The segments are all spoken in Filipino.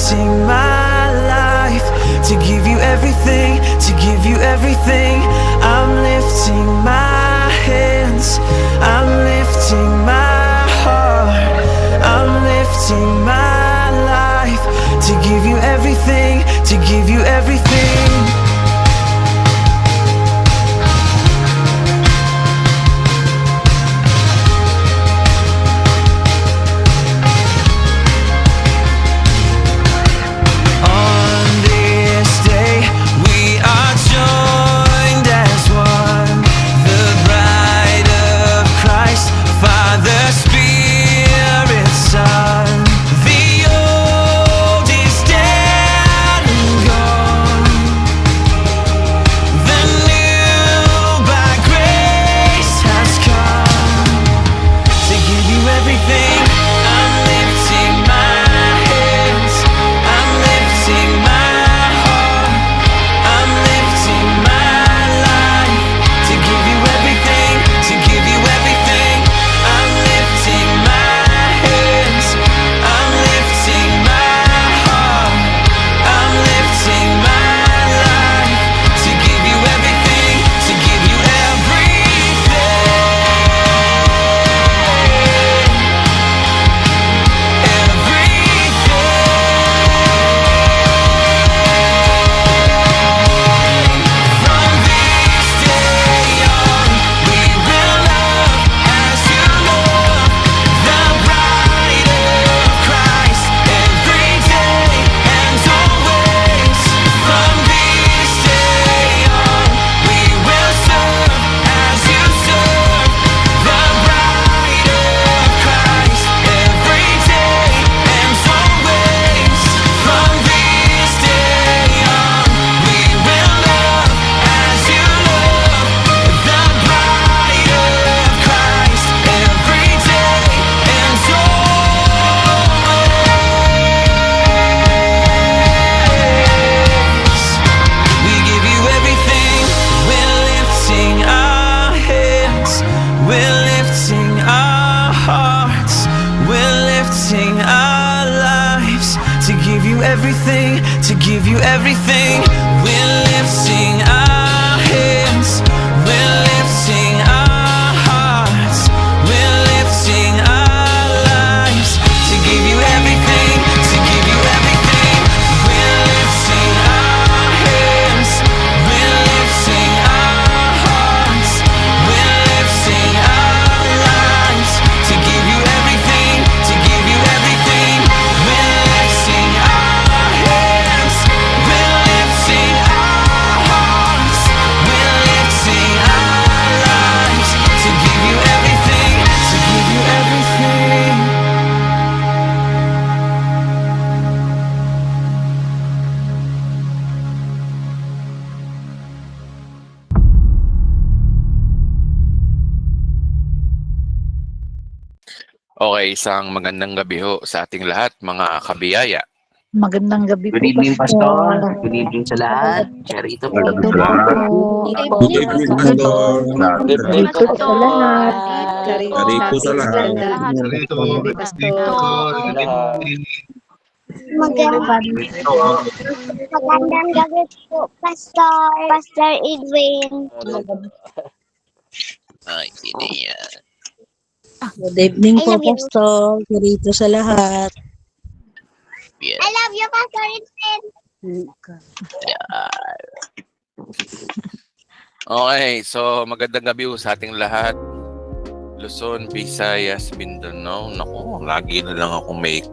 lifting my life to give you everything, to give you everything. I'm lifting my hands, I'm lifting my heart, I'm lifting my life to give you everything, to give you everything. Everything, to give you everything. We're lifting our hands, we're lifting our hearts, we're lifting our lives to give you everything, to give you everything. We're lifting our hands, we're lifting our hearts, we're lifting our lives to give you everything, to give you everything. We're lifting our hands, we're lifting our hearts, we're lifting our lives to give you everything, to give you everything. Okay, isang magandang gabi ho sa ating lahat, mga kabiyaya. Magandang gabi Good po, evening, Pastor. Pastor. Good evening sa lahat. Charito po. Good evening po. Good evening, Pastor. Good evening po sa lahat. Kariko sa lahat. Magandang gabi po, Pastor Edwin. Ay, hindi yan. Good evening I po, love you. Pastor. Karito sa lahat. Yan. I love you, Pastor Edwin. Okay, so magandang gabi ho sa ating lahat. Luzon, Visayas, Mindanao. Naku, lagi na lang ako may...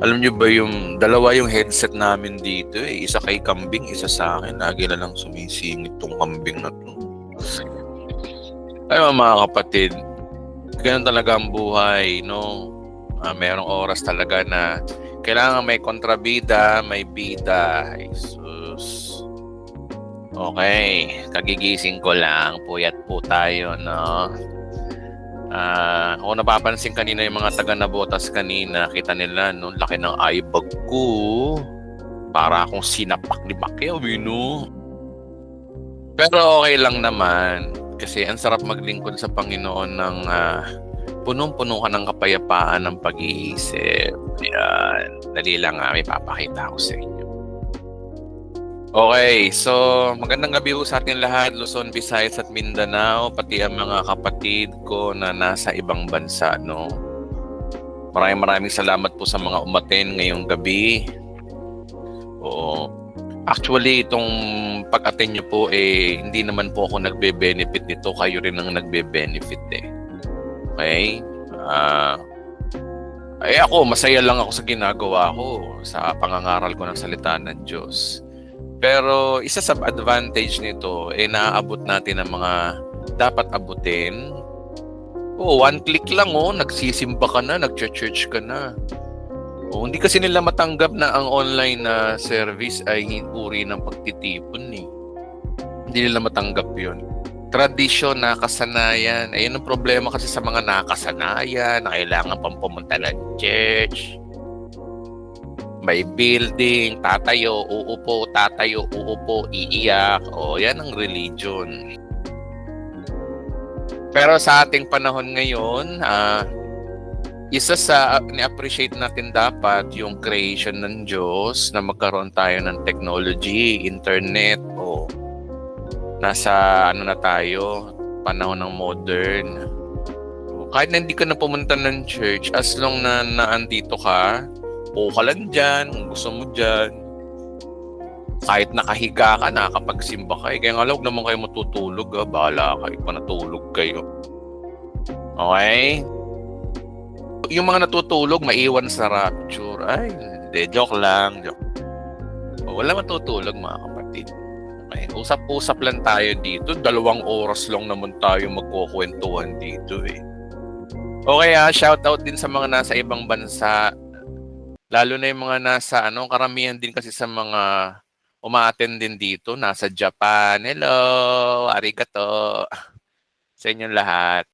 Alam nyo ba yung dalawa yung headset namin dito eh. Isa kay Kambing, isa sa akin. Lagi na lang sumisingit tong Kambing na to. Ay mga kapatid, ganun talaga ang buhay, no? Merong oras talaga na kailangan may kontrabida, may bida. Jesus. Okay, kagigising ko lang. Puyat po tayo, no? Kung napapansin kanina yung mga taga-Nabotas kanina, kita nila, no? Laki ng eyebag ko. Para akong sinapak ni Pacquiao, no? Pero okay lang naman. Kasi ang sarap maglingkod sa Panginoon ng punong-puno ka ng kapayapaan ng pag-iisip. Yan. Dali lang may papakita ko sa inyo. Okay, so magandang gabi po sa ating lahat, Luzon, Visayas at Mindanao, pati ang mga kapatid ko na nasa ibang bansa, no? Maraming salamat po sa mga umaten ngayong gabi. Oo. Actually, itong pag-attend nyo po, hindi naman po ako nagbe-benefit nito. Kayo rin ang nagbe-benefit Okay? Ako, masaya lang ako sa ginagawa ko, sa pangangaral ko ng salita ng Diyos. Pero isa sa advantage nito, naaabot natin ang mga dapat abutin. One click lang, nagsisimba ka na, nag-church ka na. Hindi kasi nila matanggap na ang online na service ay uri ng pagtitipon Hindi nila matanggap yun. Tradisyon, nakasanayan. Ayun ang problema kasi sa mga nakasanayan, na kailangan pang pumunta ng church. May building, tatayo, uupo, iiyak. Yan ang religion. Pero sa ating panahon ngayon, isa sa ni-appreciate natin dapat yung creation ng Diyos na magkaroon tayo ng technology, internet, nasa na tayo, panahon ng modern. Kahit na hindi ka na pumunta ng church, as long na naandito ka, ka lang dyan, kung gusto mo dyan. Kahit nakahiga ka, nakakapagsimba ka. Kaya nga huwag naman kayo matutulog. Bahala kayo pa natulog kayo. Okay? Yung mga natutulog, maiwan sa rapture. Ay, hindi. Joke lang. Wala matutulog, mga kapatid. Okay? Usap-usap lang tayo dito. 2 oras lang naman tayo magkukwentuhan dito Okay, shoutout din sa mga nasa ibang bansa. Lalo na yung mga nasa, karamihan din kasi sa mga uma-attend din dito, nasa Japan. Hello! Arigato! Sa inyong lahat.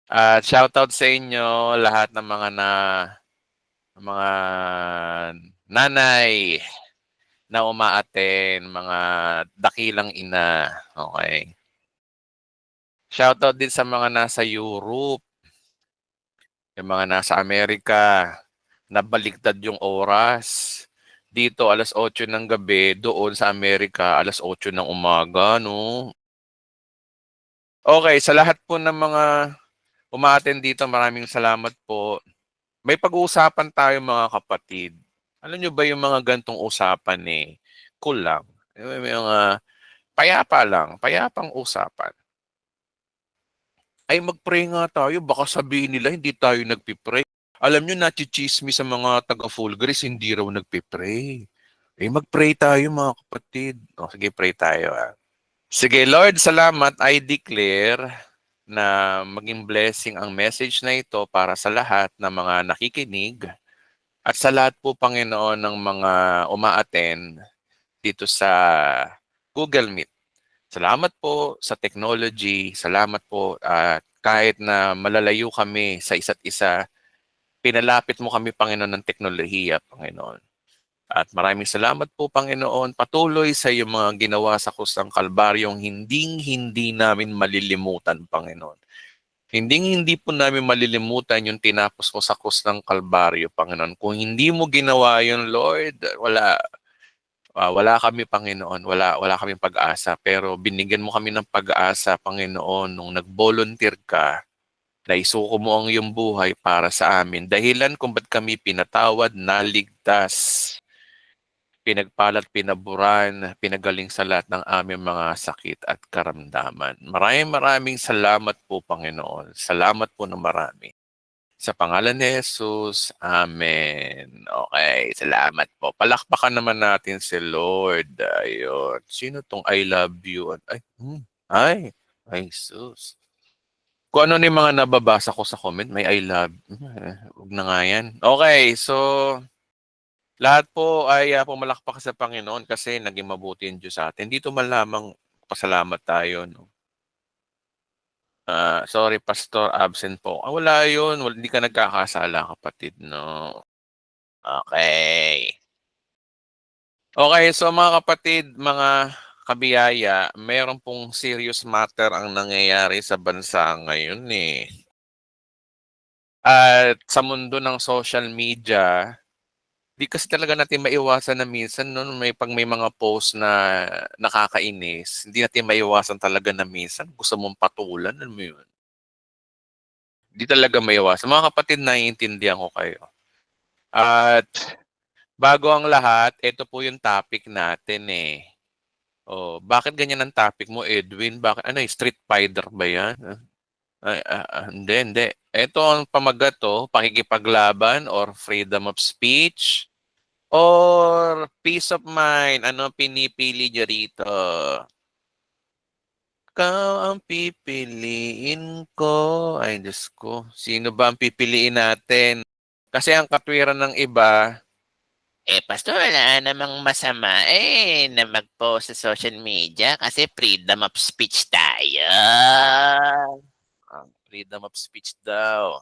At shoutout sa inyo, lahat ng mga nanay na uma-attend, mga dakilang ina. Okay. Shoutout din sa mga nasa Europe, yung mga nasa Amerika, nabaliktad yung oras. Dito, 8:00 ng gabi. Doon sa Amerika, 8:00 ng umaga, no? Okay, sa lahat po ng mga umaattend dito, maraming salamat po. May pag-uusapan tayo, mga kapatid. Alam nyo ba yung mga gantong usapan cool lang. May mga payapa lang, payapang usapan. Ay, mag-pray nga tayo. Baka sabihin nila, hindi tayo nagpipray. Alam nyo, nachichismis sa mga taga-Full Grace, hindi raw nagpipray. Mag-pray tayo, mga kapatid. Sige, pray tayo. Sige, Lord, salamat. I declare na maging blessing ang message na ito para sa lahat ng mga nakikinig at sa lahat po, Panginoon, ng mga uma-attend dito sa Google Meet. Salamat po sa technology. Salamat po at kahit na malalayo kami sa isa't isa, pinalapit mo kami, Panginoon, ng teknolohiya, Panginoon. At maraming salamat po, Panginoon, patuloy sa iyong mga ginawa sa krus ng Kalbaryong hindi namin malilimutan, Panginoon. Hindi po namin malilimutan yung tinapos mo sa krus ng Kalbaryo, Panginoon. Kung hindi mo ginawa yun, Lord, wala kami, Panginoon. Wala kaming pag-asa. Pero binigyan mo kami ng pag-asa, Panginoon, nung nag-volunteer ka, na isuko mo ang iyong buhay para sa amin. Dahilan kung ba't kami pinatawad, naligtas, pinagpalat, pinaburan, pinagaling sa lahat ng aming mga sakit at karamdaman. Maraming salamat po, Panginoon. Salamat po na marami. Sa pangalan ni Jesus, Amen. Okay, salamat po. Palakpakan naman natin si Lord. Ayun. Sino tong I love you? Ay, Jesus. Kung ano yung mga nababasa ko sa comment, may I love. Huwag na nga yan. Okay, so lahat po ay pumalakpak sa Panginoon kasi naging mabuti yung Diyos sa atin. Dito man lamang pasalamat tayo. No? Sorry, Pastor, absent po. Wala yun. Hindi ka nagkakasala, kapatid. No? Okay. Okay, so mga kapatid, mga kabiyaya, meron pong serious matter ang nangyayari sa bansa ngayon At sa mundo ng social media, di kasi talaga natin maiwasan na minsan no, may mga post na nakakainis, hindi natin maiwasan talaga na minsan gusto mong patulan, alam mo yun? Di talaga maiwasan. Mga kapatid, naiintindihan ko kayo. At bago ang lahat, ito po yung topic natin eh. Oh, bakit ganyan ang topic mo, Edwin? Bakit ano, Street Fighter ba 'yan? Hindi, hindi. Ito ang pamagat to, pakikipaglaban or freedom of speech or peace of mind. Ano pinipili niyo rito? Ikaw ang pipiliin ko. Ay, Diyos ko. Sino ba ang pipiliin natin? Kasi ang katwiran ng iba, pastor, wala namang masama na mag-post sa social media kasi freedom of speech tayo. Freedom of speech daw.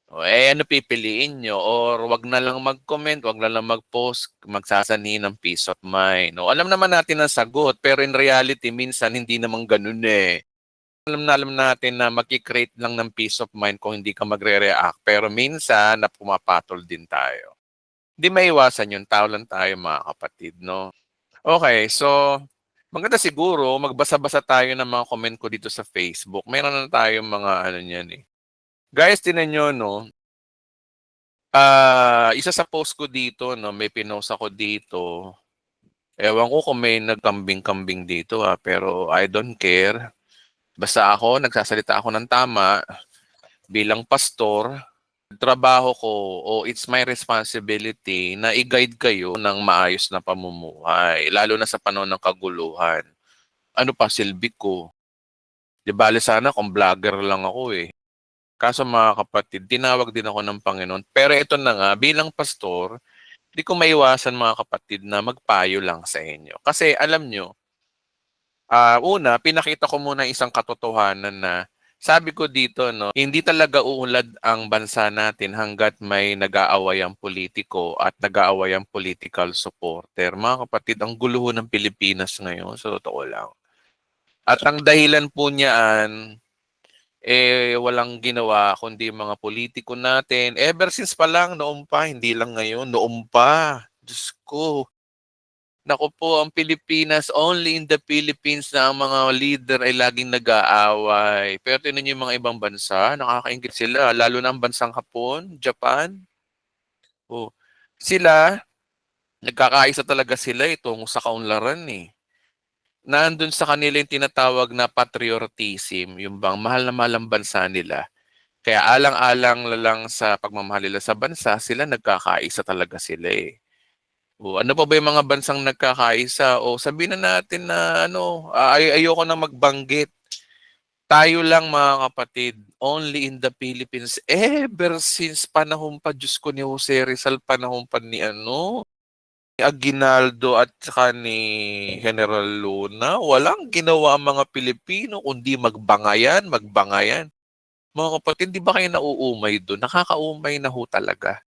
O ano pipiliin nyo? Or wag na lang mag-comment, wag na lang mag-post, magsasanhi ng peace of mind. O, alam naman natin ang sagot, pero in reality, minsan hindi naman ganun eh. Alam natin na mag-create lang ng peace of mind kung hindi ka magre-react. Pero minsan, na pumapatol din tayo. Hindi maiwasan yun. Tao lang tayo mga kapatid, no? Okay, so maganda siguro magbasa-basa tayo ng mga comment ko dito sa Facebook. Meron na tayong mga ano niyan eh. Guys, tinan nyo, no? Isa sa post ko dito, no, may pinost ako dito. Ewan ko kung may nagkambing-kambing dito, pero I don't care. Basta ako, nagsasalita ako ng tama bilang pastor. Trabaho ko o it's my responsibility na i-guide kayo ng maayos na pamumuhay, lalo na sa panahon ng kaguluhan. Ano pa silbi ko? Di bale sana kung vlogger lang ako eh. Kaso mga kapatid, tinawag din ako ng Panginoon. Pero ito na nga, bilang pastor, di ko maiwasan mga kapatid na magpayo lang sa inyo. Kasi alam nyo, una, pinakita ko muna isang katotohanan na sabi ko dito, no, hindi talaga uunlad ang bansa natin hanggat may nag-aaway ang politiko at nag-aaway ang political supporter. Mga kapatid, ang gulo ng Pilipinas ngayon, sa totoo lang. At ang dahilan po niyan, walang ginawa kundi mga politiko natin. Ever since pa lang, noon pa, hindi lang ngayon, noon pa. Diyos ko. Naku po, ang Pilipinas, only in the Philippines na ang mga leader ay laging nag-aaway. Pero tingnan niyo yung mga ibang bansa, nakakaingit sila, lalo na ang bansang Hapon, Japan. Oh, sila, nagkakaisa talaga sila tungo sa kaunlaran eh. Nandun sa kanila yung tinatawag na patriotism, yung bang mahal na mahal ang bansa nila. Kaya alang-alang lang sa pagmamahal nila sa bansa, sila nagkakaisa talaga sila eh. O, ano pa ba yung mga bansang nagkakaisa? O sabihin na natin na ayoko na magbanggit. Tayo lang mga kapatid, only in the Philippines, ever since panahon pa, Diyos ko, ni Jose Rizal, panahon pa ni ni Aguinaldo at saka ni General Luna, walang ginawa ang mga Pilipino kundi magbangayan, magbangayan. Mga kapatid, di ba kayo nauumay doon? Nakakaumay na ho talaga.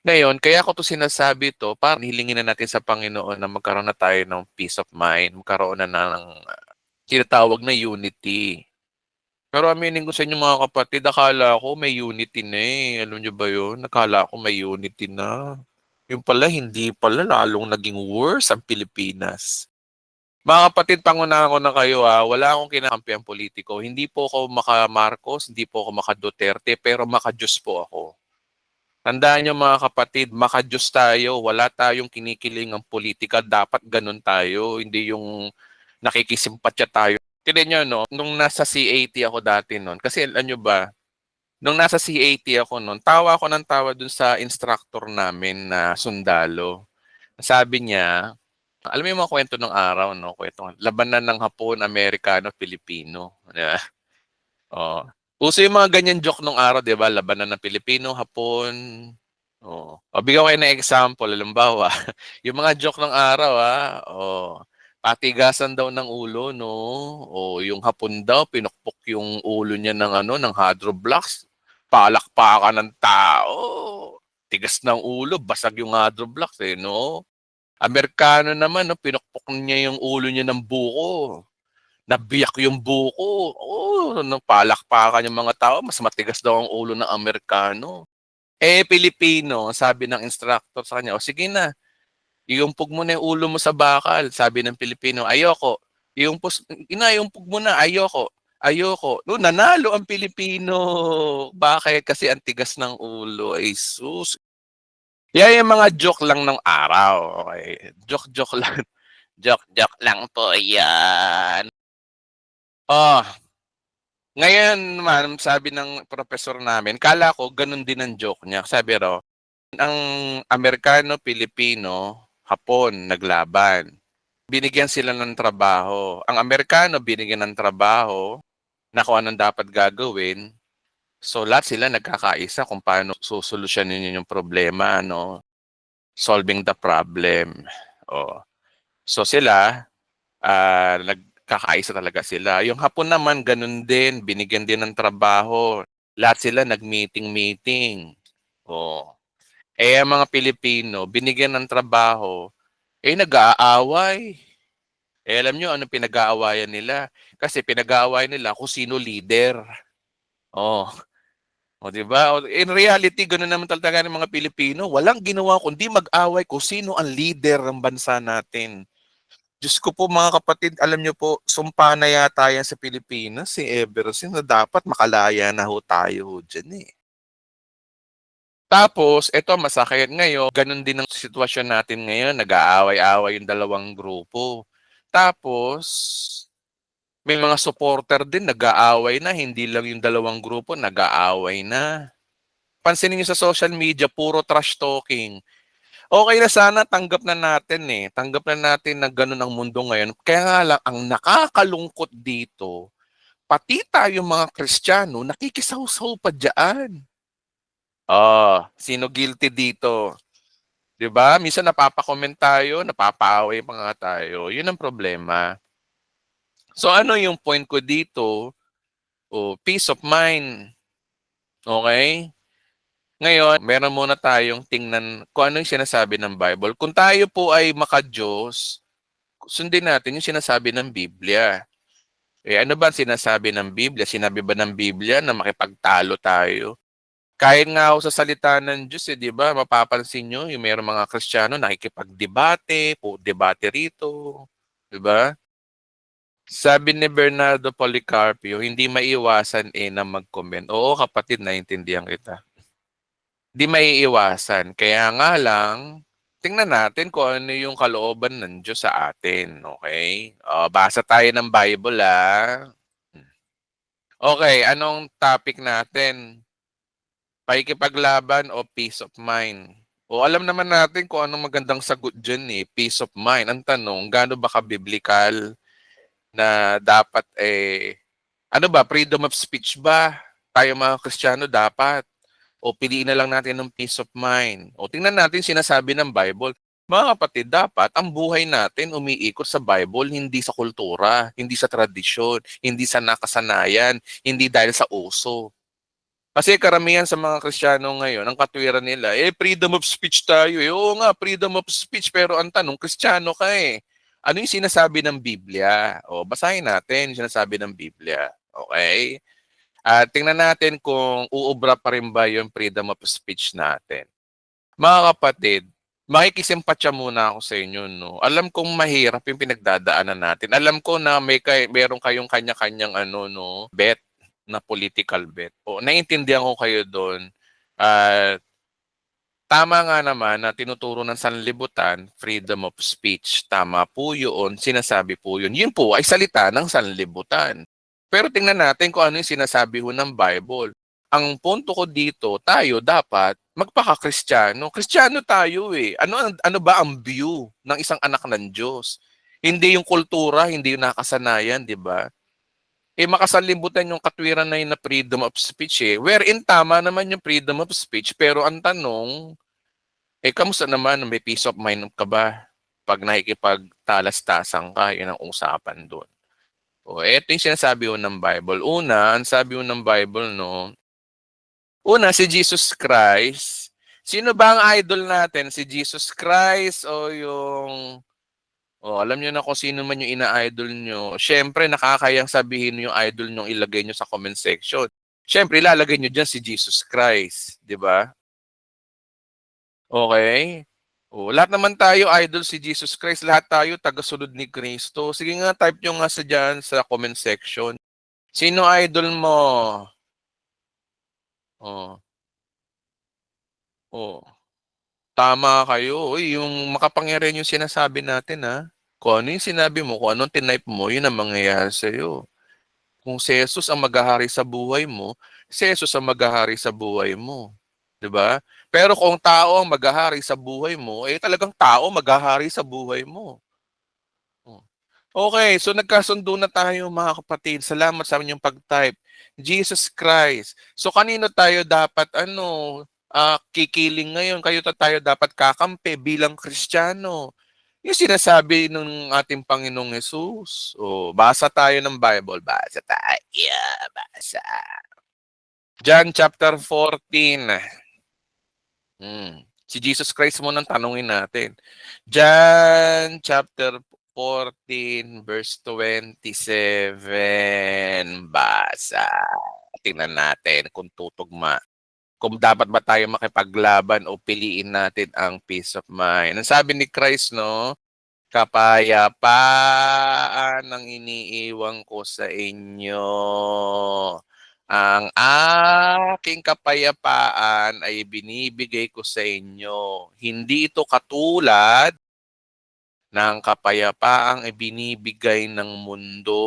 Ngayon, kaya ko to sinasabi to, para hilingin na natin sa Panginoon na magkaroon na tayo ng peace of mind, magkaroon na ng tinatawag na unity. Pero aminin ko sa inyo mga kapatid, akala ko may unity na eh. Alam niyo ba yun? Akala ko may unity na. Yung pala, hindi pala, lalong naging worse ang Pilipinas. Mga kapatid, pangunahan ko na kayo wala akong kinakampi ang politiko. Hindi po ako maka-Marcos, hindi po ako maka-Duterte, pero maka-Diyos po ako. Tandaan niyo mga kapatid, maka-Diyos tayo, wala tayong kinikiling ang politika, dapat ganun tayo, hindi yung nakikisimpatya tayo. Tignan niyo, no, nung nasa CAT ako dati noon, kasi alam niyo ba, nung nasa CAT ako noon, tawa ako ng tawa dun sa instructor namin na sundalo. Sabi niya, alam mo yung mga kwento ng araw, no? Kwento, labanan ng Hapon, Amerikano, Pilipino. Yeah. Oh. Uso yung mga ganyan joke nung araw, 'di ba? Labanan ng Pilipino, Hapon. Oh. O bigyan ko kayo ng example, halimbawa, yung mga joke ng araw oh. Patigasan daw ng ulo, no? O yung Hapon daw pinukpok yung ulo niya ng ng hydro blocks. Palakpakan ng tao. Tigas ng ulo, basag yung hydro blocks no? Amerikano naman, no, pinukpok niya yung ulo niya ng buko. nabiyak yung buko. Oo, napalakpakan yung mga tao. Mas matigas daw ang ulo ng Amerikano. Pilipino, sabi ng instructor sa kanya, o sige na, iumpog mo na yung ulo mo sa bakal. Sabi ng Pilipino, ayoko. Iumpog mo na, ayoko. Ayoko. No, nanalo ang Pilipino. Bakit? Kasi ang tigas ng ulo. Ay, sus. Yan yung mga joke lang ng araw. Okay? Joke-joke lang. Joke-joke lang po yan. Oh, ngayon naman, sabi ng professor namin, kala ko ganun din ang joke niya. Sabi raw, ang Amerikano, Pilipino, Hapon naglaban. Binigyan sila ng trabaho. Ang Amerikano binigyan ng trabaho na kung anong dapat gagawin. So lahat sila nagkakaisa kung paano susolusyonin yung problema, no? Solving the problem. Oh. So sila, nagkakaisa talaga sila. Yung Hapon naman, ganun din. Binigyan din ng trabaho. Lahat sila nag-meeting-meeting. Oh. Ang mga Pilipino, binigyan ng trabaho, nag-aaway. Alam nyo, ano pinag-aawayan nila? Kasi pinag-aawayan nila kung sino leader. Oh. O, di ba? In reality, gano'n naman talaga ng mga Pilipino. Walang ginawa kundi mag-away kung sino ang leader ng bansa natin. Diyos ko po mga kapatid, alam nyo po, sumpa na yata yan sa Pilipinas ever since na dapat makalaya na ho tayo dyan eh. Tapos, eto masakit ngayon, ganun din ang sitwasyon natin ngayon, nag-aaway-away yung dalawang grupo. Tapos, may mga supporter din, nag-aaway na, hindi lang yung dalawang grupo, nag-aaway na. Pansinin niyo sa social media, puro trash talking. Okay na sana, tanggap na natin eh. Tanggap na natin na ganun ang mundo ngayon. Kaya nga lang, ang nakakalungkot dito, pati tayo mga Kristiyano, nakikisaw-saw pa dyan. Sino guilty dito? 'Di ba? Minsan napapa-comment tayo, napapaaway pa nga tayo. 'Yun ang problema. So ano yung point ko dito? Peace of mind. Okay? Ngayon, meron muna tayong tingnan kung ano yung sinasabi ng Bible. Kung tayo po ay maka-Diyos, sundin natin yung sinasabi ng Biblia. Ano ba ang sinasabi ng Biblia? Sinabi ba ng Biblia na makipagtalo tayo? Kahit nga ako sa salita ng Diyos, 'di ba? Mapapansin nyo, yung mayroong mga Kristiyano nakikipagdebate, debate rito, 'di ba? Sabi ni Bernardo Policarpio, hindi maiiwasan na mag-comment. Oo, kapatid, naintindihan kita. Hindi maiiwasan. Kaya nga lang, tingnan natin kung ano yung kalooban ng Diyos sa atin, okay? Basa tayo ng Bible, ah. Okay, anong topic natin? Pakikipaglaban o peace of mind? Alam naman natin kung anong magandang sagot dyan eh, peace of mind. Ang tanong, gaano ba ka-biblical na dapat ano ba, freedom of speech ba? Tayo mga Kristiyano dapat. O piliin na lang natin ng peace of mind. O tingnan natin sinasabi ng Bible. Mga kapatid, dapat ang buhay natin umiikot sa Bible, hindi sa kultura, hindi sa tradisyon, hindi sa nakasanayan, hindi dahil sa uso. Kasi karamihan sa mga Kristiyano ngayon, ang katwiran nila, freedom of speech tayo. Oo nga, freedom of speech. Pero ang tanong, Kristiyano ka eh. Ano yung sinasabi ng Biblia? Basahin natin yung sinasabi ng Biblia. Okay? At tingnan natin kung uubra pa rin ba yung freedom of speech natin. Mga kapatid, makikisimpatya muna ako sa inyo. No? Alam kong mahirap yung pinagdadaanan natin. Alam ko na meron kayong kanya-kanyang bet na political bet. Naiintindihan ko kayo doon. Tama nga naman na tinuturo ng sanlibutan, freedom of speech. Tama po yun, sinasabi po yun. Yun po ay salita ng sanlibutan. Pero tingnan natin kung ano yung sinasabi ho ng Bible. Ang punto ko dito, tayo dapat magpaka-Kristiyano. Kristiyano tayo eh. Ano ba ang view ng isang anak ng Diyos? Hindi yung kultura, hindi yung nakasanayan, di ba? Makasalimutan yung katwiran na yun na freedom of speech eh. Wherein tama naman yung freedom of speech, pero ang tanong, kamusta naman, may peace of mind ka ba? Pag nakikipagtalas-tasang ka, yun ang usapan doon. Ito yung sinasabi ko ng Bible. Una, ang sabi ko ng Bible, no? Una, si Jesus Christ. Sino ba ang idol natin? Si Jesus Christ o O, alam niyo na kung sino man yung ina-idol niyo. Siyempre, nakakayang sabihin yung idol niyong ilagay niyo sa comment section. Siyempre, ilalagay niyo diyan si Jesus Christ, 'di ba? Okay? O, lahat naman tayo idol si Jesus Christ, lahat tayo tagasunod ni Kristo. Sige nga, type niyo nga sa diyan sa comment section. Sino idol mo? Oh, oh. Tama kayo. Uy, yung makapangyarihan yung sinasabi natin, ha? Kung ano yung sinabi mo, kung anong tinype mo, yun ang mangyayari sa'yo. Kung si Jesus ang maghahari sa buhay mo, si Jesus ang maghahari sa buhay mo. 'Di ba? Pero kung tao ang maghahari sa buhay mo, eh talagang tao maghahari sa buhay mo. Oh. Okay, so nagkasundo na tayo mga kapatid. Salamat sa inyong pag-type. Jesus Christ. So kanino tayo dapat kikiling ngayon? Tayo dapat kakampi bilang Kristiyano. Yung sinasabi ng ating Panginoong Jesus. O, basa tayo ng Bible. Basa tayo. Basa. John chapter 14. Si Jesus Christ muna ang tanungin natin. John chapter 14 verse 27. Basa. Tingnan natin kung tutugma. Kung dapat ba tayo makipaglaban o piliin natin ang peace of mind. Ang sabi ni Christ, no? Kapayapaan ang iniiwan ko sa inyo. Ang aking kapayapaan ay binibigay ko sa inyo. Hindi ito katulad ng kapayapaang ibinibigay ng mundo.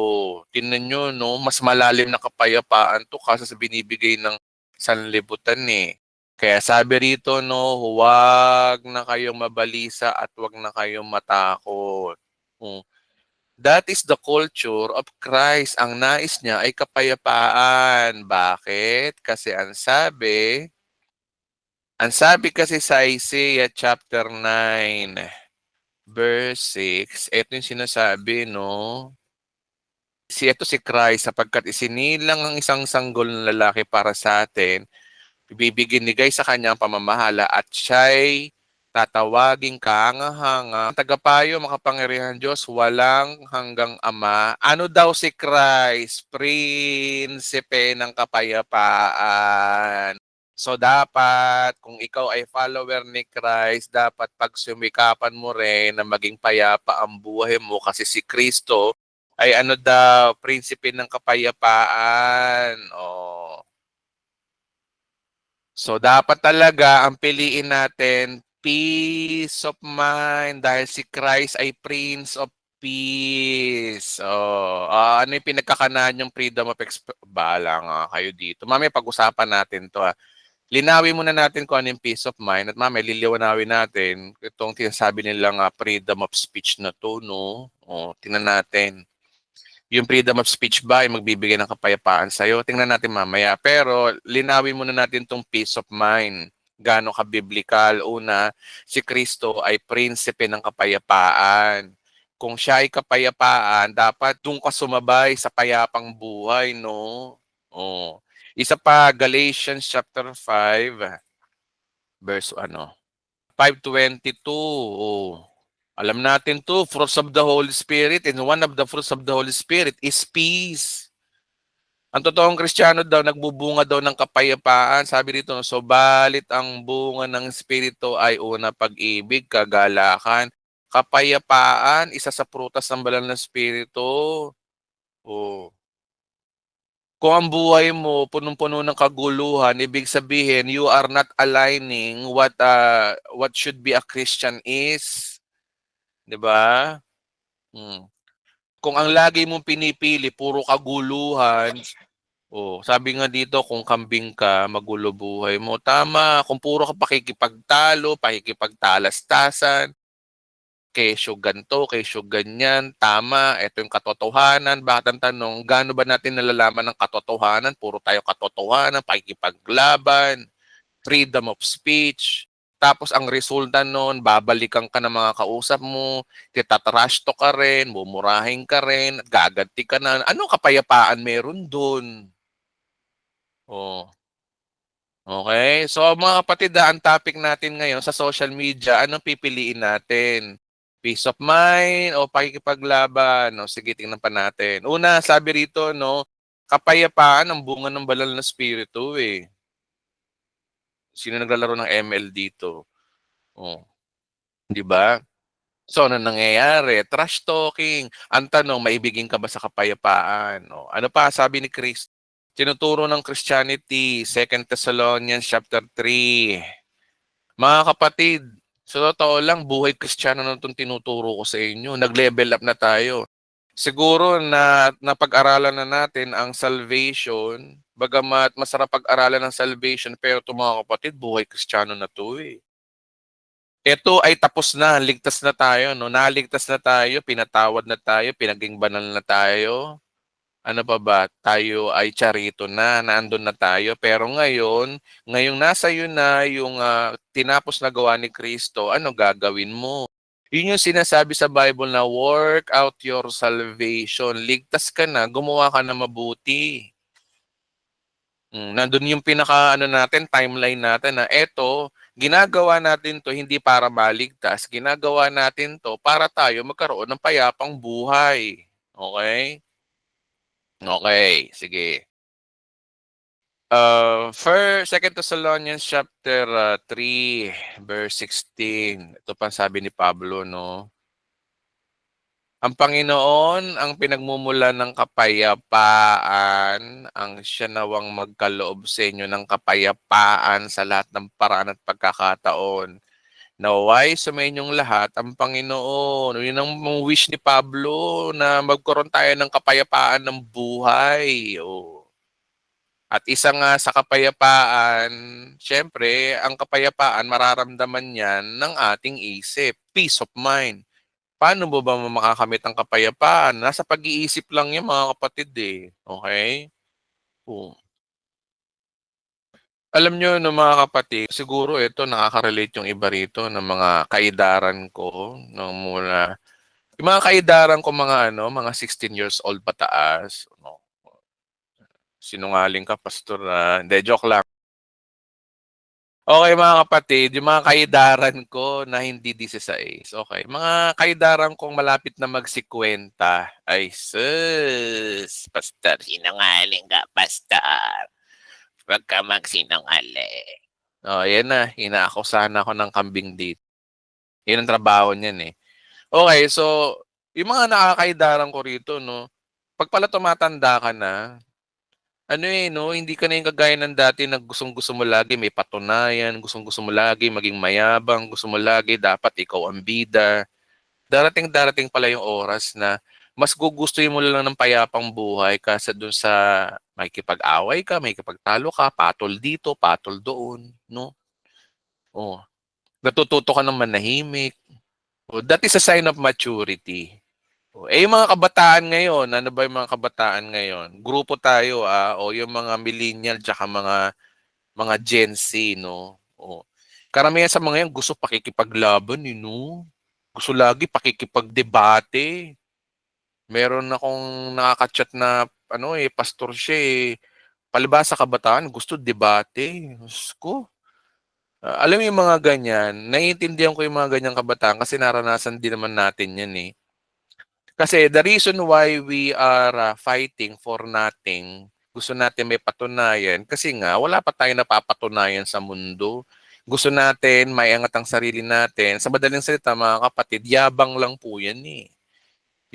Tingnan nyo, no? Mas malalim na kapayapaan to kasi sa binibigay ng sanlibutan eh. Kaya sabi rito, no, huwag na kayong mabalisa at huwag na kayong matakot. That is the culture of Christ. Ang nais niya ay kapayapaan. Bakit? Kasi ang sabi kasi sa Isaiah chapter 9, verse 6, ito yung sinasabi, no? Ito si Christ, sapagkat isinilang ang isang sanggol na lalaki para sa atin, ibibigay ni Guy sa kanyang pamamahala at siya'y tatawaging kahanga-hanga. Tagapayo, makapangyarihan Diyos, walang hanggang Ama. Ano daw si Christ? Prinsipe ng kapayapaan. So dapat, kung ikaw ay follower ni Christ, dapat pagsumikapan mo rin na maging payapa ang buhay mo kasi si Kristo ay prinsipe ng kapayapaan. Oh. So dapat talaga ang piliin natin peace of mind dahil si Christ ay Prince of Peace. Ano yung pinagkakanahan yung freedom of Bahala nga kayo dito. Mamaya pag-usapan natin to. Linawin muna natin kung ano yung peace of mind at mamaya liliwanawin natin itong sinasabi nilang freedom of speech na to, no? Tingnan natin. Yung freedom of speech ba ay magbibigay ng kapayapaan sa'yo? Tingnan natin mamaya. Pero linawin muna natin tong peace of mind. Gaano ka-biblical? Una, si Kristo ay prinsipe ng kapayapaan. Kung siya ay kapayapaan, dapat doon ka sumabay sa payapang buhay, no? Isa pa, Galatians chapter 5, verse 5:22. Alam natin to, fruits of the Holy Spirit, and one of the fruits of the Holy Spirit is peace. Ang totoong Kristiyano daw, nagbubunga daw ng kapayapaan. Sabi dito, subalit ang bunga ng Espiritu ay una, pag-ibig, kagalakan, kapayapaan, isa sa prutas ng banal na Espiritu. Kung ang buhay mo punong-puno ng kaguluhan, ibig sabihin you are not aligning what should be a Christian is. 'Di ba? Kung ang lagi mong pinipili puro kaguluhan, sabi nga dito kung kambing ka, magulo buhay mo. Tama, kung puro ka pakikipagtalo, pakikipagtalastasan, kesyo ganto, kesyo ganyan, tama, ito yung katotohanan. Bakit ang tanong, gaano ba natin nalalaman ng katotohanan? Puro tayo katotohanan, pakikipaglaban, freedom of speech. Tapos ang resulta nun, babalikan ka ng mga kausap mo, titatrash to ka rin, mumurahin ka rin, gaganti ka na. Anong kapayapaan meron dun? Okay? So mga kapatid, ang topic natin ngayon sa social media, anong pipiliin natin? Peace of mind o pakikipaglaban? No, sige, tingnan pa natin. Una, sabi rito, no, kapayapaan ang bunga ng banal na spirito eh. Sino naglalaro ng ML dito? Oh, di ba? So, ano nangyayari? Trash talking. Ang tanong, maibigin ka ba sa kapayapaan? No? Ano pa sabi ni Chris? Tinuturo ng Christianity, 2 Thessalonians chapter 3. Mga kapatid, sa totoo lang, buhay Kristiyano na itong tinuturo ko sa inyo. Nag-level up na tayo. Siguro na napag-aralan na natin ang salvation, bagamat masarap pag-aralan ng salvation, pero ito mga kapatid, buhay Kristiyano na to eh. Ito ay tapos na, ligtas na tayo, no? Naligtas na tayo, pinatawad na tayo, pinaging banal na tayo. Ano pa ba? Tayo ay charito na, naandun na tayo. Pero ngayong nasa iyo na yung tinapos na gawa ni Kristo, ano gagawin mo? Yun yung sinasabi sa Bible na work out your salvation. Ligtas ka na, gumawa ka na mabuti. Nandun yung natin, timeline natin na eto, ginagawa natin to hindi para maligtas. Ginagawa natin to para tayo magkaroon ng payapang buhay. Okay? Okay, sige. Second Thessalonians chapter 3, verse 16. Ito pa sabi ni Pablo, no? Ang Panginoon ang pinagmumulan ng kapayapaan, ang siya nawang magkaloob sa inyo ng kapayapaan sa lahat ng paraan at pagkakataon. Naway sumainyong lahat ang Panginoon. Yun ang wish ni Pablo na magkaroon tayo ng kapayapaan ng buhay. Oh. At isa nga sa kapayapaan, syempre, ang kapayapaan mararamdaman yan ng ating isip. Peace of mind. Paano mo ba makakamit ang kapayapaan? Nasa pag-iisip lang yan mga kapatid eh. Okay? Oh. Alam nyo no mga kapatid, siguro ito nakaka-relate yung iba rito ng mga kaidaran ko ng mula. Yung mga kaidaran ko mga 16 years old pataas. No? Sinungaling ka, pastor. Hindi, joke lang. Okay mga kapatid, yung mga kaidaran ko na hindi 16. Okay, mga kaidaran kong malapit na mag-50. Ay, sus! Pastor, sinungaling ka, pastor. Huwag ka magsinungaling. Oh, yan na. Inaakusahan ako ng kambing dito. Yan ang trabaho niyan eh. Okay, so, yung mga nakakaidaran ko rito, no, pag pala tumatanda ka na, no, hindi ka na yung kagaya ng dati na gustong-gusto mo lagi may patunayan, gustong-gusto mo lagi maging mayabang, gusto mo lagi dapat ikaw ang bida. Darating pala yung oras na mas gugustuhin mo lang ng payapang buhay kasi dun sa makikipag-away ka, makikipagtalo ka, patol dito, patol doon, no? Oh, natututo ka ng manahimik. Oh, that is a sign of maturity. Yung mga kabataan ngayon, ano ba yung mga kabataan ngayon? Grupo tayo o yung mga millennial tsaka mga Gen Z, no? O. Karamihan sa mga yan gusto pakikipaglaban, no? Gusto lagi pakikipagdebate. Meron akong nakaka-chat na pastor siya eh. Palibhasa kabataan, gusto debate. Diyos ko. Alam mo yung mga ganyan, naiintindihan ko yung mga ganyang kabataan kasi naranasan din naman natin yan eh. Kasi the reason why we are fighting for nothing, gusto natin may patunayan, kasi nga wala pa tayong napapatunayan sa mundo. Gusto natin maiangat ang sarili natin. Sa madaling salita mga kapatid, yabang lang po yan eh.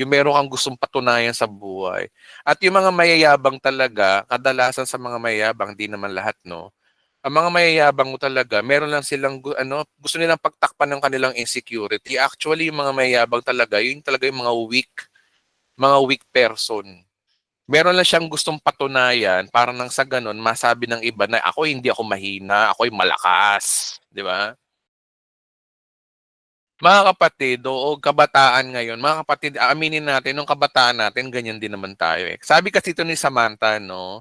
Yung meron kang gustong patunayan sa buhay. At yung mga mayayabang talaga, kadalasan sa mga mayayabang, di naman lahat, no? Ang mga mayayabang mo talaga, meron lang silang gusto nilang pagtakpan ng kanilang insecurity. Actually, yung mga mayayabang talaga, yun talaga yung mga weak person. Meron lang siyang gustong patunayan para nang sa ganun, masabi ng iba na ako hindi ako mahina, ako'y malakas. Di ba? Mga kapatid, o kabataan ngayon, mga kapatid, aaminin natin, nung kabataan natin, ganyan din naman tayo eh. Sabi kasi ito ni Samantha, no?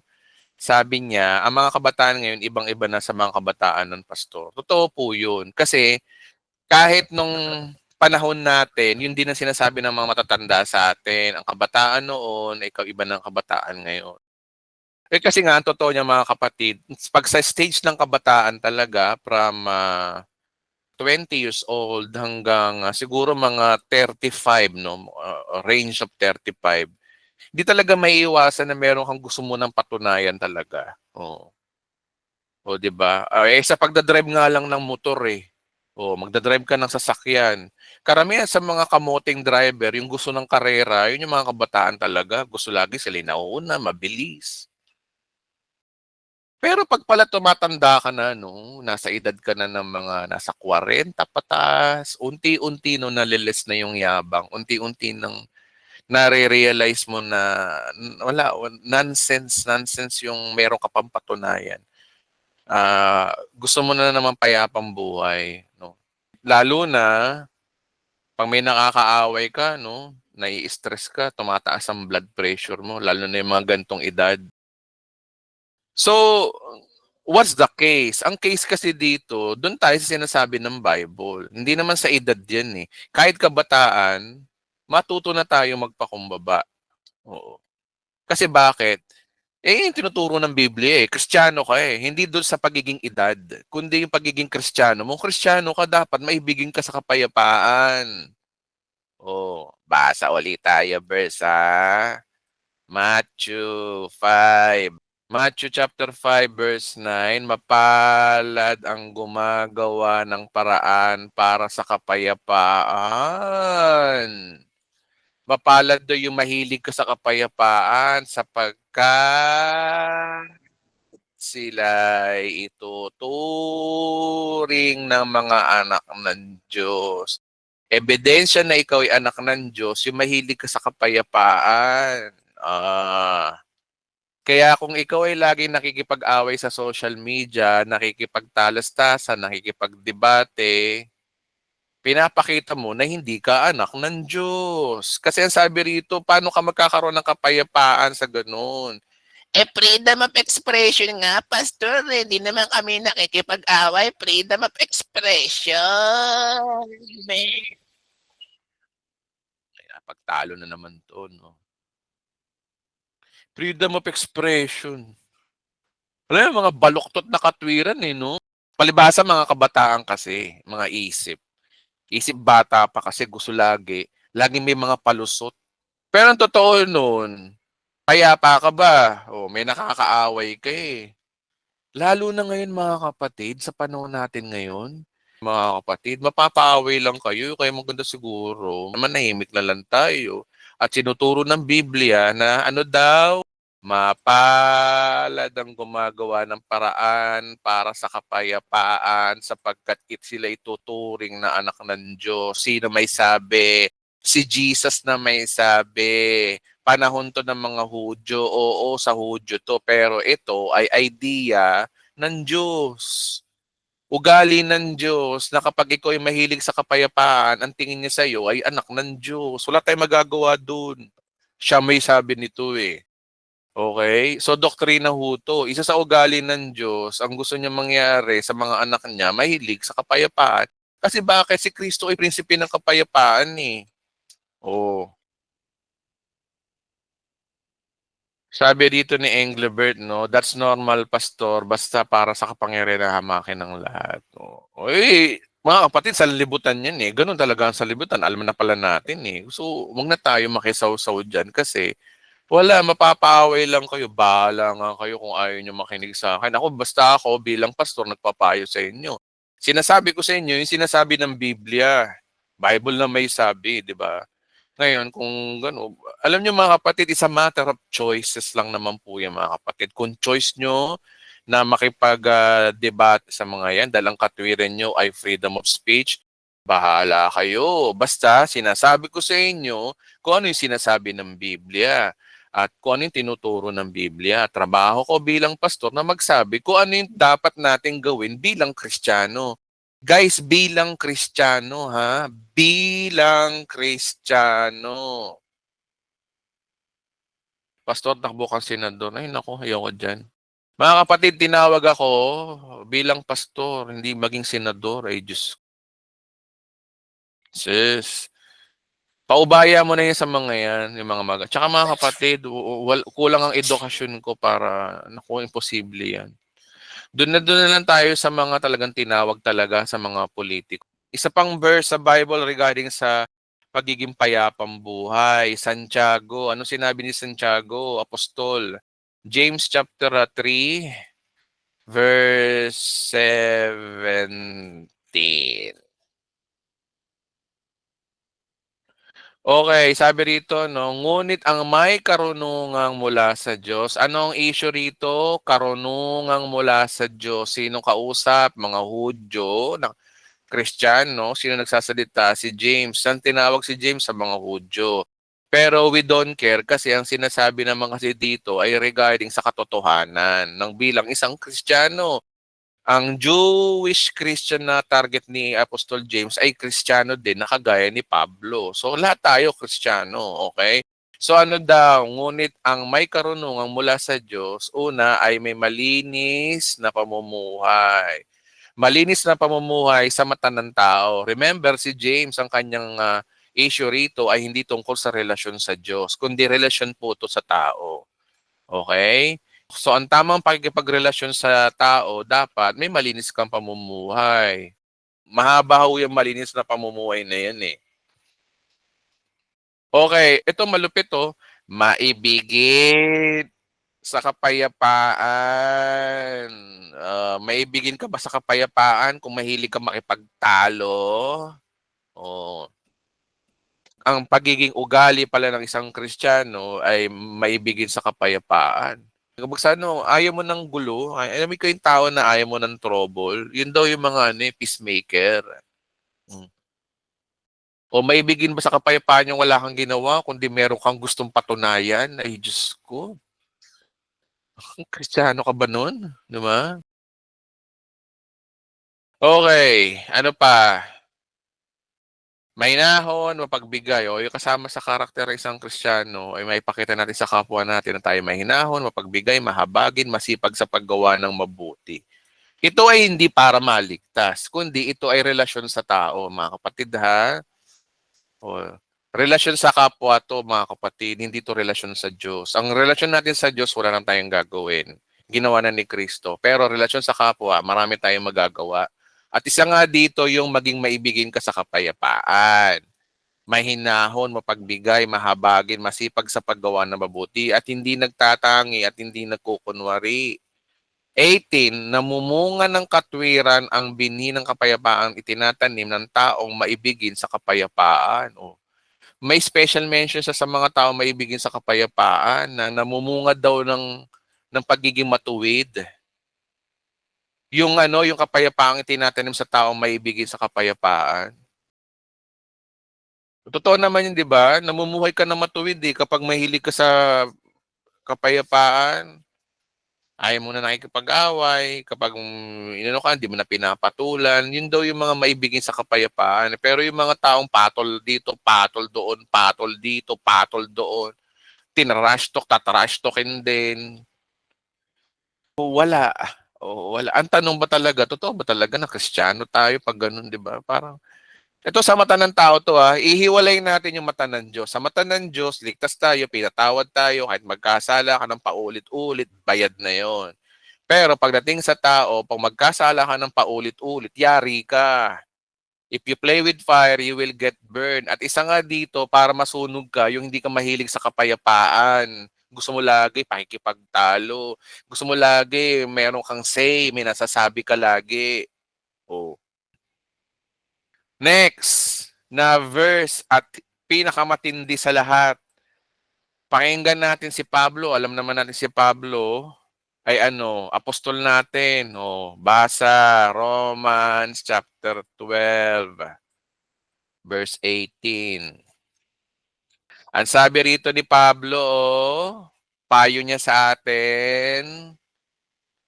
Sabi niya, ang mga kabataan ngayon, ibang-iba na sa mga kabataan ng pastor. Totoo po yun. Kasi kahit nung panahon natin, yun din ang sinasabi ng mga matatanda sa atin. Ang kabataan noon, ikaw iba ng kabataan ngayon. Kasi nga, ang totoo niya mga kapatid, pag sa stage ng kabataan talaga, from 20 years old hanggang siguro mga 35, no? Range of 35. Di talaga maiiwasan na meron kang gusto mo ng patunayan talaga. Oo. O, di ba? Sa pagdadrive nga lang ng motor eh. O, magdadrive ka ng sasakyan. Karamihan sa mga kamoting driver, yung gusto ng karera, yun yung mga kabataan talaga. Gusto lagi sila yung nauuna, mabilis. Pero pag pala tumatanda ka na, no, nasa edad ka na ng mga nasa 40 pataas, unti-unti no nalilis na yung yabang, unti-unti nang nare-realize mo na wala, nonsense yung meron ka pang patunayan. Gusto mo na naman payapang buhay, no. Lalo na pag may nakakaaway ka, no, nai-stress ka, tumataas ang blood pressure mo, lalo na yung mga gantong edad. So, what's the case? Ang case kasi dito, doon tayo sa sinasabi ng Bible. Hindi naman sa edad yan eh. Kahit kabataan, matuto na tayo magpakumbaba. Oo. Kasi bakit? Yung tinuturo ng Biblia eh. Kristiyano ka eh. Hindi doon sa pagiging edad. Kundi yung pagiging Kristiyano mo. Kristiyano ka dapat maibigin ka sa kapayapaan. Basa ulit tayo verse Matthew 5. Matthew chapter 5 verse 9, mapalad ang gumagawa ng paraan para sa kapayapaan. Mapalad daw yung mahilig ka sa kapayapaan sapagkat sila'y ituturing ng mga anak ng Diyos. Ebidensya na ikaw ay anak ng Diyos, yung mahilig ka sa kapayapaan. Kaya kung ikaw ay laging nakikipag-away sa social media, nakikipagtalastasan, nakikipagdebate, pinapakita mo na hindi ka anak ng Diyos. Kasi ang sabi rito, paano ka magkakaroon ng kapayapaan sa ganun? Freedom of expression nga, Pastor. Hindi naman kami nakikipag-away. Freedom of expression. Kaya pagtalo na naman to, no? Freedom of expression. Alam mo, mga baluktot na katwiran eh, no? Palibasa mga kabataan kasi, mga isip. Isip bata pa kasi gusto lagi may mga palusot. Pero ang totoo nun, payapa ka ba? May nakakaaway ka eh. Lalo na ngayon mga kapatid, sa panahon natin ngayon, mga kapatid, mapapaaway lang kayo, kaya maganda siguro. Manahimik na lang tayo. At sinuturo ng Biblia na ano daw, mapalad ang gumagawa ng paraan para sa kapayapaan sapagkat sila ituturing na anak ng Diyos. Sino may sabi? Si Jesus na may sabi. Panahon to ng mga Hudyo. Oo, sa Hudyo to. Pero ito ay idea ng Diyos. Ugali ng Diyos na kapag ikaw ay mahilig sa kapayapaan, ang tingin niya sa iyo ay anak ng Diyos. Wala tayong magagawa dun. Siya may sabi nito eh. Okay? So, doktrina ho to. Isa sa ugali ng Diyos, ang gusto niya mangyari sa mga anak niya, mahilig sa kapayapaan. Kasi bakit? Si Kristo ay prinsipe ng kapayapaan eh. Sabi dito ni Englebert, no, that's normal, Pastor, basta para sa kapangyarihan na hamakin ng lahat. Mga kapatid, sa libutan yan eh. Ganun talaga ang salibutan. Alam na pala natin eh. So, huwag na tayo makisaw-saw dyan kasi wala, mapapaaway lang kayo. Bahala nga kayo kung ayaw nyo makinig sa akin. Basta ako bilang pastor, nagpapayo sa inyo. Sinasabi ko sa inyo, yung sinasabi ng Biblia. Bible na may sabi, di ba? Ngayon, kung gano'n, alam nyo mga kapatid, it's a matter of choices lang naman po yan mga kapatid. Kung choice nyo na makipag-debate sa mga yan, dalang katwiran nyo ay freedom of speech, bahala kayo. Basta, sinasabi ko sa inyo kung ano yung sinasabi ng Biblia at kung ano yung tinuturo ng Biblia. Trabaho ko bilang pastor na magsabi kung ano yung dapat nating gawin bilang Kristiyano. Guys, bilang Kristiyano ha, bilang Kristiyano. Pastor, takbo kang senador. Ay naku, ayoko dyan. Mga kapatid, tinawag ako bilang pastor, hindi maging senador. Ay Diyos. Sis, paubaya mo na yan sa mga yan, yung mga maga. Tsaka mga kapatid, kulang ang edukasyon ko para, naku, imposible yan. Doon na lang tayo sa mga talagang tinawag talaga sa mga politiko. Isa pang verse sa Bible regarding sa pagiging payapang buhay. Santiago. Ano sinabi ni Santiago, apostol? James chapter 3, verse 17. Okay, sabi rito, no, ngunit ang may karunungang mula sa Diyos. Anong issue rito? Karunungang mula sa Diyos. Sinong kausap? Mga Hudyo, na Kristiyano. Sino nagsasalita? Si James. Saan tinawag si James? Sa mga Hudyo. Pero we don't care kasi ang sinasabi naman kasi dito ay regarding sa katotohanan ng bilang isang Kristiyano. Ang Jewish Christian na target ni Apostol James ay Kristiyano din na kagaya ni Pablo. So lahat tayo Kristiyano, okay? So ano daw, ngunit ang may karunungan mula sa Diyos, una ay may malinis na pamumuhay. Malinis na pamumuhay sa mata ng tao. Remember, si James, ang kanyang issue rito ay hindi tungkol sa relasyon sa Diyos, kundi relasyon po to sa tao. Okay? So, ang tamang pakikipagrelasyon sa tao, dapat may malinis kang pamumuhay. Mahaba ho yung malinis na pamumuhay na yan eh. Okay, ito malupit to. Maibigin sa kapayapaan. Maibigin ka ba sa kapayapaan kung mahilig ka makipagtalo? O ang pagiging ugali pala ng isang Kristiyano ay maibigin sa kapayapaan. Kapag sa ano, ayaw mo ng gulo, alam mo ko yung tao na ayaw mo ng trouble, yun daw yung mga peacemaker. O maibigin ba sa kapayapaan yung wala kang ginawa, kundi meron kang gustong patunayan? Ay, Diyos ko. Kristiyano ka ba nun? Di ba? Okay, ano pa? Mahinahon, mapagbigay. O yung kasama sa karakter ng isang Kristiyano ay maipakita natin sa kapwa natin na tayo mahinahon, mapagbigay, mahabagin, masipag sa paggawa ng mabuti. Ito ay hindi para maligtas, kundi ito ay relasyon sa tao, mga kapatid ha. O, relasyon sa kapwa to, mga kapatid, hindi to relasyon sa Diyos. Ang relasyon natin sa Diyos, wala nang tayong gagawin. Ginawa na ni Kristo. Pero relasyon sa kapwa, marami tayong magagawa. At isa nga dito yung maging maibigin ka sa kapayapaan. Mahinahon, mapagbigay, mahabagin, masipag sa paggawa ng mabuti at hindi nagtatangi at hindi nagkukunwari. 18, namumunga ng katwiran ang binhi ng kapayapaan itinatanim ng taong maibigin sa kapayapaan. O, may special mention sa mga taong maibigin sa kapayapaan na namumunga daw ng pagiging matuwid. Yung yung kapayapaang itinatanim sa taong maibigin sa kapayapaan. Totoo naman yun, di ba? Namumuhay ka na matuwid kapag mahilig ka sa kapayapaan. Ayaw mo na nakikipag-away, kapag hindi mo na pinapatulan, yun daw yung mga maibigin sa kapayapaan. Pero yung mga taong patol dito, patol doon, patol dito, patol doon, tinrash talk, tatrash talkin din. Wala. Wala. Ang tanong ba talaga, totoo ba talaga na Kristiyano tayo pag ganun, di ba? Parang, ito sa mata ng tao to ihiwalay natin yung mata ng Diyos. Sa mata ng Diyos, ligtas tayo, pinatawad tayo, kahit magkasala ka ng paulit-ulit, bayad na yon. Pero pagdating sa tao, pag magkasala ka ng paulit-ulit, yari ka. If you play with fire, you will get burned. At isa nga dito, para masunog ka, yung hindi ka mahilig sa kapayapaan. Gusto mo lagi pakikipagtalo. Gusto mo lagi meron kang say, may nasasabi ka lagi. Oh. Next na verse at pinakamatindi sa lahat. Pakinggan natin si Pablo. Alam naman natin si Pablo ay apostol natin. Basa Romans chapter 12 verse 18. Ang sabi rito ni Pablo, payo niya sa atin,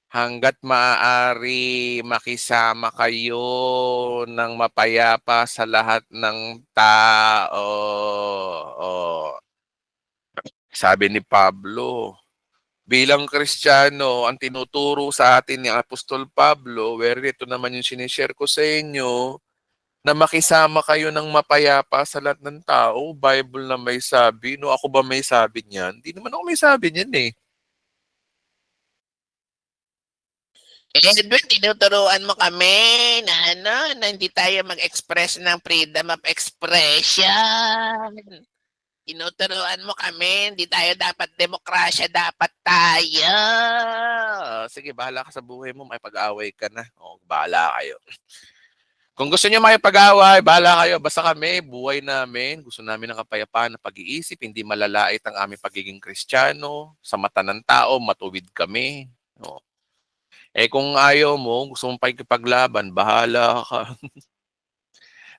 hanggat maaari makisama kayo ng mapayapa sa lahat ng tao. Sabi ni Pablo, bilang Kristiyano, ang tinuturo sa atin ni Apostol Pablo, where ito naman yung sinishare ko sa inyo, na makisama kayo ng mapayapa sa lahat ng tao. Bible na may sabi. No, ako ba may sabi niyan? Hindi naman ako may sabi niyan eh. Edwin, tinuturuan mo kami na na hindi tayo mag-express ng freedom of expression. Tinuturuan mo kami, hindi tayo dapat demokrasya, dapat tayo. Sige, bahala ka sa buhay mo. May pag-away ka na. O, bahala kayo. Kung gusto niyo may pag-away, bahala kayo. Basta kami, buhay namin. Gusto namin ng kapayapaan na pag-iisip. Hindi malalait ang aming pagiging Kristiyano. Sa mata ng tao, matuwid kami. O. Kung ayaw mo, gusto mong pakikipaglaban, bahala ka.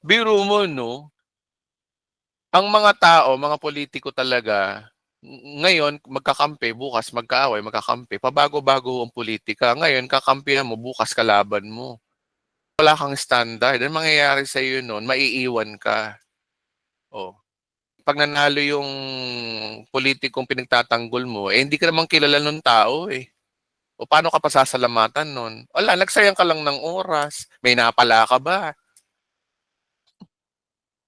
Biro mo, no? Ang mga tao, mga politiko talaga, ngayon magkakampi, bukas magkaaway, magkakampi. Pabago-bago ang politika. Ngayon, kakampihan mo, bukas kalaban mo. Wala kang standard. Ang mangyayari sa iyo noon, maiiwan ka. Oh. Pag nanalo yung politikong pinagtatanggol mo, hindi ka naman kilala ng tao eh. O paano ka pasasalamatan nun? Wala, nagsayang ka lang ng oras. May napala ka ba?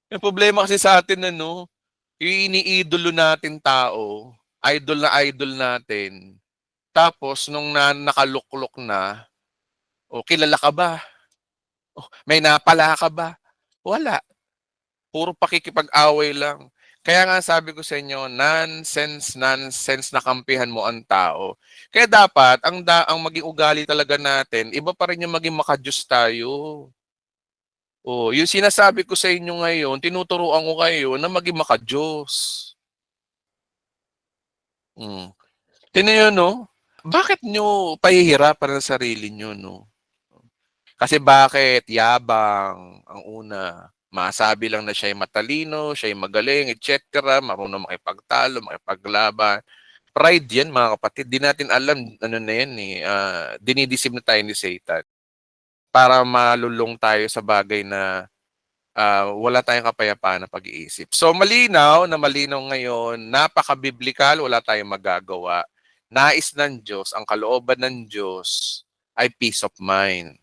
Yung problema kasi sa atin, ano, yung iniidolo natin tao, idol na idol natin. Tapos, nung nakaluklok na, o kilala ka ba? O, may napala ka ba? Wala. Puro pakikipag-away lang. Kaya nga sabi ko sa inyo, nonsense na kampihan mo ang tao. Kaya dapat, ang maging ugali talaga natin, iba pa rin yung maging makajus tayo. Oh, yung sinasabi ko sa inyo ngayon, tinuturuan ko kayo na maging makajos. Mm. Tingnan nyo, no? Bakit nyo pahihirapan ang sarili nyo, no? Kasi bakit? Yabang, ang una. Masabi lang na siya ay matalino, siya ay magaling, etc. Marunong makipagtalo, makipaglaban. Pride yan, mga kapatid. Di natin alam, ano na yan eh. Dinidisib na tayo ni Satan. Para malulong tayo sa bagay na wala tayong kapayapaan na pag-iisip. So malinaw ngayon, napaka-biblical, wala tayong magagawa. Nais ng Diyos, ang kalooban ng Diyos ay peace of mind.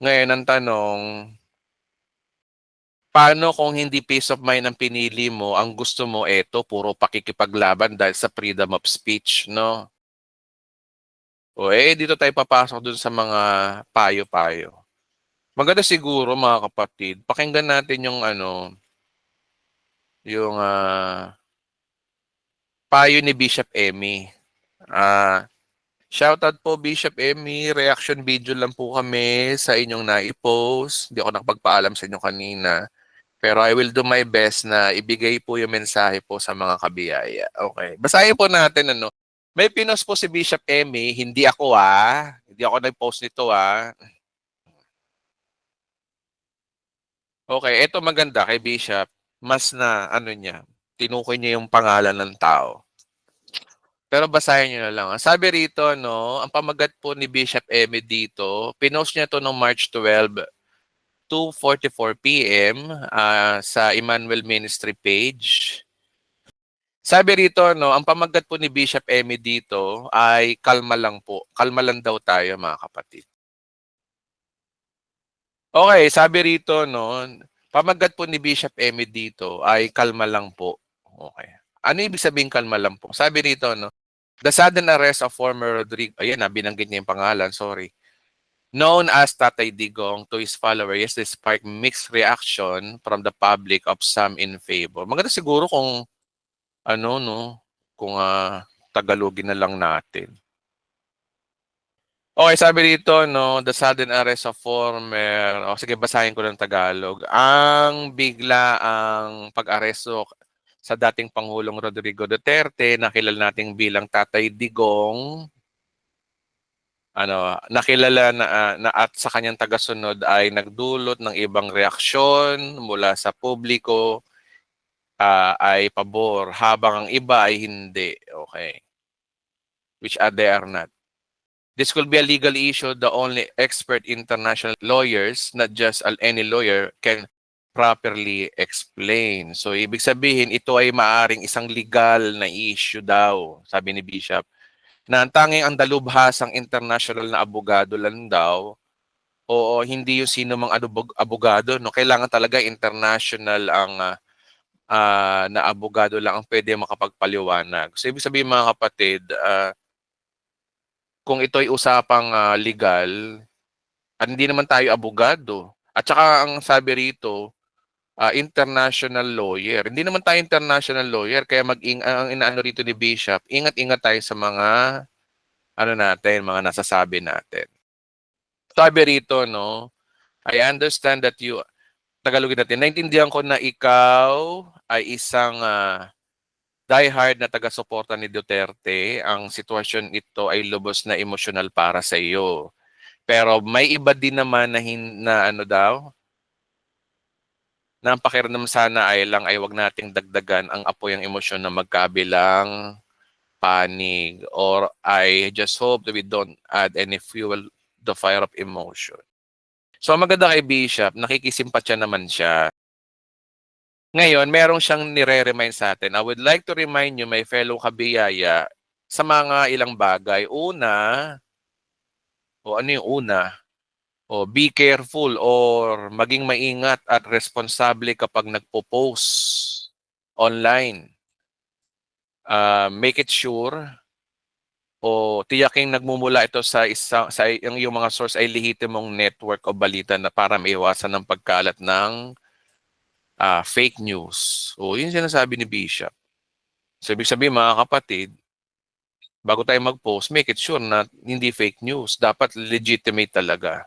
Ngayon ang tanong, paano kung hindi peace of mind ang pinili mo, ang gusto mo puro pakikipaglaban dahil sa freedom of speech, no? O dito tayo papasok dun sa mga payo-payo. Maganda siguro mga kapatid, pakinggan natin yung yung payo ni Bishop Emmy. Shoutout po Bishop Emmy, reaction video lang po kami sa inyong nai-post. Hindi ako nakapagpaalam sa inyo kanina. Pero I will do my best na ibigay po yung mensahe po sa mga kabiyaya. Okay. Basahin po natin May pinost po si Bishop Emmy, hindi ako Hindi ako nag-post nito Okay, ito maganda kay Bishop. Mas na, niya, tinukoy niya yung pangalan ng tao. Pero basahin niyo na lang. Sabi rito, ang pamagat po ni Bishop Emmy dito, pinost niya to noong March 12, 2:44 p.m. Sa Emmanuel Ministry page. Sabi rito, ang pamagat po ni Bishop Emmy dito ay kalma lang po. Kalma lang daw tayo, mga kapatid. Okay, sabi rito, pamagat po ni Bishop Emmy dito ay kalma lang po. Okay. Ano ibig sabihin kalma lang po? Sabi rito, the sudden arrest of former Rodrigo, ayan binanggit niya yung pangalan, sorry. Known as Tatay Digong to his followers, this sparked mixed reaction from the public of some in favor. Maganda siguro kung, kung Tagalogin na lang natin. Okay, sabi dito, the sudden arrest of former, sige, basahin ko ng Tagalog. Ang biglaang pag-aresto sa dating Pangulong Rodrigo Duterte, nakilala natin bilang Tatay Digong, nakilala na at sa kanyang tagasunod ay nagdulot ng ibang reaksyon mula sa publiko, ay pabor, habang ang iba ay hindi. Okay. Which they are not. This could be a legal issue. The only expert international lawyers, not just any lawyer, can properly explain. So, ibig sabihin, ito ay maaring isang legal na issue daw, sabi ni Bishop, na ang tanging ang dalubhasang international na abogado lang daw, o hindi yung sino mang abogado, kailangan talaga international ang na abogado lang ang pwede makapagpaliwanag. So, ibig sabihin mga kapatid, kung ito'y usapang legal, at hindi naman tayo abogado. At saka ang sabi rito, international lawyer. Hindi naman tayo international lawyer, kaya ang inaano rito ni Bishop, ingat-ingat tayo sa mga ano natin, mga nasasabi natin. Sabi rito, no, I understand that you, Tagalogin natin, naintindihan ko na ikaw ay isang diehard na taga-suporta ni Duterte. Ang sitwasyon ito ay lubos na emosyonal para sa iyo. Pero may iba din naman na ano daw, na ang pakiramdam sana ay wag nating dagdagan ang apoy ang emosyon na magkabilang panig, or I just hope that we don't add any fuel the fire of emotion. So maganda kay Bishop, nakikisimpatya naman siya. Ngayon, merong siyang nire-remind sa atin. I would like to remind you, my fellow kabiyaya, sa mga ilang bagay. Una, ano yung una? Be careful or maging maingat at responsable kapag nagpo-post online. Make it sure tiyaking nagmumula ito sa yung mga source ay lehitimong network o balita na para maiwasan ng pagkalat ng fake news. Yun sinasabi ni Bishop. So, ibig sabihin mga kapatid, bago tayo mag-post, make it sure na hindi fake news. Dapat legitimate talaga.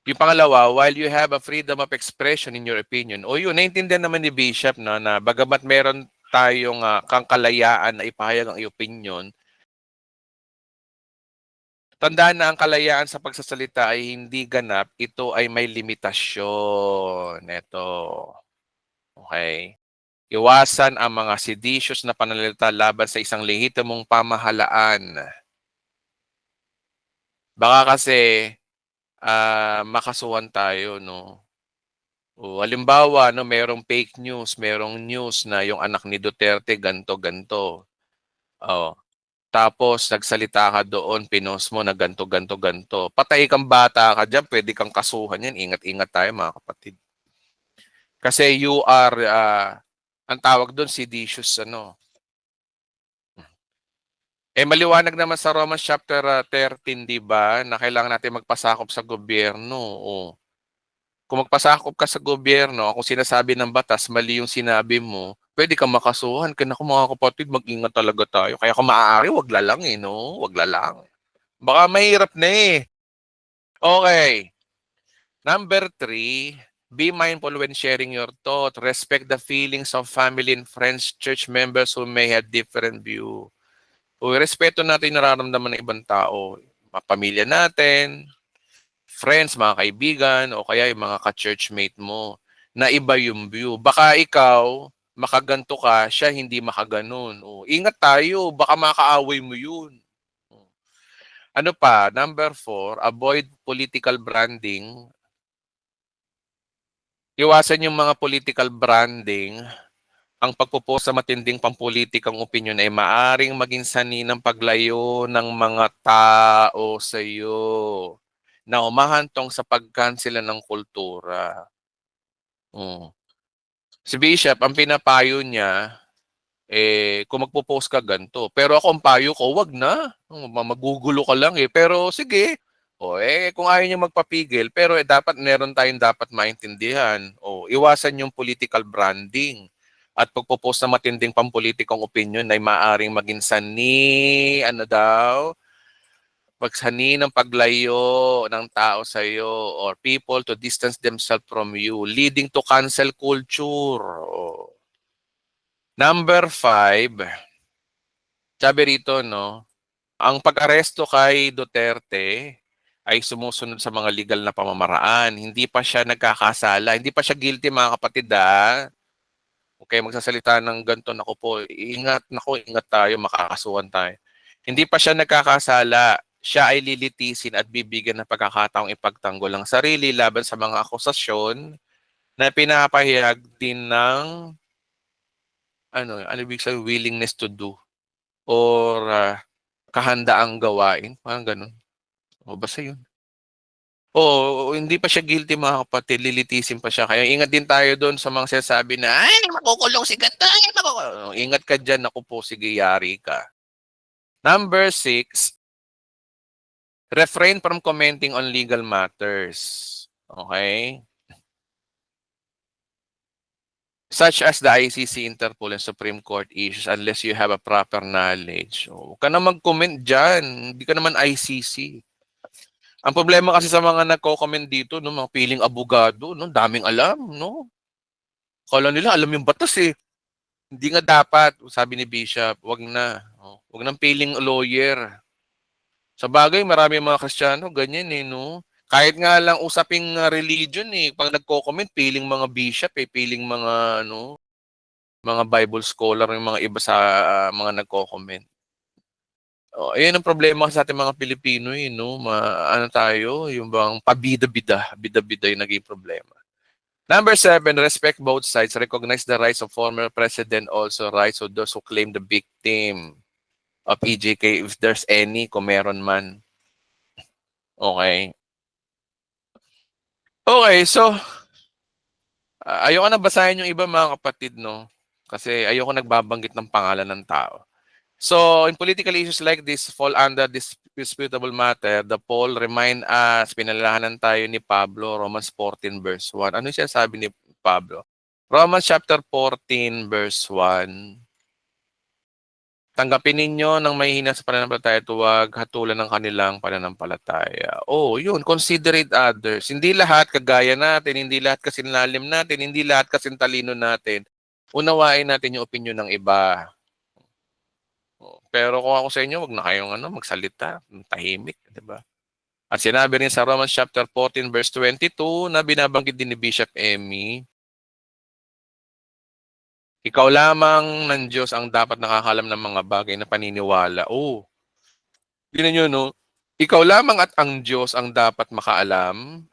Yung pangalawa, while you have a freedom of expression in your opinion, yun, naintindihan naman ni Bishop na bagamat meron tayong kalayaan na ipahayag ang opinion, tandaan na ang kalayaan sa pagsasalita ay hindi ganap, ito ay may limitasyon. Ito. Okay. Iwasan ang mga seditious na pananalita laban sa isang lehitimong pamahalaan. Baka kasi makasuhan tayo, no? Halimbawa, no, merong fake news, merong news na yung anak ni Duterte ganto-ganto. Tapos nagsalita ka doon, pinost mo na ganto-ganto-ganto. Patay kang bata ka dyan, pwede kang kasuhan yan. Ingat-ingat tayo mga kapatid. Kasi you are, ang tawag doon, seditious, maliwanag naman sa Romans chapter 13, di ba, na kailangan natin magpasakop sa gobyerno. Kung magpasakop ka sa gobyerno, kung sinasabi ng batas, mali yung sinabi mo, pwede kang makasuhan. Kaya kung mga kapatid, mag-ingat talaga tayo. Kaya kung maaari, wag lalang no? Wag lalang. Baka mahirap na Okay. Number 3, be mindful when sharing your thought. Respect the feelings of family and friends, church members who may have different view. Respeto natin yung nararamdaman ng ibang tao. Mga pamilya natin, friends, mga kaibigan, o kaya yung mga ka-churchmate mo na iba yung view. Baka ikaw, makaganto ka, siya hindi makaganon. Ingat tayo, baka makaaway mo yun. Ano pa? Number 4, avoid political branding. Iwasan yung mga political branding. Ang pagpupost sa matinding pampulitikang opinyon ay maaring maging sanhi ng paglayo ng mga tao sa iyo na umahantong sa pagkansela ng kultura. Si Bishop, ang pinapayo niya, kung magpo-post ka ganito. Pero ako, ang payo ko, wag na. Magugulo ka lang Pero sige, kung ayaw niya magpapigil, pero dapat meron tayong dapat maintindihan. Iwasan yung political branding. At pagpo-post ng matinding pampulitikang opinion ay maaring maging sanhi, pagsani ng paglayo ng tao sa iyo or people to distance themselves from you, leading to cancel culture. Number 5, sabi rito, ang pag-aresto kay Duterte ay sumusunod sa mga legal na pamamaraan. Hindi pa siya nagkakasala. Hindi pa siya guilty, mga kapatid, Okay, magsasalita ng ganito, ingat tayo, makakasuhan tayo. Hindi pa siya nagkakasala. Siya ay lilitisin at bibigyan ng pagkakataong ipagtanggol ang sarili laban sa mga akusasyon na pinapahayag din ng ibig sabihin, willingness to do or kahandaang gawain. Parang ganun. Basta yun. Hindi pa siya guilty, mga kapatid. Lilitisin pa siya. Kaya ingat din tayo doon sa mga sinasabi na, ay, makukulong si Gatay. Ingat ka dyan. Sige, yari ka. Number 6, refrain from commenting on legal matters. Okay? Such as the ICC, Interpol, and Supreme Court issues unless you have a proper knowledge. Huwag ka na mag-comment dyan. Hindi ka naman ICC. Ang problema kasi sa mga nagko-comment dito, no, mga piling abogado, no, daming alam, no? Kala nila alam yung batas eh. Hindi nga dapat, sabi ni Bishop, wag na. Oh, wag nang piling lawyer. Sa bagay, marami mga Kristiyano, ganyan eh, no? Kahit nga lang usaping religion eh, pag nagko-comment, piling mga bishop eh, piling mga, ano, mga Bible scholar, yung mga iba sa mga nagko-comment. Oh, ayun ang problema sa ating mga Pilipino eh, no? Ano tayo, yung bang pabida-bida, bida-bida yung naging problema. Number 7, respect both sides. Recognize the rights of former president, also rights of those who claim the victim of EJK, if there's any, kung meron man. Okay. Okay, so, ayoko na basahin yung iba mga kapatid, no? Kasi ayoko nagbabanggit ng pangalan ng tao. So, in political issues like this fall under this disputable matter, the poll remind us, pinalalahanan tayo ni Pablo, Romans 14 verse 1. Ano siya sabi ni Pablo? Romans chapter 14 verse 1. Tanggapin ninyo ng mahihina sa pananampalataya, huwag hatulan ng kanilang pananampalataya. Oh, yun, considerate others. Hindi lahat kagaya natin, hindi lahat kasinlalim natin, hindi lahat kasintalino natin. Unawain natin yung opinion ng iba. Pero kung ako sa inyo, wag na kayong magsalita, tahimik, 'di ba? At sinabi rin sa Romans chapter 14 verse 22 na binabanggit din ni Bishop Emmy, ikaw lamang ng Diyos ang dapat nakakalam ng mga bagay na paniniwala. Oh, tingnan niyo, no? Ikaw lamang at ang Diyos ang dapat makaalam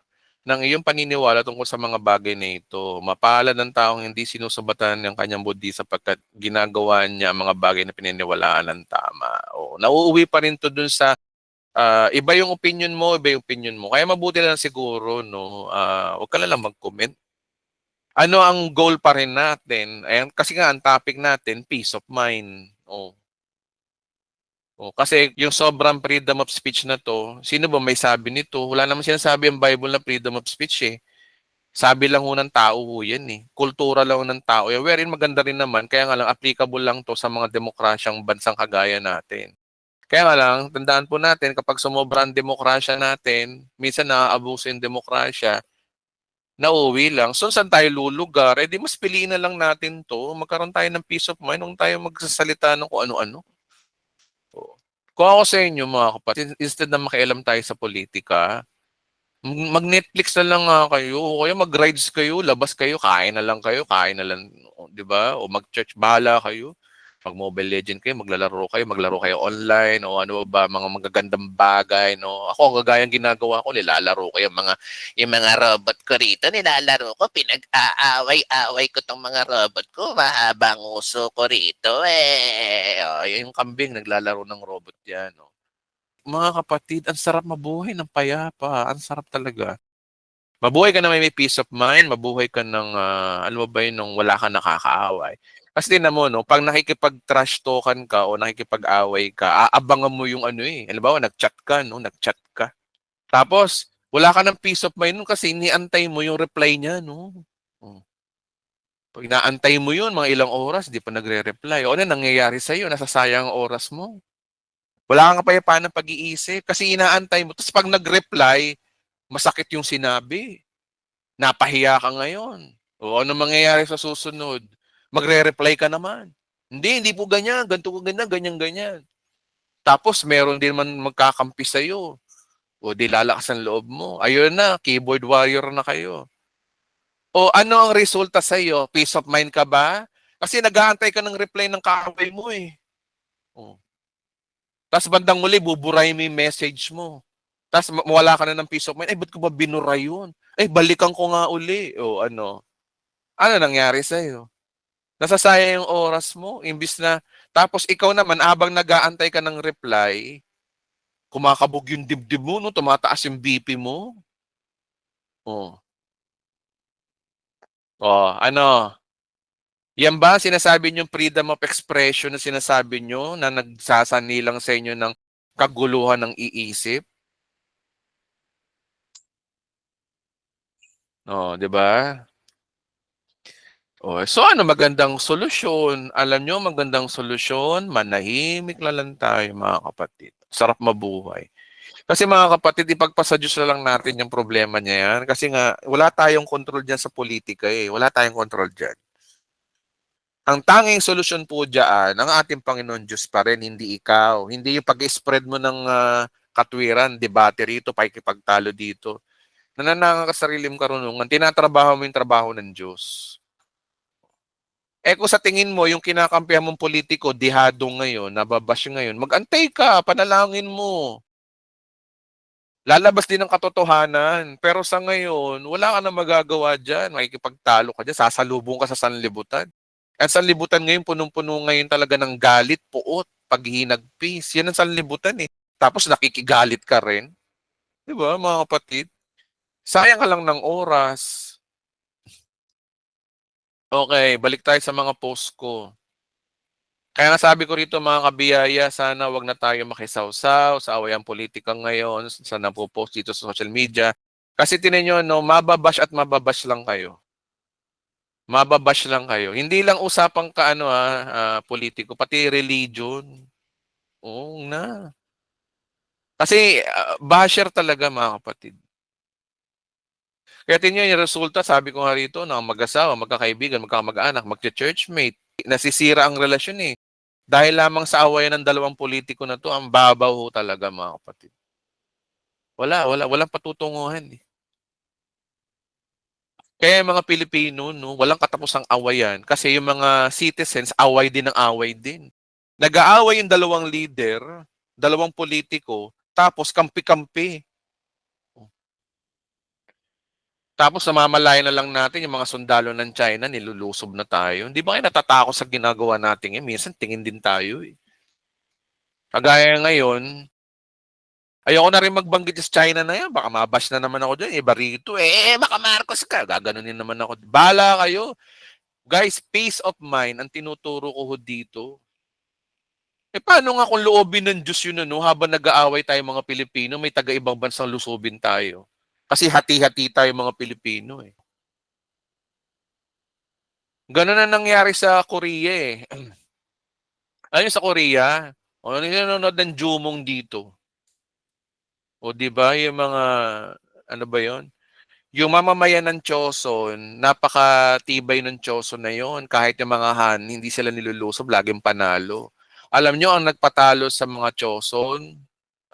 ng iyong paniniwala tungkol sa mga bagay na ito. Mapalad ang taong hindi sinusumbatan ng kanyang buddhi sapagkat ginagawa niya ang mga bagay na pininiwalaan ng tama. O, nauuwi pa rin to dun sa iba yung opinion mo, iba yung opinion mo. Kaya mabuti lang siguro, no, huwag ka na lang mag-comment. Ano ang goal pa rin natin? Ayan, kasi nga ang topic natin, peace of mind. Kasi yung sobrang freedom of speech na to, sino ba may sabi nito? Wala naman sinasabi ang Bible na freedom of speech eh. Sabi lang ho ng tao ho yan eh. Kultura lang ho ng tao. Wherein maganda rin naman, kaya nga lang applicable lang to sa mga demokrasyang bansang kagaya natin. Kaya nga lang, tandaan po natin, kapag sumobra ang demokrasya natin, minsan naaabuso yung demokrasya, nauwi lang. So, saan tayo lulugar? Eh di mas piliin na lang natin to. Magkaroon tayo ng peace of mind kung tayo magsasalita ng kung ano-ano. Kung ako sa inyo mga kapatid, instead na makialam tayo sa politika, mag-Netflix na lang kayo, o kaya mag-rides kayo, labas kayo, kain na lang, 'di ba? O mag-church, bahala kayo. Mag-Mobile Legend kayo, maglaro kayo online, o ano ba, mga magagandang bagay, no? Ako, kagayang ginagawa ko, nilalaro ko yung mga robot ko rito, nilalaro ko, pinag-aaway-away ko tong mga robot ko, mahabang uso ko rito, eh. O, yung kambing, naglalaro ng robot yan, no? Mga kapatid, ang sarap mabuhay ng payapa, ang sarap talaga. Mabuhay ka na may peace of mind, mabuhay ka ng, alam mo ba yun, nung wala kang nakakaaway. Kasi tingnan mo, no, pag nakikipag-trash talkan ka o nakikipag-away ka, aabangan mo yung ano eh. Halimbawa, nag-chat ka, no, nag-chat ka. Tapos, wala ka ng peace of mind nun kasi iniantay mo yung reply niya, no. Oh. Pag inaantay mo yun, mga ilang oras, di pa nagre-reply. O ano nangyayari sa'yo? Nasasayang ang oras mo. Wala kang kapayapaan ng pag-iisip kasi inaantay mo. Tapos pag nag-reply, masakit yung sinabi. Napahiya ka ngayon. O ano mangyayari sa susunod? Magre-reply ka naman. Hindi po ganyan. Ganito ko ganyan, ganyan, ganyan. Tapos meron din man magkakampi sa'yo. O di lalakas ang loob mo. Ayun na, keyboard warrior na kayo. O ano ang resulta sa'yo? Peace of mind ka ba? Kasi nag-aantay ka ng reply ng kaaway mo eh. O. Tapos bandang muli, buburay mo yung message mo. Tapos mawala ka na ng peace of mind. Ay, ba't ko ba binura yun? Ay, balikan ko nga uli. O ano? Ano nangyari sa'yo? Nasasayang yung oras mo. Imbis na, tapos ikaw naman, habang nag-aantay ka ng reply, kumakabog yung dibdib mo, no? Tumataas yung BP mo. O. O, ano? Yan ba sinasabi niyong freedom of expression na sinasabi niyo na nagsasanilang sa inyo ng kaguluhan ng iisip? Oh, 'di ba? Oh, so ano magandang solusyon? Alam niyo magandang solusyon, manahimik na lang tayo mga kapatid. Sarap mabuhay. Kasi mga kapatid, ipagpasa Diyos na lang natin yung problema niya yan. Kasi nga, wala tayong control dyan sa politika eh. Wala tayong control dyan. Ang tanging solusyon po dyan, ang ating Panginoon Diyos pa rin, hindi ikaw. Hindi yung pag-spread mo ng katwiran, debate rito, pakikipagtalo dito. Nanananga ka sa sarili mong karunungan, tinatrabaho mo yung trabaho ng Diyos. Eh kung sa tingin mo, yung kinakampihan mong politiko, dihado ngayon, nababash ngayon, mag-antay ka, panalangin mo. Lalabas din ang katotohanan. Pero sa ngayon, wala ka na magagawa dyan. Makikipagtalo ka dyan, sasalubong ka sa sanlibutan. Ang sanlibutan ngayon, punong-puno ngayon talaga ng galit, puot, paghinagpis. Yan ang sanlibutan eh. Tapos nakikigalit ka rin. Di ba, mga kapatid? Sayang ka lang ng oras. Okay, balik tayo sa mga post ko. Kaya nga sabi ko rito mga kabiyaya, sana wag na tayo makisawsaw sa awayang politika ngayon, sa napopost dito sa social media. Kasi tinan nyo, no, mababash at mababash lang kayo. Mababash lang kayo. Hindi lang usapang politiko, pati religion. Oo na. Kasi basher talaga mga kapatid. Kaya tingnan yung resulta, sabi ko nga rito, na mag-asawa, magkakaibigan, magkakamag-anak, magka-churchmate, nasisira ang relasyon eh. Dahil lamang sa awayan ng dalawang politiko na to, ang babaw ho talaga mga kapatid. Walang patutunguhan eh. Kaya yung mga Pilipino, no, walang katapusang awayan kasi yung mga citizens, away din ng away din. Nag-aaway yung dalawang leader, dalawang politiko, tapos kampi-kampi. Tapos namamalayan na lang natin yung mga sundalo ng China, nilulusob na tayo. Hindi ba kayo natatakot sa ginagawa natin? Minsan tingin din tayo eh. Kagaya ngayon, ayoko na rin magbanggit sa China na yan. Baka mabash na naman ako dyan. Iba rito. Baka Marcos ka. Gaganunin naman ako. Bala kayo. Guys, peace of mind ang tinuturo ko ho dito. Paano nga kung loobin ng Diyos yun, ano, habang nag-aaway tayo mga Pilipino, may taga-ibang bansang lusubin tayo. Kasi hati-hati tayo mga Pilipino eh. Ganun na nangyari sa Korea eh. Ayun sa Korea, ano nanonood ng Jumong dito? O di ba yung mga ano ba 'yon? Yung mamamayan ng Choson, napakatibay ng Choson na 'yon. Kahit yung mga Han, hindi sila nilulusob, laging panalo. Alam nyo ang nagpatalo sa mga Choson?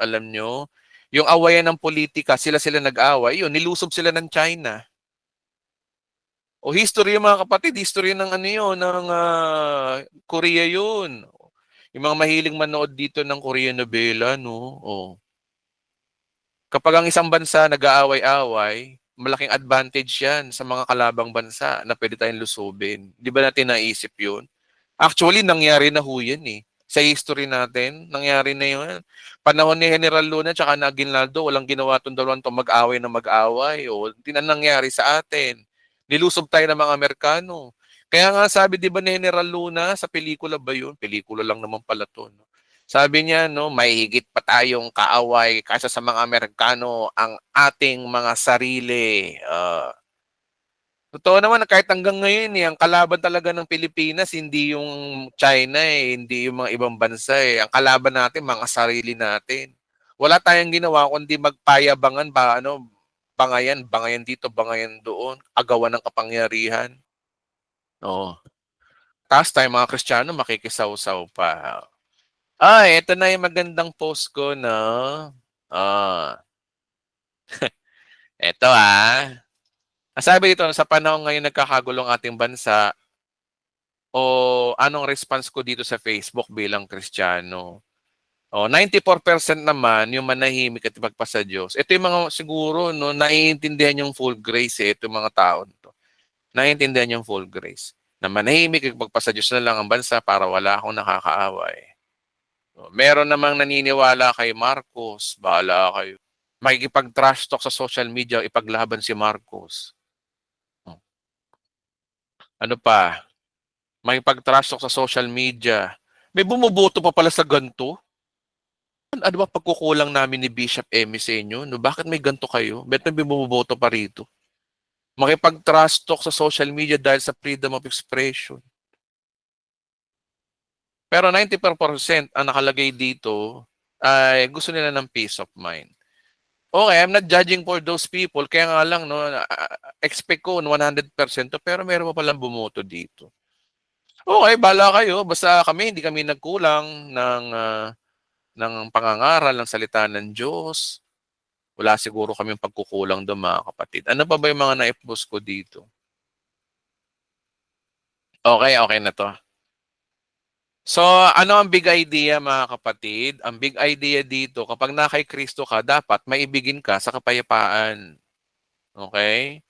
Alam nyo? Yung awayan ng politika, sila nag-away, yun, nilusob sila ng China. O history yung mga kapatid, history ng ano yun, ng Korea yun. Yung mga mahiling manood dito ng Korean novela, no? O. Kapag ang isang bansa nag-aaway-away, malaking advantage yan sa mga kalabang bansa na pwede tayong lusubin. Di ba natin naisip yun? Actually, nangyari na ho yan eh. Sa history natin, nangyari na yun. Panahon ni General Luna at na Aguinaldo, walang ginawa itong dalawang itong mag-away na mag-away. O, hindi na nangyari sa atin. Nilusob tayo ng mga Amerikano. Kaya nga sabi, di ba ni General Luna, sa pelikula ba yun? Pelikula lang naman pala to. No? Sabi niya, no, may higit pa tayong kaaway kaysa sa mga Amerikano ang ating mga sarili. Totoo naman na kahit hanggang ngayon, ang kalaban talaga ng Pilipinas, hindi yung China eh, hindi yung mga ibang bansa eh. Ang kalaban natin, mga sarili natin. Wala tayong ginawa kundi magpayabangan ba, bangayan dito, bangayan doon, agawan ng kapangyarihan. Oo. Tapos tayo mga Kristiyano, makikisaw-saw pa. Ito na yung magandang post ko, no? Ito Sabi dito, sa panahon ngayon nagkakagulong ating bansa, o anong response ko dito sa Facebook bilang Kristiyano? 94% naman yung manahimik at ipagpasa Diyos. Ito yung mga siguro, no, naiintindihan yung full grace ito yung mga tao to. Naiintindihan yung full grace. Na manahimik at ipagpasa Diyos na lang ang bansa para wala akong nakakaaway. Meron namang naniniwala kay Marcos, bahala kayo. Makikipag-trash talk sa social media, ipaglaban si Marcos. Ano pa? makipag-trash talk sa social media. May bumuboto pa pala sa ganito. Ano ba pagkukulang namin ni Bishop Emmy sa inyo? No, bakit may ganito kayo? Bakit may bumuboto pa rito? Makipag-trash talk sa social media dahil sa freedom of expression. Pero 90% ang nakalagay dito ay gusto nila ng peace of mind. Okay, I'm not judging for those people. Kaya nga lang, no, expect ko 100% to, pero meron pa palang bumoto dito. Okay, bala kayo. Basta kami, hindi kami nagkulang ng pangangaral, ng salita ng Diyos. Wala siguro kami pagkukulang doon, mga kapatid. Ano pa ba yung mga naipos ko dito? Okay, okay na to. So, ano ang big idea, mga kapatid? Ang big idea dito, kapag na kay Kristo ka, dapat maibigin ka sa kapayapaan. Okay?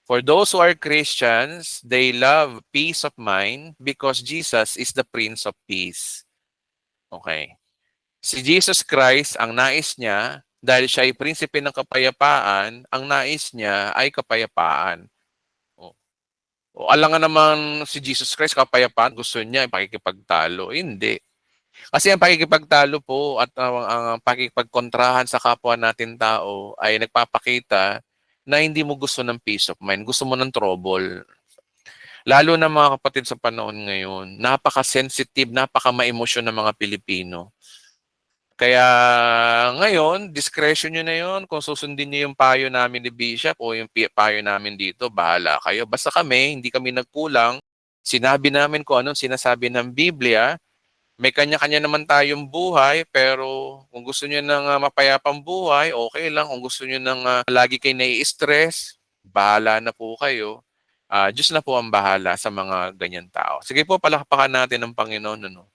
For those who are Christians, they love peace of mind because Jesus is the Prince of Peace. Okay. Si Jesus Christ, ang nais niya, dahil siya ay prinsipe ng kapayapaan, ang nais niya ay kapayapaan. O alangan naman si Jesus Christ, kapayapaan, gusto niya ay pakikipagtalo. Hindi. Kasi ang pakikipagtalo po at ang pakikipagkontrahan sa kapwa natin tao ay nagpapakita na hindi mo gusto ng peace of mind. Gusto mo ng trouble. Lalo na mga kapatid sa panahon ngayon, napaka-sensitive, napaka-ma-emosyon ng mga Pilipino. Kaya ngayon, discretion nyo na yun. Kung susundin nyo yung payo namin ni Bishop o yung payo namin dito, bahala kayo. Basta kami, hindi kami nagkulang. Sinabi namin kung anong sinasabi ng Biblia. May kanya-kanya naman tayong buhay, pero kung gusto nyo ng mapayapang buhay, okay lang. Kung gusto nyo ng lagi kayo nai-stress, bahala na po kayo. Diyos na po ang bahala sa mga ganyan tao. Sige po, palakpakan natin ng Panginoon. Ano?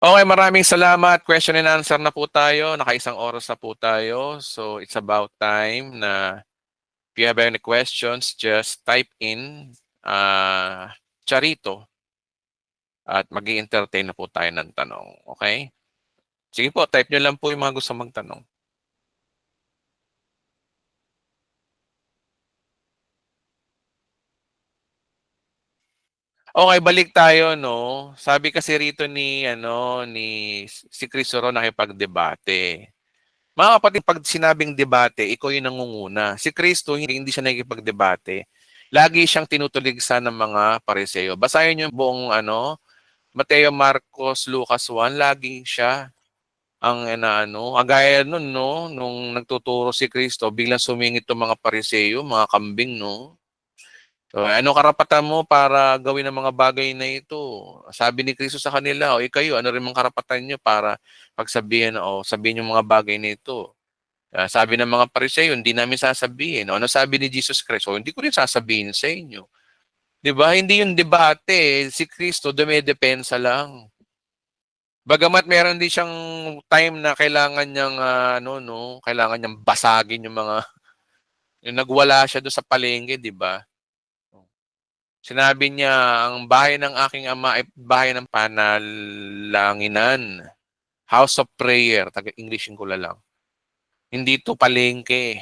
Okay, maraming salamat. Question and answer na po tayo. Naka-isang oras na po tayo. So, it's about time na if you have any questions, just type in Charito at mag-i-entertain na po tayo ng tanong. Okay? Sige po, type nyo lang po yung mga gusto magtanong. Okay, balik tayo, no. Sabi kasi rito ni si Chris Oro nakipagdebate. Mga kapatid, pag sinabing debate, ikaw yung nangunguna. Si Kristo, hindi siya nakikipagdebate. Lagi siyang tinutuligsa ng mga pariseo. Basahin yung buong Mateo, Marcos, Lucas 1, lagi siya ang agaya nun, no, nung nagtuturo si Kristo, biglang sumingit yung mga pariseo, mga kambing, no. So, ano karapatan mo para gawin ang mga bagay na ito? Sabi ni Kristo sa kanila, o ikayo, ano rin mga karapatan nyo para pagsabihin, o sabihin yung mga bagay na ito? Sabi ng mga pariseo, hindi namin sasabihin. O ano sabi ni Jesus Christ? O hindi ko rin sasabihin sa inyo. 'Di ba? Hindi yung debate. Si Kristo, dumedepensa lang. Bagamat meron din siyang time na kailangan niyang, kailangan niyang basagin yung mga, yung nagwala siya doon sa palengke, di ba? Sinabi niya, ang bahay ng aking ama ay bahay ng panalanginan. House of prayer. Taga-Englishin ko lang. Hindi to palengke.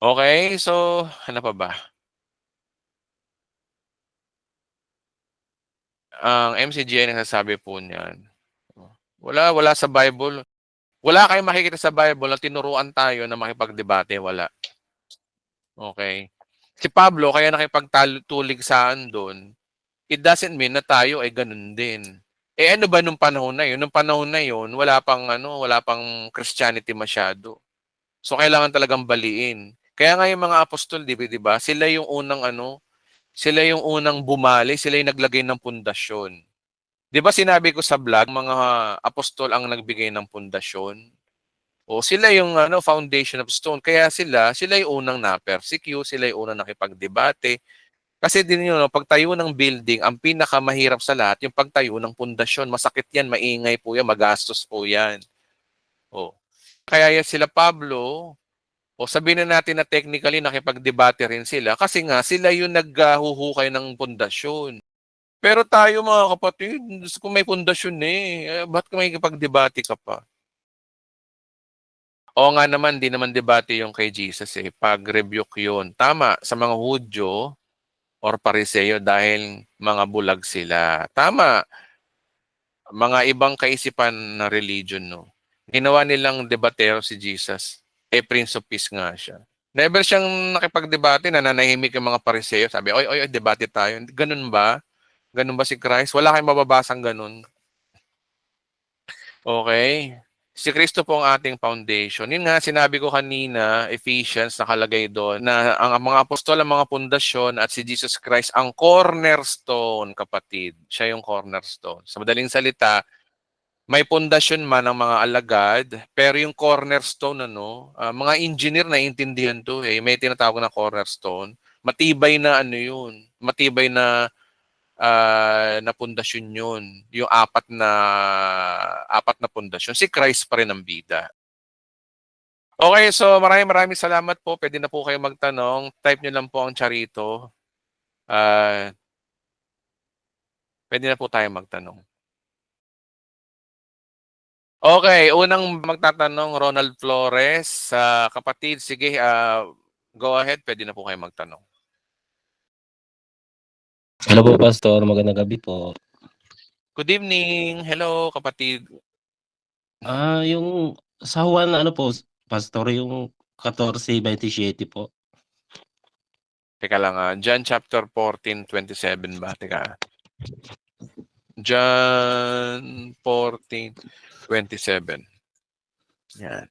Okay, so ano pa ba? Ang MCGI nagsasabi po niyan. Wala sa Bible. Wala kayong makikita sa Bible na tinuruan tayo na makipagdebate. Wala. Okay. Si Pablo, kaya nakipagtuligsaan doon, it doesn't mean na tayo ay ganun din. Ano ba nung panahon na yun? Nung panahon na yun, wala pang Christianity masyado. So, kailangan talagang baliin. Kaya nga yung mga apostol, di ba? Sila yung unang bumali, sila yung naglagay ng pundasyon. Di ba sinabi ko sa vlog, mga apostol ang nagbigay ng pundasyon? O sila yung foundation of stone. Kaya sila yung unang na-persecute, sila yung unang nakipagdebate. Kasi din yun, pagtayo ng building, ang pinakamahirap sa lahat, yung pagtayo ng pundasyon. Masakit yan, maingay po yan, magastos po yan. O. Kaya yan sila Pablo, o sabihin na natin na technically nakipagdebate rin sila kasi nga sila yung naghuhukay ng pundasyon. Pero tayo mga kapatid, kung may pundasyon ba't makikipagdebate ka pa? Oo nga naman, di naman debate yung kay Jesus eh. Pag-rebuke yun. Tama, sa mga Hudyo or Pariseo dahil mga bulag sila. Tama, mga ibang kaisipan na religion, no? Ginawa nilang debatero si Jesus. Eh, Prince of Peace nga siya. Never siyang nakipagdebate, nananahimik yung mga Pariseo. Sabi, oy, oy, oy, debate tayo. Ganun ba? Ganun ba si Christ? Wala kayong mababasang ganun. Okay. Si Kristo po ang ating foundation. Yun nga, sinabi ko kanina, Ephesians, nakalagay doon, na ang mga apostol, ang mga pundasyon, at si Jesus Christ, ang cornerstone, kapatid. Siya yung cornerstone. Sa madaling salita, may pundasyon man ang mga alagad, pero yung cornerstone, mga engineer na intindihan to eh. May tinatawag na cornerstone. Matibay na yun. Matibay na pundasyon yun. Yung apat na pundasyon. Si Christ pa rin ang bida. Okay, so maraming salamat po. Pwede na po kayo magtanong. Type nyo lang po ang Charito. Pwede na po tayo magtanong. Okay, unang magtatanong, Ronald Flores. Kapatid, sige, go ahead. Pwede na po kayo magtanong. Hello po, Pastor. Magandang gabi po. Good evening. Hello, kapatid. Yung sa Juan, po, Pastor, yung 14:27 po. Teka lang, John chapter 14:27 ba? Teka. John 14:27. Yan.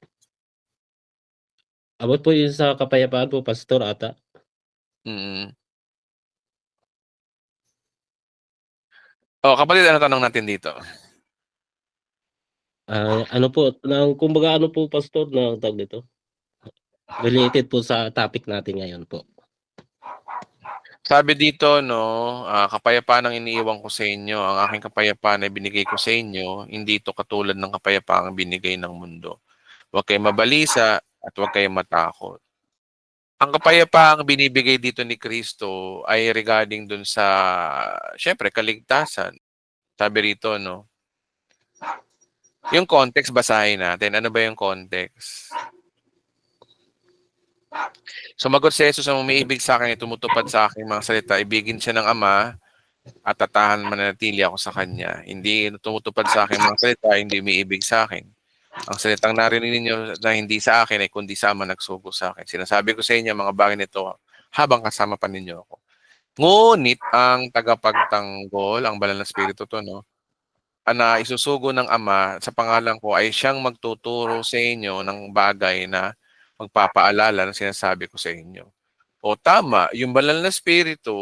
Abot po yung sa kapayapaan po, Pastor, ata. Mm. Oh, kapatid, ano tanong natin dito? Ano po, kumbaga ano po, Pastor, na tawag dito? Related po sa topic natin ngayon po. Sabi dito, kapayapaan ang iniiwan ko sa inyo. Ang aking kapayapaan ay binigay ko sa inyo. Hindi ito katulad ng kapayapaan binigay ng mundo. Huwag kayong mabalisa at huwag kayong matakot. Ang kapayapaang binibigay dito ni Kristo ay regarding dun sa, syempre, kaligtasan. Sabi rito, yung context, basahin natin. Ano ba yung context? Sumagot si Jesus, ang umiibig sa akin, tumutupad sa aking mga salita, ibigin siya ng Ama, at tatahan mananatili ako sa Kanya. Hindi tumutupad sa aking mga salita, hindi umiibig sa akin. Ang salitang narinig ninyo na hindi sa akin ay kundi sa Ama nagsugo sa akin. Sinasabi ko sa inyo mga bagay nito habang kasama pa ninyo ako. Ngunit ang tagapagtanggol, ang banal na spirito na isusugo ng Ama sa pangalan ko ay siyang magtuturo sa inyo ng bagay na magpapaalala ng sinasabi ko sa inyo. O tama, yung banal na spirito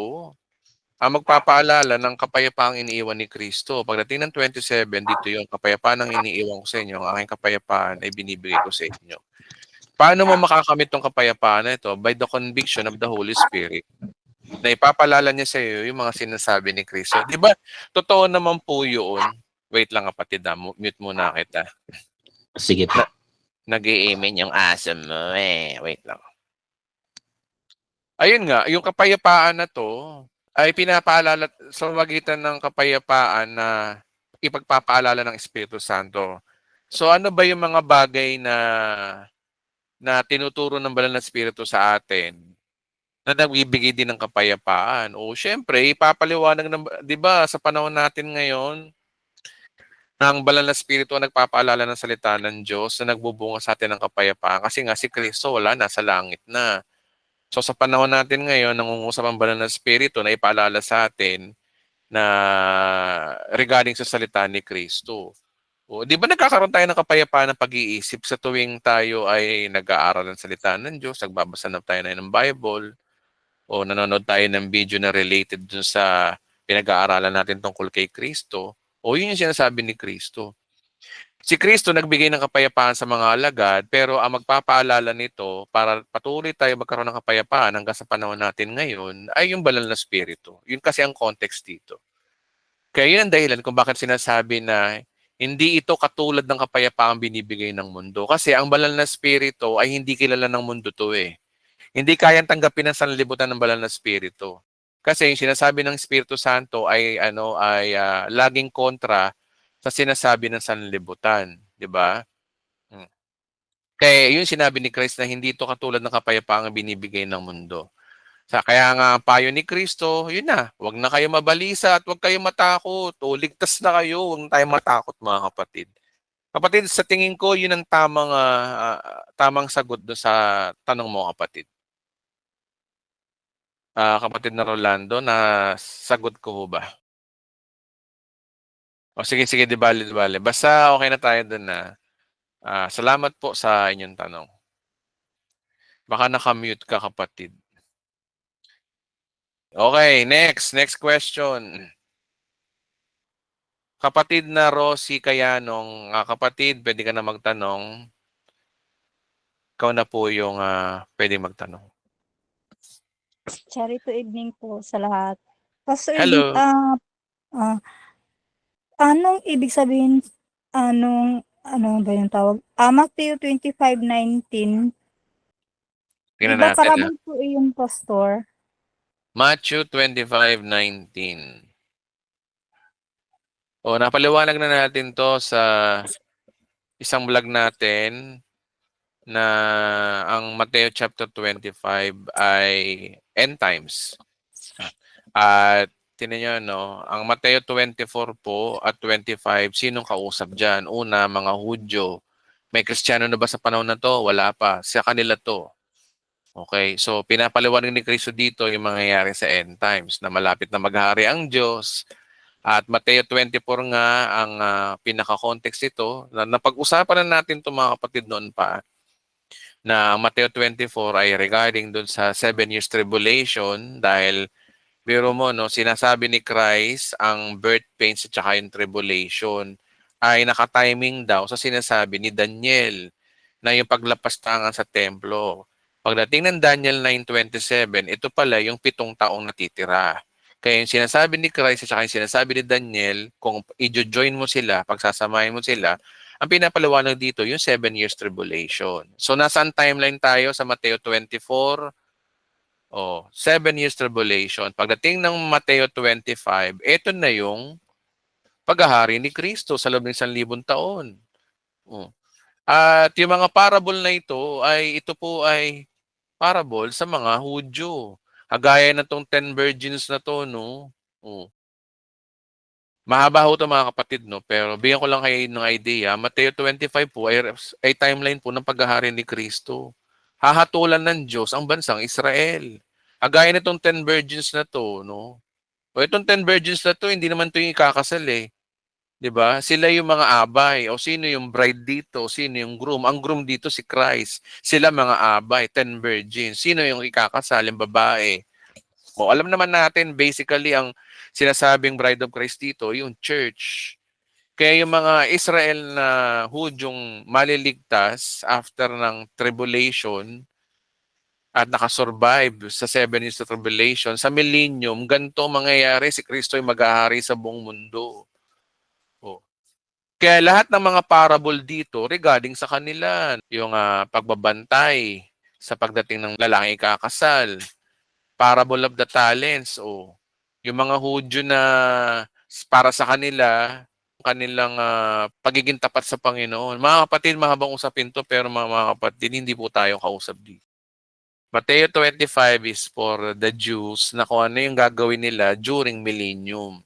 ang magpapaalala ng kapayapaang iniiwan ni Kristo. Pagdating ng 27, dito yung kapayapaan ang iniiwan ko sa inyo, ang aking kapayapaan ay binibigay ko sa inyo. Paano mo makakamit tong kapayapaan na ito? By the conviction of the Holy Spirit. Na ipapalala niya sa iyo yung mga sinasabi ni Kristo. Di ba? Totoo naman po yun. Wait lang kapatid, mute muna kita. Sige po. Nag-i-amen yung aso mo eh. Wait lang. Ayun nga, yung kapayapaan na to ay pinapaalala sa magitan ng kapayapaan na ipagpapaalala ng Espiritu Santo. So ano ba yung mga bagay na tinuturo ng banal na Espiritu sa atin na nagbibigay din ng kapayapaan? O syempre, ipapaliwanag ng, 'di ba, sa panahon natin ngayon, ang banal na Espiritu ang nagpapaalala ng salita ng Diyos na nagbubunga sa atin ng kapayapaan kasi nga si Kristo wala, nasa langit na. So sa panahon natin ngayon, nangungusap ang banal na Espiritu na ipaalala sa atin na regarding sa salita ni Kristo. O, di ba nagkakaroon tayo ng kapayapaan ng pag-iisip sa tuwing tayo ay nag-aaral ng salita ng Diyos, nagbabasa na tayo na ng Bible, o nanonood tayo ng video na related dun sa pinag-aaralan natin tungkol kay Kristo, o yun yung sinasabi ni Kristo. Si Kristo nagbigay ng kapayapaan sa mga alagad, pero ang magpapaalala nito para patuloy tayo magkaroon ng kapayapaan hanggang sa panahon natin ngayon ay yung banal na spirito. Yun kasi ang context dito. Kaya yun ang dahilan kung bakit sinasabi na hindi ito katulad ng kapayapaang binibigay ng mundo. Kasi ang banal na spirito ay hindi kilala ng mundo to eh. Hindi kayang tanggapin ng sanlibutan ng banal na spirito. Kasi yung sinasabi ng Espiritu Santo ay laging kontra sa sinasabi ng sanlibutan, 'di ba? Kaya yun sinabi ni Christ na hindi ito katulad ng kapayapaang binibigay ng mundo. Kaya nga ang payo ni Kristo, yun na, huwag na kayo mabalisa at huwag kayo matakot. O ligtas na kayo, huwag na tayo matakot mga kapatid. Kapatid, sa tingin ko, yun ang tamang sagot do sa tanong mo, kapatid. Kapatid na Rolando, na sagot ko ba? O sige, sige, di bali, di bali. Basta okay na tayo dun na. Salamat po sa inyong tanong. Baka nakamute ka, kapatid. Okay, next question. Kapatid na Rosie Kayanong, kapatid, pwede ka na magtanong. Ikaw na po yung pwede magtanong. Charito evening po sa lahat. Pastor Hello. Anong ibig sabihin, ano ba yung tawag? Matthew 25:19. Tingnan Diba natin. parabol po yung pastor? Matthew 25:19. Napaliwanag na natin to sa isang vlog natin na ang Mateo chapter 25 ay end times. At tinan nyo, ang Mateo 24 po at 25, sinong kausap dyan? Una, mga Hudyo. May Kristiyano na ba sa panahon na to? Wala pa. Sa kanila to. Okay, so pinapaliwanag ni Kristo dito yung mangyayari sa end times na malapit na maghari ang Diyos. At Mateo 24 nga ang pinaka-context ito. Napag-usapan na natin ito mga kapatid noon pa na Mateo 24 ay regarding dun sa 7 years tribulation dahil biro mo, no, sinasabi ni Christ ang birth pains at saka yung tribulation ay nakatiming daw sa sinasabi ni Daniel na yung paglapastangan sa templo. Pagdating ng Daniel 9:27, ito pala yung 7 taong natitira. Kaya yung sinasabi ni Christ at saka yung sinasabi ni Daniel, kung i-join mo sila, pagsasamahin mo sila, ang pinapaliwanag dito, yung 7 years tribulation. So, nasaan timeline tayo sa Mateo 24? 7 years tribulation. Pagdating ng Mateo 25, ito na yung paghahari ni Kristo sa loob ng 1,000 taon. At yung mga parable na ito po ay parable sa mga Hudyo. Kagaya na tong 10 virgins na to, no? Mahaba ho ito mga kapatid, no? Pero bigyan ko lang kayo ng idea. Mateo 25 po ay timeline po ng paghahari ni Kristo. Hahatulan ng Diyos ang bansang Israel. Kagaya nitong 10 virgins na to, no? Itong 10 virgins na to, hindi naman ito yung ikakasal eh. 'Di ba? Sila yung mga abay. O sino yung bride dito? Sino yung groom? Ang groom dito si Christ. Sila mga abay, 10 virgins. Sino yung ikakasal? Yung babae. Alam naman natin, basically, ang sinasabing bride of Christ dito, yung church. Kaya yung mga Israel na Hudyong maliligtas after ng tribulation at nakasurvive sa 7 years of tribulation, sa millennium, ganito mangyayari, si Kristo ay maghahari sa buong mundo. Kaya lahat ng mga parable dito regarding sa kanila, yung pagbabantay sa pagdating ng lalaking ikakasal, parable of the talents, yung mga Hudyo na para sa kanila, kanilang pagiging tapat sa Panginoon. Mga kapatid, mahabang usapin to, pero mga kapatid, hindi po tayo kausap dito. Mateo 25 is for the Jews na kung ano yung gagawin nila during millennium.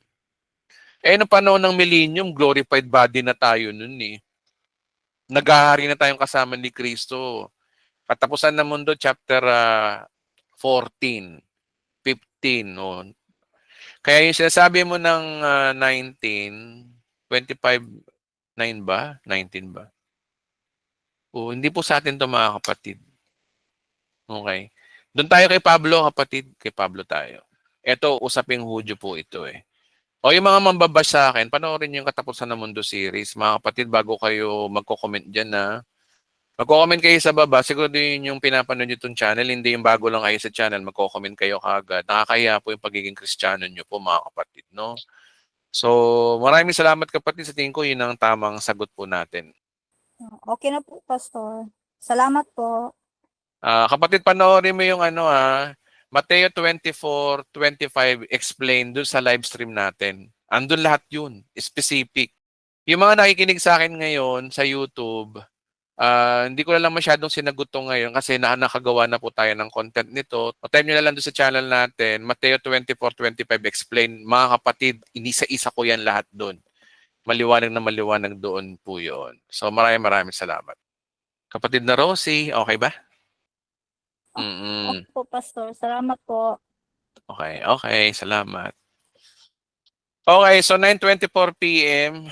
Noong panahon ng millennium, glorified body na tayo nun eh. Naghahari na tayong kasama ni Kristo. Katapusan ng mundo, chapter 14, 15. Kaya yung sinasabi mo ng 19, 25, 9 ba? 19 ba? Hindi po sa atin to mga kapatid. Okay. Doon tayo kay Pablo, kapatid. Kay Pablo tayo. Ito, usaping Hudyo po ito eh. Yung mga mambabash sa akin, panoorin niyo yung Katapusan ng Mundo series. Mga kapatid, bago kayo magko-comment dyan na, magko-comment kayo sa baba, siguro yun yung pinapanood nyo itong channel, hindi yung bago lang kayo sa channel, magko-comment kayo kagad. Nakakaya po yung pagiging Kristiyano nyo po, mga kapatid, no? So, maraming salamat kapatid. Sa tingin ko, yun ang tamang sagot po natin. Okay na po, pastor. Salamat po. Kapatid, panoorin mo yung Mateo 24:25 explain dun sa live stream natin. Andun lahat yun, specific. Yung mga nakikinig sa akin ngayon sa YouTube, Hindi ko na lang masyadong sinagot to ngayon kasi nakagawa na po tayo ng content nito. Time nyo na lang doon sa channel natin, Mateo 24:25 explain. Mga kapatid, inisa-isa ko yan lahat doon. Maliwanag na maliwanag doon po yun. So maraming salamat. Kapatid na Rosie, okay ba? Opo, Pastor. Salamat po. Okay, salamat. Okay, so 9:24 p.m.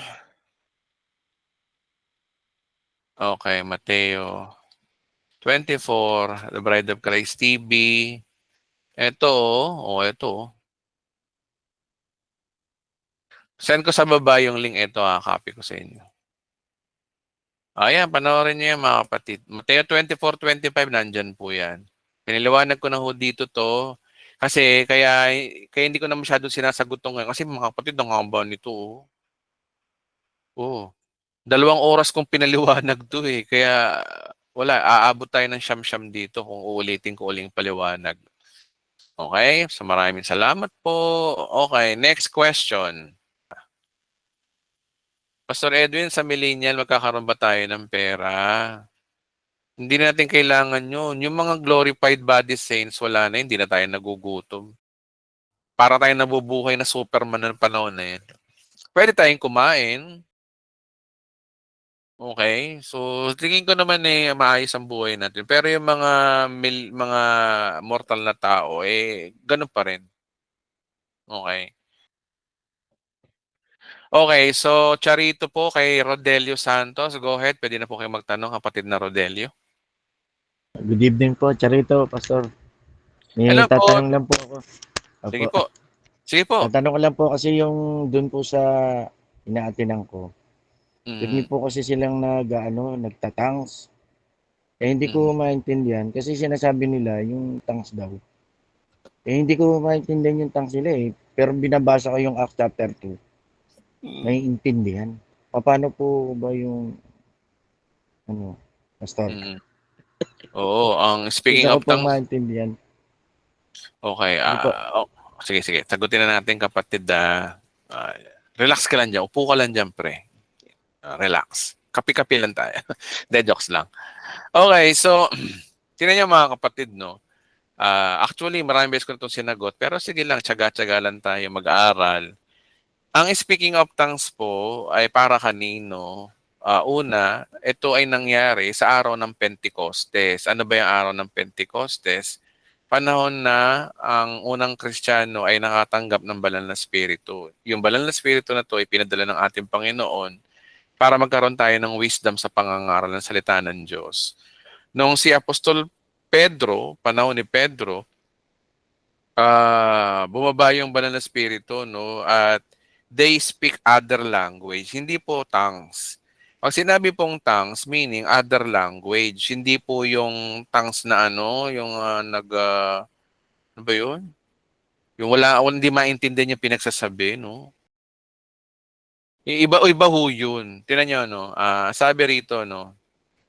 Okay, Mateo 24, The Bride of Christ TV. Ito. Send ko sa baba yung link ito, copy ko sa inyo. Ayan, panoorin niyo yan mga kapatid. Mateo 24:25, nandyan po yan. Piniliwanag ko na ho dito to. Kasi kaya hindi ko na masyadong sinasagot to ngayon. Kasi mga kapatid, ang haba nito. Oh. 2 oras kong pinaliwanag to eh. Kaya wala, aabot tayo ng siyam-siyam dito kung uulitin ko uling paliwanag. Okay? So maraming salamat po. Okay, next question. Pastor Edwin, sa millennial, magkakaroon ba tayo ng pera? Hindi natin kailangan yun. Yung mga glorified body saints, wala na, hindi na tayo nagugutom. Para tayong nabubuhay na Superman ng panahon na yun. Pwede tayong kumain. Okay? So, tingin ko naman maayos ang buhay natin. Pero yung mga mortal na tao, ganun pa rin. Okay? Okay, so Charito po kay Rodelio Santos. Go ahead, pwede na po kayo magtanong, kapatid na Rodelio. Good evening po, Charito, Pastor. May Hello po. tatanong lang po ako. Sige po. Sige po. Tatanong ko lang po kasi yung doon po sa inaatinan ko. Doon po kasi silang nagtatangs. Hindi ko maintindihan kasi sinasabi nila yung tangs daw. Hindi ko maintindihan yung tangs nila eh. Pero binabasa ko yung Acts chapter 2. Naiintindihan. Paano po ba yung Pastor? Oo, ang speaking Gusto of ko pong tongues. maintindihan. Okay. Ano po? Sige. Sagutin na natin, kapatid. Relax ka lang dyan. Upo ka lang dyan, pre. Relax. Kapi-kapi lang tayo. De, jokes lang. Okay, so, tinan niyo mga kapatid, no? Actually, maraming beses ko na itong sinagot, pero sige lang, tsaga-tsaga lang tayo mag-aaral. Ang speaking of tongues po ay para kanino? Una, ito ay nangyari sa araw ng Pentecostes. Ano ba yung araw ng Pentecostes? Panahon na ang unang Kristiyano ay nakatanggap ng banal na spirito. Yung banal na spirito na to ay pinadala ng ating Panginoon para magkaroon tayo ng wisdom sa pangangaral ng salita ng Diyos. Nung si Apostol Pedro, panahon ni Pedro, bumaba yung banal na spirito, no? At they speak other language, hindi po tongues. Pag sinabi pong tongues, meaning other language, hindi po yung tongues na yung ano ba yun? Yung hindi maintindihan yung pinagsasabi, no? Iba ho yun. Tingnan nyo, no? Sabi rito, no?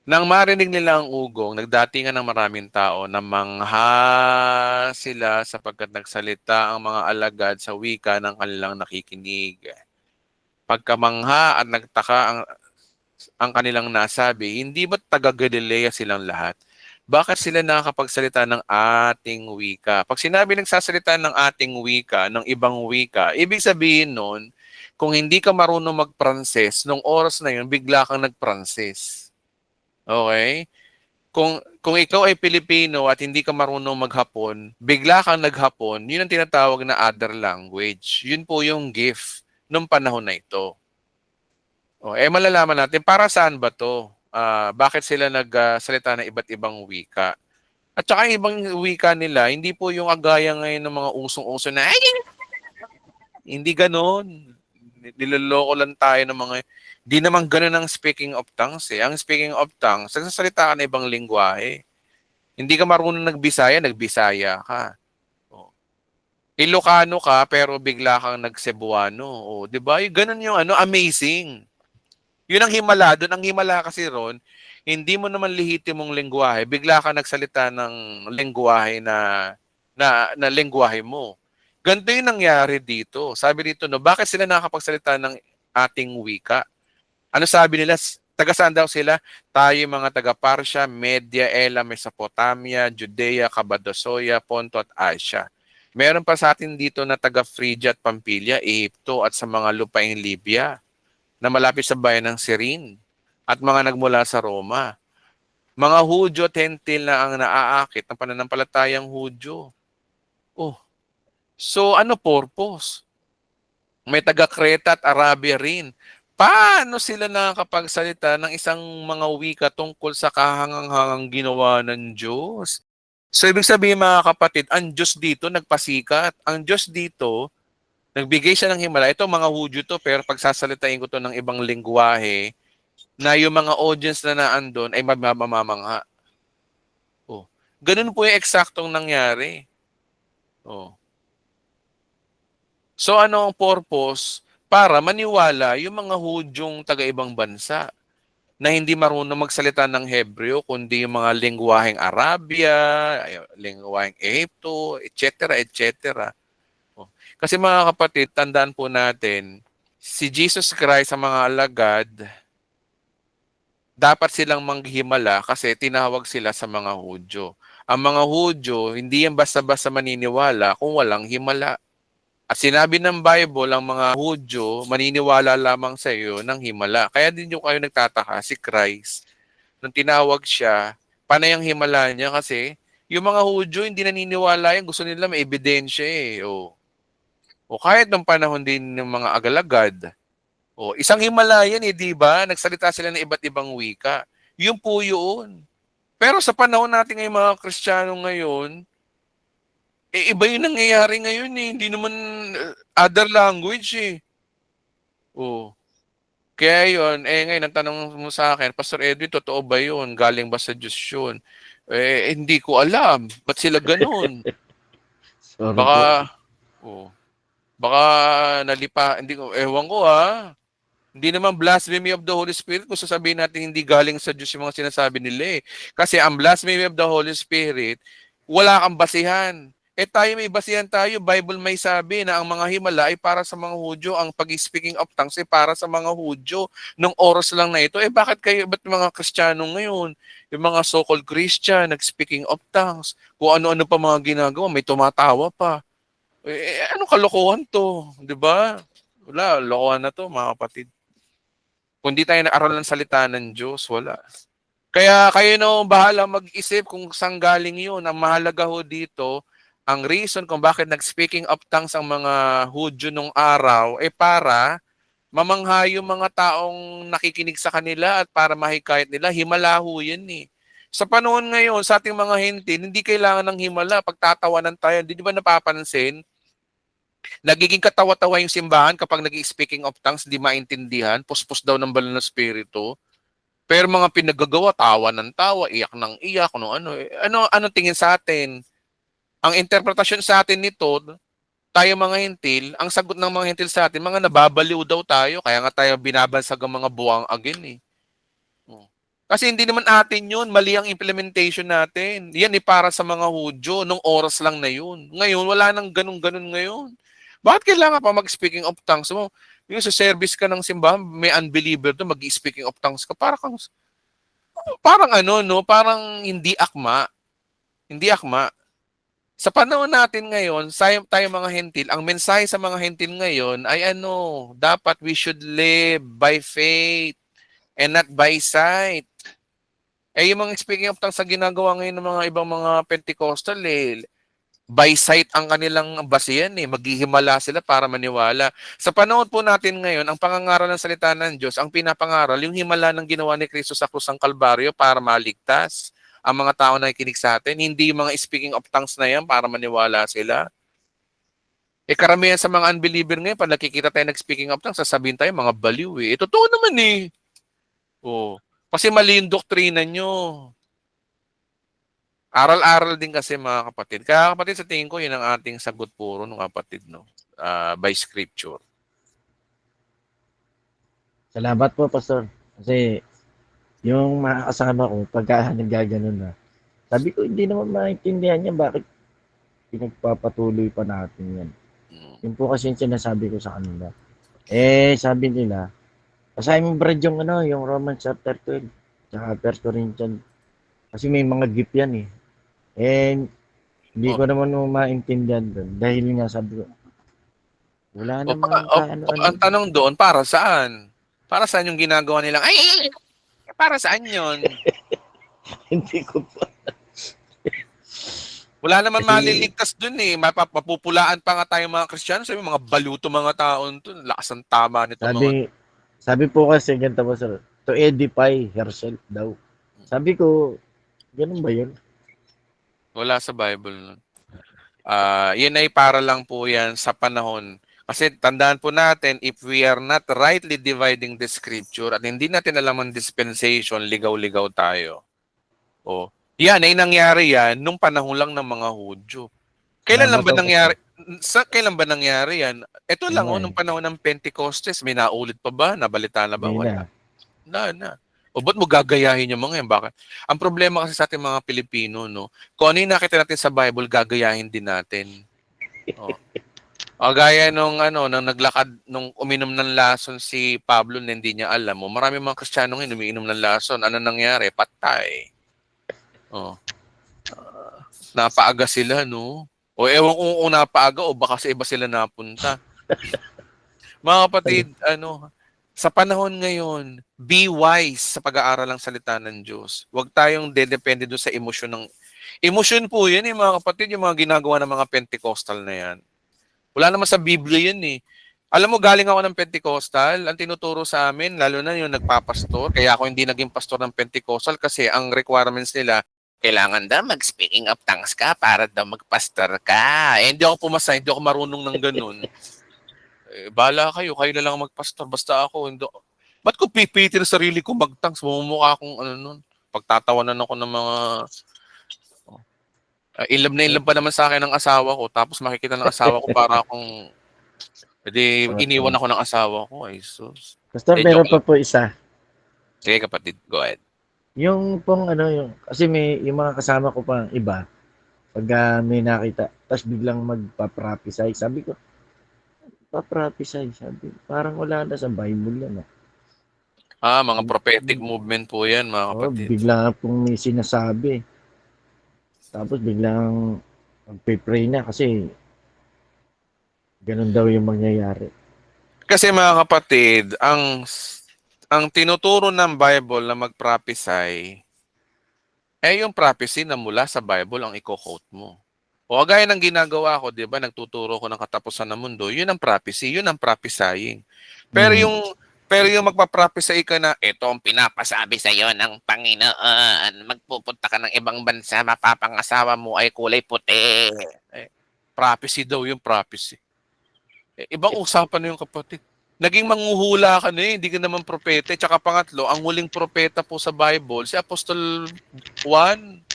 Nang marinig nila ang ugong, nagdatingan ng maraming tao na mangha sila sapagkat nagsalita ang mga alagad sa wika ng kanilang nakikinig. Pagkamangha at nagtaka ang kanilang nasabi, hindi ba taga-Galilea silang lahat? Bakit sila nakakapagsalita ng ating wika? Pag sinabi nagsasalita ng ating wika, ng ibang wika, ibig sabihin nun, kung hindi ka marunong mag-Pranses, nung oras na yun, bigla kang nag-Pranses. Okay? Kung ikaw ay Pilipino at hindi ka marunong maghapon, bigla kang naghapon, yun ang tinatawag na other language. Yun po yung gift nung panahon na ito. Malalaman natin, para saan ba to? Bakit sila nagsalita ng iba't ibang wika? At saka yung ibang wika nila, hindi po yung agaya ngayon ng mga usong-uso na, hindi ganon. Niloloko lang tayo ng mga, di naman ganon ang speaking of tongues eh. Ang speaking of tongues, nagsasalita ka ng ibang lingwahe. Hindi ka marunong nagbisaya ka. Ilocano ka, pero bigla kang nagcebuano. Di ba? Ganon yung amazing. Yun ang himala. Doon ang himala kasi ron, hindi mo naman lehitimong lingwahe, bigla ka nagsalita ng lingwahe na lingwahe mo. Ganito yung nangyari dito. Sabi dito, no, bakit sila nakakapagsalita ng ating wika? Ano sabi nila? Taga saan daw sila? Tayo yung mga taga Parsya, Media, Elam, Mesopotamia, Judea, Cappadocia, Ponto at Asia. Meron pa sa atin dito na taga Phrygia at Pamphylia, Egypto at sa mga lupaing Libya na malapit sa bayan ng Cyrene at mga nagmula sa Roma. Mga Hudyo at Hentil na ang naaakit ng pananampalatayang Hudyo. Oh, so ano purpose? May taga Creta at Arabia rin. Paano sila nakakapagsalita ng isang mga wika tungkol sa kahangang-hangang ginawa ng Diyos? So, ibig sabihin mga kapatid, ang Diyos dito nagpasikat. Ang Diyos dito, nagbigay siya ng himala. Ito, mga Hudyo to, pero pagsasalitain ko to ng ibang lingwahe, na yung mga audience na naandun ay mamamangha. Oh. Ganun po yung eksaktong nangyari. Oh. So, ano ang purpose? Para maniwala yung mga Hudyong taga-ibang bansa na hindi marunong magsalita ng Hebreo, kundi yung mga lingwaheng Arabia, lingwaheng Egypto, etc., etc. Oh. Kasi mga kapatid, tandaan po natin, si Jesus Christ sa mga alagad, dapat silang manghimala kasi tinawag sila sa mga Hudyo. Ang mga Hudyo, hindi yan basta-basta maniniwala kung walang himala. At sinabi ng Bible, ang mga Hudyo, maniniwala lamang sa iyo ng himala. Kaya din yung kayo nagtataka, si Christ, nung tinawag siya, panay ang himala niya kasi yung mga Hudyo hindi naniniwala yan, gusto nila may ebidensya eh. O kahit nung panahon din ng mga agalagad, isang himala yan eh, di ba? Nagsalita sila ng iba't ibang wika. Yun po yun. Pero sa panahon natin ngayon, mga Kristiyano ngayon, iba yung nangyayari ngayon eh. Hindi naman other language eh. Kaya yun, ngayon, ang tanong mo sa akin, Pastor Edwin, totoo ba yun? Galing ba sa Diyos yun? Hindi ko alam. Ba't sila ganun? Baka hindi ko, ewan ko ha. Hindi naman blasphemy of the Holy Spirit kung sasabihin natin hindi galing sa Diyos yung mga sinasabi nila eh. Kasi ang blasphemy of the Holy Spirit, wala kang basihan. Tayo may basihan tayo, Bible may sabi na ang mga himala ay para sa mga Hudyo, ang pag-speaking of tongues ay para sa mga Hudyo. Nung oras lang na ito, ba't mga Kristiyano ngayon, yung mga so-called Christian, nag-speaking of tongues, kung ano-ano pa mga ginagawa, may tumatawa pa. Anong kalokohan to? Di ba? Wala, lokohan na to, mga kapatid. Kung di tayo naaral ng salita ng Diyos, wala. Kaya kayo na bahala mag-isip kung saan galing yun. Ang mahalaga ho dito, ang reason kung bakit nag-speaking of tongues ang mga Hudyo nung araw, para mamangha yung mga taong nakikinig sa kanila at para mahikayat nila, himala ho yan eh. Sa panahon ngayon, sa ating mga Hentil, hindi kailangan ng himala. Pagtatawanan tayo, di ba napapansin? Nagiging katawa-tawa yung simbahan kapag nag-speaking of tongues, hindi maintindihan, puspos daw ng banal na spirito. Pero mga pinagagawa, tawa ng tawa, iyak ng iyak, ano tingin sa atin? Ang interpretasyon sa atin nito, tayo mga Hentil, ang sagot ng mga Hentil sa atin, mga nababaliw daw tayo, kaya nga tayo binabansag ang mga buwang agin eh. Kasi hindi naman atin yun, mali ang implementation natin. Yan para sa mga Hudyo, nung oras lang na yun. Ngayon, wala nang ganun-ganun ngayon. Bakit kailangan pa mag-speaking of tongues mo? Yung sa service ka ng simbahan, may unbeliever doon, mag-speaking of tongues ka. Parang parang hindi akma. Hindi akma. Sa panahon natin ngayon, tayo mga Hentil, ang mensahe sa mga Hentil ngayon ay dapat we should live by faith and not by sight. Yung mga speaking of tongues sa ginagawa ngayon ng mga ibang mga Pentecostal, by sight ang kanilang basihan maghihimala sila para maniwala. Sa panahon po natin ngayon, ang pangangaral ng salita ng Diyos, ang pinapangaral, yung himala ng ginawa ni Kristo sa krus ng Kalbaryo para maligtas ang mga tao na nakikinig sa atin, hindi yung mga speaking of tongues na yan para maniwala sila. Karamihan sa mga unbeliever ngayon, pag nakikita tayo nag-speaking of tongues, sasabihin tayo, mga baliw totoo naman kasi mali yung doktrina nyo. Aral-aral din kasi mga kapatid. Kaya kapatid, sa tingin ko, yun ang ating sagot puro ng kapatid, by scripture. Salamat po, Pastor. Kasi yung mga kasama ko, pagka naggaganon na, sabi ko, hindi naman maintindihan niya bakit pinagpapatuloy pa natin yan. Yun po kasi yung sinasabi ko sa kanila. Sabi nila, Basahin mo Brad yung yung Romans chapter 12, tsaka 1 Corinthians. Kasi may mga gift yan eh. And hindi Oh. ko naman maintindihan doon. Dahil nga sabi ko, wala namang kaano-ano. Ang tanong doon, para saan? Para saan yung ginagawa nilang, para saan yun? Hindi ko pa. Wala naman Kasi- maliligtas doon eh. Mapupulaan pa nga tayo mga Kristiyano. Sabi mga baluto mga taon to. Lakas ang tama nito mga. Sabi po kasi ganito po sir, to edify yourself daw. Sabi ko, ganun ba yun? Wala sa Bible nun. Yun ay para lang po yan sa panahon. Kasi tandaan po natin, if we are not rightly dividing the scripture at hindi natin alam ang dispensation, ligaw-ligaw tayo. O, yan ay nangyari yan nung panahon lang ng mga Hudyo. Kailan lang ba nangyari? Kailan ba nangyari yan? Ito lang nung panahon ng Pentecostes, may naulit pa ba? Nabalita na ba? Wala. Na. O ba't mo gagayahin yung mga yan? Bakit? Ang problema kasi sa ating mga Pilipino, no? Kung ano yung nakita natin sa Bible, gagayahin din natin. O gaya nung naglakad, nung uminom ng lason si Pablo na hindi niya alam mo, marami mga Kristiyano ngayon umiinom ng lason. Ano nangyari? Patay. Napaaga sila, no? O ewan kung napaaga o baka sa iba sila napunta. Mga kapatid, sa panahon ngayon, be wise sa pag-aaral ng salita ng Diyos. Huwag tayong dedepende doon sa emosyon ng... Emosyon po yan mga kapatid, yung mga ginagawa ng mga Pentecostal na yan. Wala naman sa Biblia yan eh. Alam mo, galing ako ng Pentecostal, ang tinuturo sa amin, lalo na yung nagpapastor, kaya ako hindi naging pastor ng Pentecostal kasi ang requirements nila, kailangan daw mag-speaking of tongues ka para daw mag-pastor ka. Hindi ako pumasa, hindi ako marunong ng ganun. Bala kayo na lang magpastor. Basta ako, hindi. Ba't ko pipitin sarili ko mag-tongues? Mumukha akong nun. Pagtatawanan ako ng mga... inlove pa naman sa akin ng asawa ko. Tapos makikita ng asawa ko para akong... iniwan ako ng asawa ko. Ay, sus. Basta meron pa po isa. Sige kapatid, go ahead. Yung pong kasi may yung mga kasama ko pang iba, pag may nakita, tapos biglang magpa-prophesy. Sabi ko, pa-prophesy, sabi. Parang wala na sa Bible yan. Mga prophetic movement po yan, mga kapatid. Bigla pong may sinasabi. Tapos biglang magpe-pray na kasi ganun daw yung mangyayari. Kasi mga kapatid, ang tinuturo ng Bible na mag-prophesy, yung prophecy na mula sa Bible ang i-quote mo. O gaya ng ginagawa ko, di ba, nagtuturo ko ng katapusan ng mundo, yun ang prophecy, yun ang prophesying. Pero yung magpa-prophesy ka na, ito ang pinapasabi sa iyo ng Panginoon, magpupunta ka ng ibang bansa, mapapangasawa mo ay kulay puti. Prophecy daw yung prophecy. Ibang usapan na yung kapatid. Naging manghuhula ka na hindi ka naman propeta. Tsaka pangatlo, ang huling propeta po sa Bible, si Apostol Juan.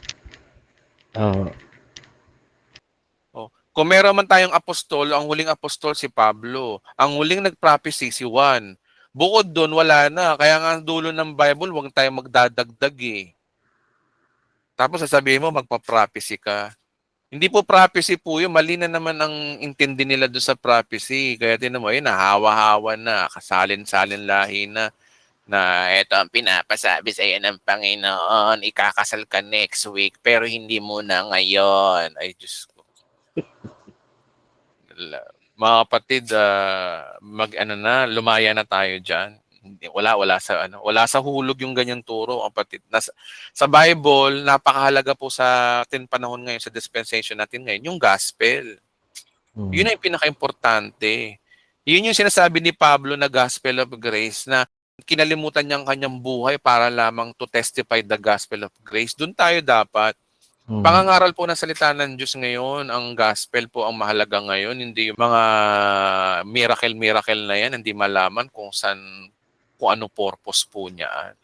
Kung meron man tayong apostol, ang huling apostol si Pablo. Ang huling nag-prophecy si Juan. Bukod doon, wala na. Kaya nga ang dulo ng Bible, huwag tayong magdadagdag eh. Tapos sasabihin mo, magpa-prophecy ka. Hindi po prophecy po yun. Mali na naman ang intindi nila doon sa prophecy. Kaya tinan mo, nahawa-hawa na, kasalin-salin lahi na ito ang pinapasabi sa iyo ng Panginoon, ikakasal ka next week, pero hindi muna ngayon. Ay, Diyos ko. Mga kapatid, lumaya na tayo dyan. Wala sa hulog yung ganyang turo, kapatid. Sa Bible, napakahalaga po sa ating panahon ngayon, sa dispensation natin ngayon, yung gospel. Yun ay pinaka-importante. Yun yung sinasabi ni Pablo na gospel of grace, na kinalimutan niya ang kanyang buhay para lamang to testify the gospel of grace. Doon tayo dapat. Pangangaral po ng salita ng Diyos ngayon, ang gospel po ang mahalaga ngayon, hindi yung mga miracle na yan, hindi malaman kung ano purpose po niya.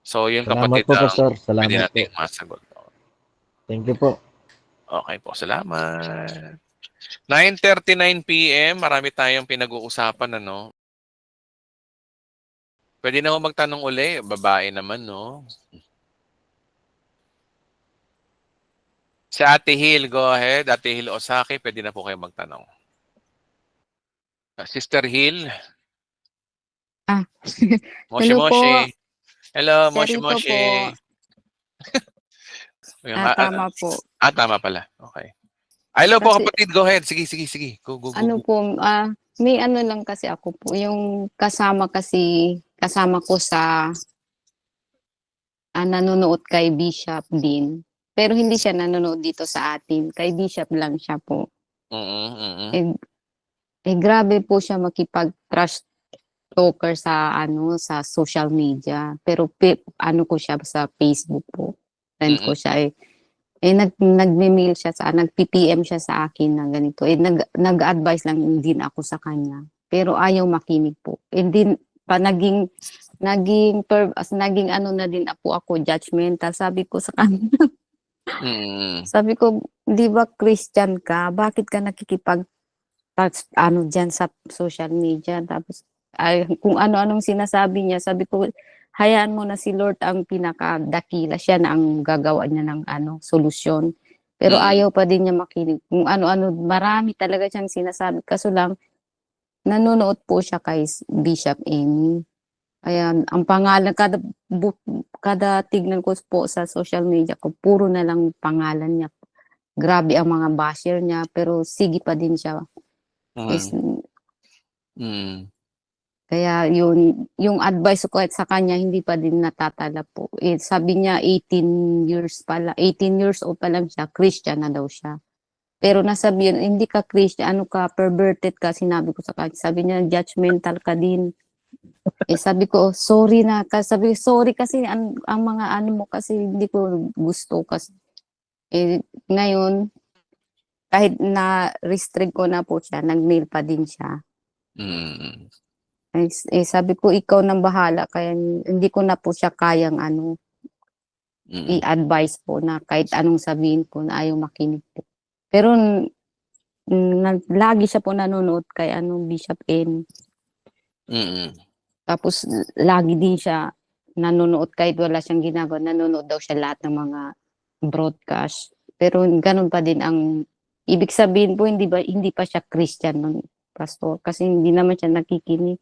So, yun kapatid, po, Pastor. Salamat pwede natin po. masagot. Thank you po. Okay po, salamat. 9:39 p.m., marami tayong pinag-uusapan, Pwede na ako magtanong uli, babae naman, Si Ate Hil, go ahead. Ate Hil Osaki, pwede na po kayo magtanong. Sister Hill. Ah, Moshi hello po. Moshi. Hello, Moshi Charito Moshi. po. Yung, Tama po. tama pala. Okay. Hello po Kasi kapatid, go ahead. Sige. Go, go, go. ano go. po, may ano lang kasi ako po, yung kasama ko sa nanonood kay Bishop din. Pero hindi siya nanonood dito sa atin. Kay Bishop lang siya po. Eh, grabe po siya makipag-trash talker sa social media. Pero ano ko siya sa Facebook po. Friend ko siya nagme-mail siya nag-PPM siya sa akin na ganito. Nag-advise lang din ako sa kanya. Pero ayaw makinig po. Din pa naging ano na din ako judgmental. Sabi ko sa kanya, sabi ko, di ba Christian ka? Bakit ka nakikipag diyan sa social media? Tapos kung ano-anong sinasabi niya, sabi ko, hayaan mo na si Lord ang pinakadakila. Siya na ang gagawa niya ng solusyon. Pero ayaw pa din niya makinig. Kung ano-ano, marami talaga siyang sinasabi. Kaso lang, nanonood po siya kay Bishop Amy. Ayan, ang pangalan, kada tignan ko po sa social media ko, puro na lang pangalan niya. Grabe ang mga basher niya, pero sige pa din siya. Kaya yung advice ko sa kanya, hindi pa din natatala po. Sabi niya 18 years old pa lang siya, Christian na daw siya. Pero nasabihin, hindi ka Christian, ano ka, perverted ka, sinabi ko sa kanya. Sabi niya, judgmental ka din. Sabi ko, sorry na. Sabi ko, sorry kasi ang mga mo kasi hindi ko gusto. Kasi, ngayon, kahit na-restrict ko na po siya, nag-mail pa din siya. Sabi ko, ikaw nang bahala. Kaya hindi ko na po siya kayang i-advise po na kahit anong sabihin ko na ayaw makinig po. Pero lagi siya po nanonood kay Bishop N. Tapos lagi din siya nanonood kahit wala siyang ginagawa. Nanonood daw siya lahat ng mga broadcast. Pero ganun pa din ang ibig sabihin po, hindi pa siya Christian nun, pastor. Kasi hindi naman siya nakikinig.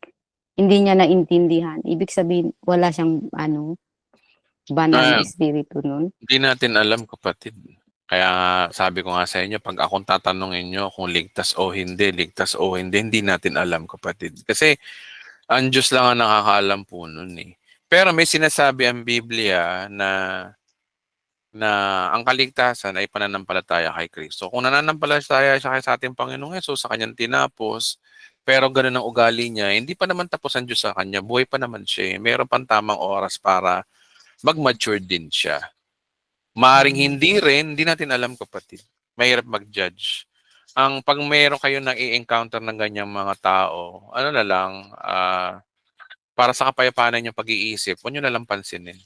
Hindi niya naintindihan. Ibig sabihin, wala siyang banal na espiritu nun. Hindi natin alam, kapatid. Kaya nga, sabi ko nga sa inyo, pag akong tatanungin nyo kung ligtas o hindi, hindi natin alam, kapatid. Kasi, ang Diyos lang ang nakakaalam po nun eh. Pero may sinasabi ang Biblia na ang kaligtasan ay pananampalataya kay Kristo. Kung nananampalataya siya sa ating Panginoong Hesus, sa kanyang tinapos, pero ganun ang ugali niya, hindi pa naman tapos ang Diyos sa kanya, buhay pa naman siya. Meron pang tamang oras para mag-mature din siya. Maaring hindi rin, hindi natin alam, kapatid. Mahirap mag-judge. Pag mayroon kayo nang i-encounter ng ganyang mga tao, na lang, para sa kapayapaan ng pag-iisip, huwag nyo na lang pansinin.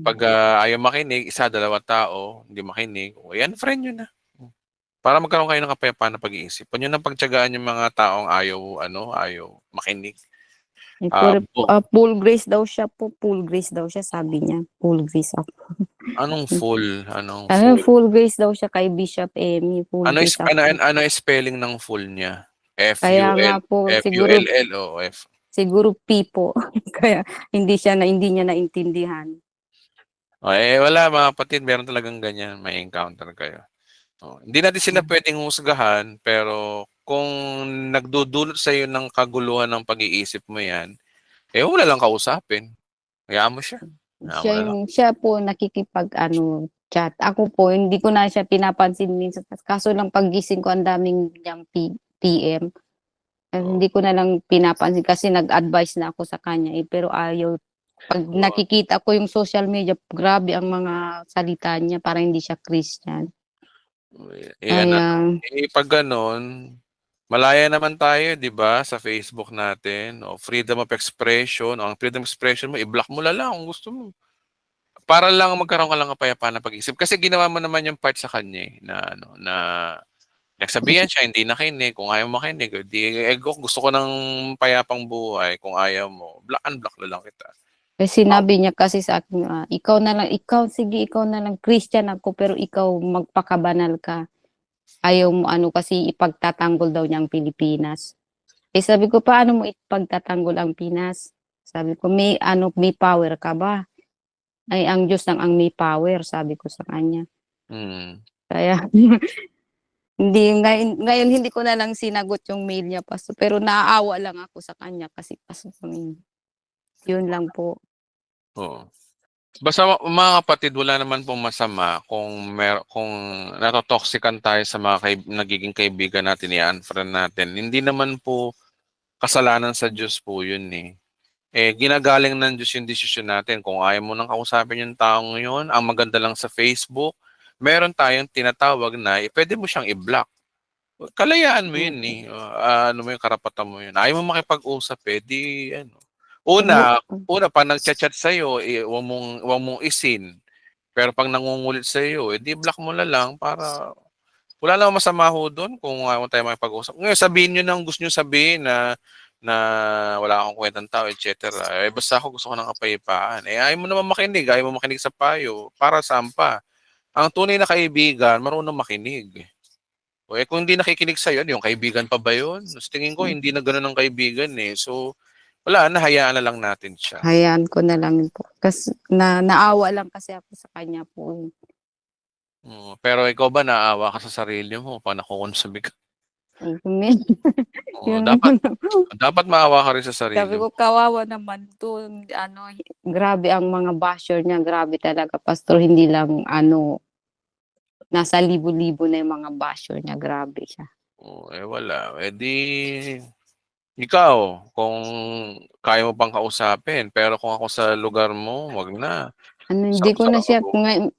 Pag ayaw makinig, isa, dalawa tao, hindi makinig, friend nyo na. Para magkaroon kayo ng kapayapaan na pag-iisip. Huwag nyo nang pagtiyagaan yung mga taong ayaw makinig. Full grace daw siya po. Full grace daw siya, sabi niya. Full grace ako. Anong full? Full grace daw siya kay Bishop Amy. Ano spelling ng full niya? Kaya nga po, F-U-L-L o F? Siguro P po. Kaya hindi niya naintindihan. Wala mga kapatid, meron talagang ganyan. May encounter kayo. Hindi natin sila pwedeng husgahan, pero kung nagdudulot sa iyo ng kaguluhan ng pag-iisip mo yan, wala lang kausapin. Hayaan mo siya. Siya po nakikipag-chat. Ako po, hindi ko na siya pinapansin minsan. Kaso lang paggising ko, ang daming niyang PM. Hindi ko na lang pinapansin kasi nag-advise na ako sa kanya. Pero ayaw. Pag nakikita ko yung social media, grabe ang mga salita niya. Parang hindi siya Christian. Pag ganon, malaya naman tayo, di ba, sa Facebook natin, freedom of expression, ang freedom of expression mo, i-block mo lang kung gusto mo. Para lang magkaroon ka lang kapayapaan na pag-isip. Kasi ginawa mo naman yung part sa kanya, na nagsabihan siya, hindi nakinig, kung ayaw makinig, gusto ko ng payapang buhay, kung ayaw mo, block na lang kita. Sinabi niya kasi sa akin, ikaw na lang, ikaw na lang, Christian ako, pero ikaw magpakabanal ka. ayaw mo kasi ipagtatanggol daw niya ang Pilipinas. Eh sabi ko, paano mo ipagtatanggol ang Pinas? Sabi ko, may power ka ba? Ay, ang Diyos lang ang may power, sabi ko sa kanya. Mm. Kaya, ngayon hindi ko na lang sinagot yung mail niya, Pastor. Pero naaawa lang ako sa kanya kasi, Pastor, yun lang po. Oo. Basta mga kapatid, wala naman pong masama kung natotoxican tayo sa mga nagiging kaibigan natin, i-unfriend natin. Hindi naman po kasalanan sa Diyos po yun eh. Ginagaling ng Diyos yung desisyon natin. Kung ayaw mo nang kausapin yung taong yun, ang maganda lang sa Facebook, meron tayong tinatawag na, pwede mo siyang i-block. Kalayaan mo yun eh. Ano mo yung karapatan mo yun. Ayaw mo makipag-usap di ano. Una, pag nag-chat sa'yo, wag mong isin. Pero pag nangungulit sa'yo, di block mo na lang para wala namang masama ho doon kung ayaw tayo makipag-usap. Ngayon, sabihin nyo nang gusto nyo sabihin na wala akong kwentang tao, etc. Basta ako gusto ko ng kapayapaan. Ayaw mo naman makinig. Ayaw mo makinig sa payo. Para saan pa? Ang tunay na kaibigan, marunong makinig. Kung hindi nakikinig sa'yo, yung kaibigan pa ba yun? Sa tingin ko, hindi na gano'n ang kaibigan eh. So, wala na, hayaan na lang natin siya. Hayaan ko na lang po. Kasi naawa lang kasi ako sa kanya po. Pero ikaw ba naawa ka sa sarili mo pag nakukonsume ka? Yun. Dapat maawa ka rin sa sarili Sabi mo. ko, kawawa naman to. Grabe ang mga basher niya. Grabe talaga, Pastor. Hindi lang, nasa libo-libo na yung mga basher niya. Grabe siya. Wala. Ikaw, kung kaya mo pang kausapin, pero kung ako sa lugar mo, wag na. Hindi ko na siya,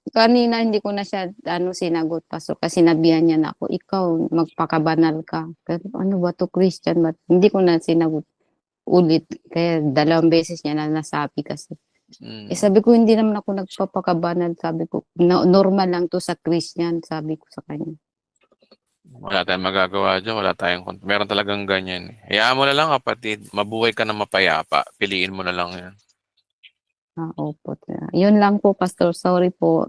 kanina hindi ko na siya, sinagot, Pastor. Kasi sinabihan niya na ako, ikaw, magpakabanal ka. Pero ano ba to, Christian? Hindi ko na sinagot ulit. Kaya 2 beses niya na nasabi kasi. Sabi ko, hindi naman ako nagpapakabanal. Sabi ko, normal lang to sa Christian, sabi ko sa kanya. Wala tayong magagawa dyan. Meron talagang ganyan. Hayaan mo na lang, kapatid. Mabuhay ka na mapayapa. Piliin mo na lang yan. Opo. Yun lang po, Pastor. Sorry po.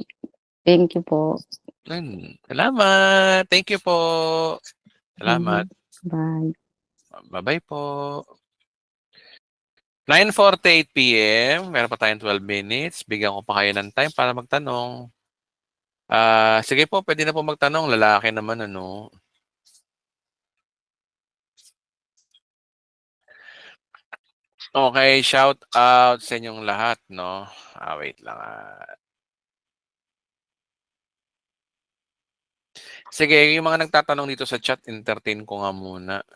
Thank you po. Salamat. Thank you po. Salamat. Bye. Bye-bye po. 9:48 p.m. Meron pa tayong 12 minutes. Bigyan ko pa kayo ng time para magtanong. Sige po, pwede na po magtanong. Lalaki naman, Okay, shout out sa inyong lahat, no? Wait lang. Sige, yung mga nagtatanong dito sa chat, entertain ko nga muna.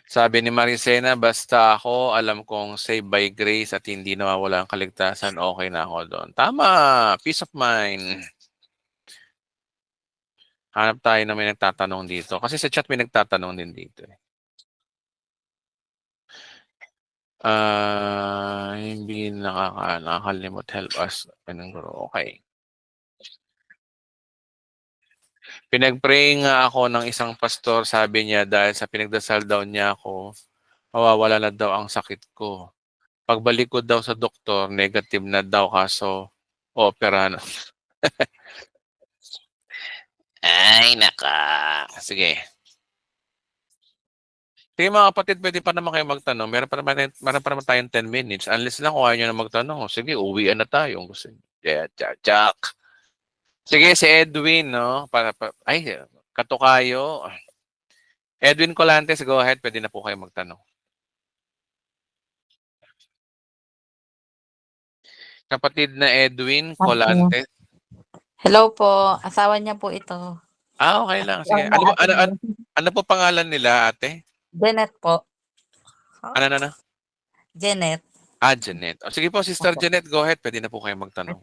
Sabi ni Maricena, basta ako, alam kong save by grace at hindi nawawala ang kaligtasan, okay na ako doon. Tama! Peace of mind. Hanap tayo na may nagtatanong dito. Kasi sa chat may nagtatanong din dito. Hindi nakakalimot. Help us. Okay. Pinag-pray nga ako ng isang pastor, sabi niya dahil sa pinagdasal daw niya ako, mawawala na daw ang sakit ko. Pagbalik ko daw sa doktor, negative na daw kaso opera na. Ay, naka. Sige. Sige mga kapatid, pwede pa naman kayo magtanong. Meron pa naman tayong 10 minutes. Unless lang kung ayaw nyo na magtanong. Sige, uwian na tayo. Gusto nyo. Yeah, Jack. Sige, si Edwin, no? Katukayo. Edwin Colantes, go ahead. Pwede na po kayo magtanong. Kapatid na Edwin Colantes. Hello po. Asawa niya po ito. Okay lang. Sige. Ano po pangalan nila, ate? Janet po. Ano? Janet. Janet. Sige po, Sister Janet, go ahead. Pwede na po kayo magtanong.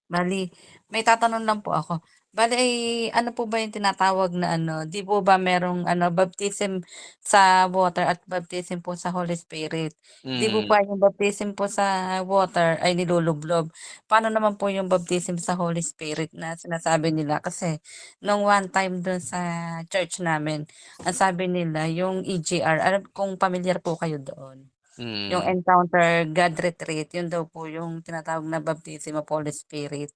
Bali, may tatanong lang po ako. Bali, ano po ba yung tinatawag na di po ba merong baptism sa water at baptism po sa Holy Spirit? Di po ba yung baptism po sa water ay nilulublob? Paano naman po yung baptism sa Holy Spirit na sinasabi nila? Kasi nung one time doon sa church namin, ang sabi nila yung EGR, alam kung familiar po kayo doon. Yung Encounter God Retreat, yun daw po yung tinatawag na baptism of Holy Spirit.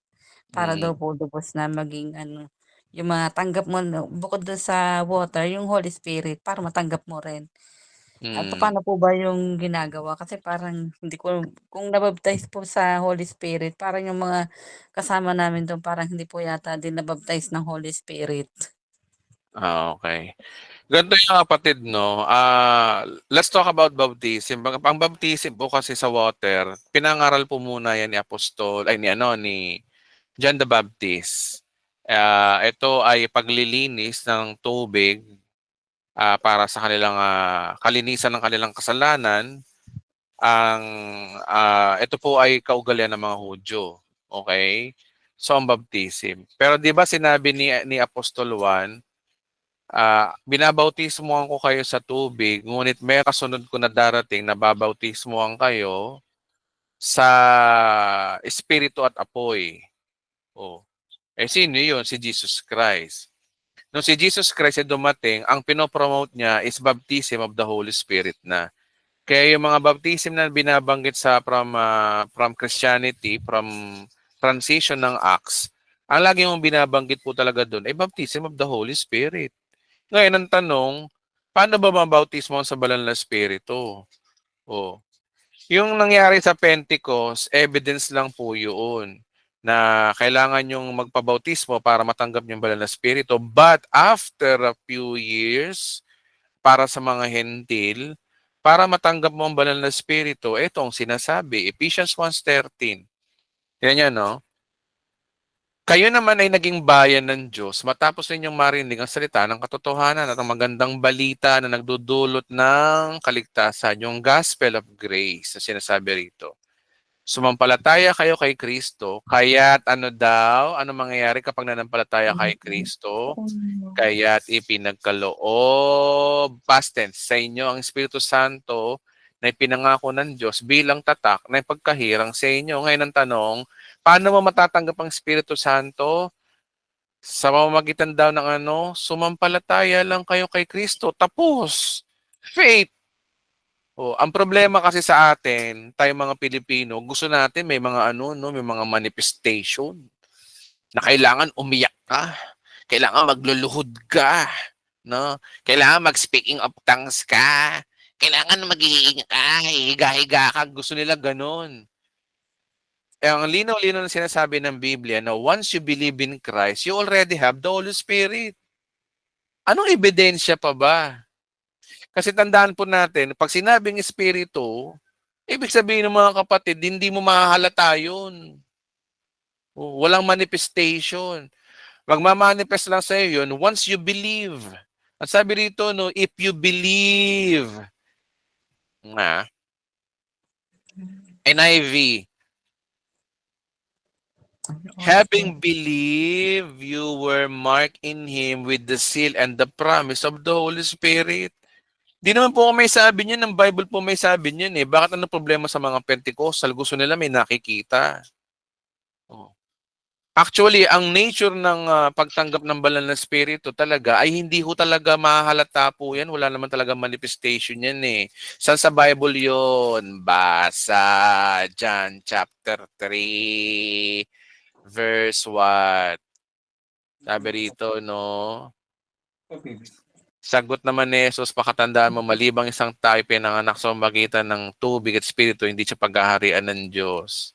para daw po lubos na maging ano, yung matanggap mo bukod dun sa water, yung Holy Spirit para matanggap mo rin. Papaano po ba yung ginagawa? Kasi parang hindi ko kung nabaptize po sa Holy Spirit, parang yung mga kasama namin dun parang hindi po yata din nabaptize ng Holy Spirit. Okay. Ganito yung kapatid, no? Let's talk about baptism. Ang baptism po kasi sa water, pinangaral po muna yan ni Apostol, ay ni John the Baptist. Ito ay paglilinis ng tubig para sa kanilang kalinisan ng kanilang kasalanan. Ito po ay kaugalian ng mga Hudyo. Okay? So, ang baptism. Pero di ba sinabi ni Apostol Juan, binabautismohan ko kayo sa tubig, ngunit may kasunod ko na darating na babautismohan kayo sa espiritu at apoy. Sino yun? Si Jesus Christ. Nung si Jesus Christ ay dumating, ang pinopromote niya is baptism of the Holy Spirit na. Kaya yung mga baptism na binabanggit from Christianity, from transition ng Acts, ang lagi mong binabanggit po talaga doon ay baptism of the Holy Spirit. Ngayon, ang tanong, paano ba mabautismo sa banal na Espiritu? Yung nangyari sa Pentecost, evidence lang po yun na kailangan yung magpabautismo para matanggap yung banal na Espiritu. But after a few years, para sa mga hentil, para matanggap mo ang banal na Espiritu, ito ang sinasabi, Ephesians 1:13. Yan yan, no? Kayo naman ay naging bayan ng Diyos matapos ninyong marinig ang salita ng katotohanan at ang magandang balita na nagdudulot ng kaligtasan, yung gospel of grace na sinasabi rito. Sumampalataya kayo kay Kristo, kaya't ano mangyayari kapag nanampalataya kay Kristo? Kaya't ipinagkaloob, past tense, sa inyo ang Espiritu Santo na ipinangako ng Diyos bilang tatak na ipagkahirang sa inyo. Ngayon ang tanong, paano mo matatanggap ang Espiritu Santo? Sa pamamagitan daw ng sumampalataya lang kayo kay Kristo. Tapos, faith. Ang problema kasi sa atin, tayo mga Pilipino, gusto natin may mga may mga manifestation na kailangan umiyak ka, kailangan magluluhod ka, no? Kailangan mag-speaking of tongues ka, kailangan magiging higa-higa ka, gusto nila ganun. Ang linaw-linaw na sinasabi ng Biblia na once you believe in Christ, you already have the Holy Spirit. Anong ebidensya pa ba? Kasi tandaan po natin, pag sinabing Espiritu, ibig sabihin ng mga kapatid, hindi mo mahahalata yun. Walang manifestation. Magmamanifest lang sa iyo yun once you believe. At sabi rito, no, if you believe, NIV, having believed, you were marked in Him with the seal and the promise of the Holy Spirit. Di naman po may sabi niyan, ng Bible po may sabi niyan eh. Bakit ano problema sa mga Pentecostal? Gusto nila may nakikita. Actually, ang nature ng pagtanggap ng banal na Espiritu talaga ay hindi ho talaga mahalata po yan. Wala naman talaga manifestation yan eh. Saan sa Bible yun? Basa John chapter 3 verse what? Sabi rito, no? Sagot naman ni Jesus, pakatandaan mo, malibang isang tao pinanganak sa magitan ng tubig at Espiritu, hindi siya paghaharian ng Diyos.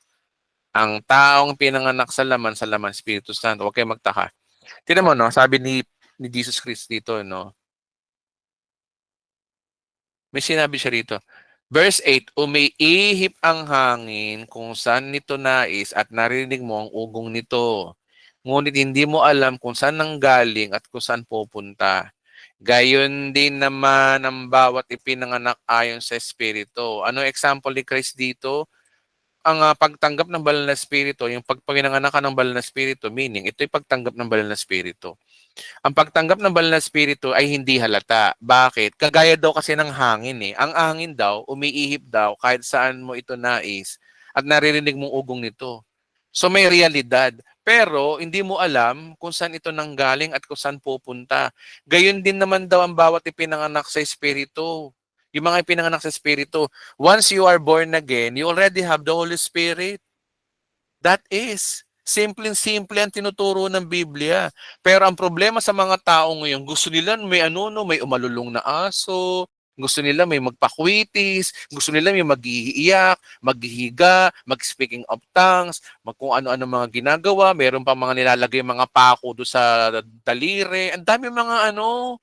Ang taong pinanganak sa laman Espiritu Santo. Huwag kayo magtaka. Tingnan mo, no? Sabi ni Jesus Christ dito, no? May sinabi siya rito. Verse 8, umiihip ang hangin kung saan nito nais at narinig mo ang ugong nito. Ngunit hindi mo alam kung saan nanggaling at kung saan pupunta. Gayon din naman ang bawat ipinanganak ayon sa Espiritu. Ano example ni Christ dito? Ang pagtanggap ng banal na Espiritu, yung pagpinanganak ka ng banal na Espiritu, meaning ito'y pagtanggap ng banal na Espiritu. Ang pagtanggap ng banal na Espiritu ay hindi halata. Bakit? Kagaya daw kasi ng hangin eh. Ang hangin daw, umiihip daw kahit saan mo ito nais at naririnig mong ugong nito. So may realidad. Pero hindi mo alam kung saan ito nanggaling at kung saan pupunta. Gayon din naman daw ang bawat ipinanganak sa Espiritu. Yung mga ipinanganak sa Espiritu, once you are born again, you already have the Holy Spirit. That is, Simpleng-simple ang tinuturo ng Biblia. Pero ang problema sa mga tao ngayon, gusto nila may ano, no, may umalulong na aso, gusto nila may magpakwitis, gusto nila may mag-iiyak, maghihiga, mag-speaking of tongues, kung ano-ano mga ginagawa, meron pa mga nilalagay mga pako do sa daliri. Ang dami mga ano,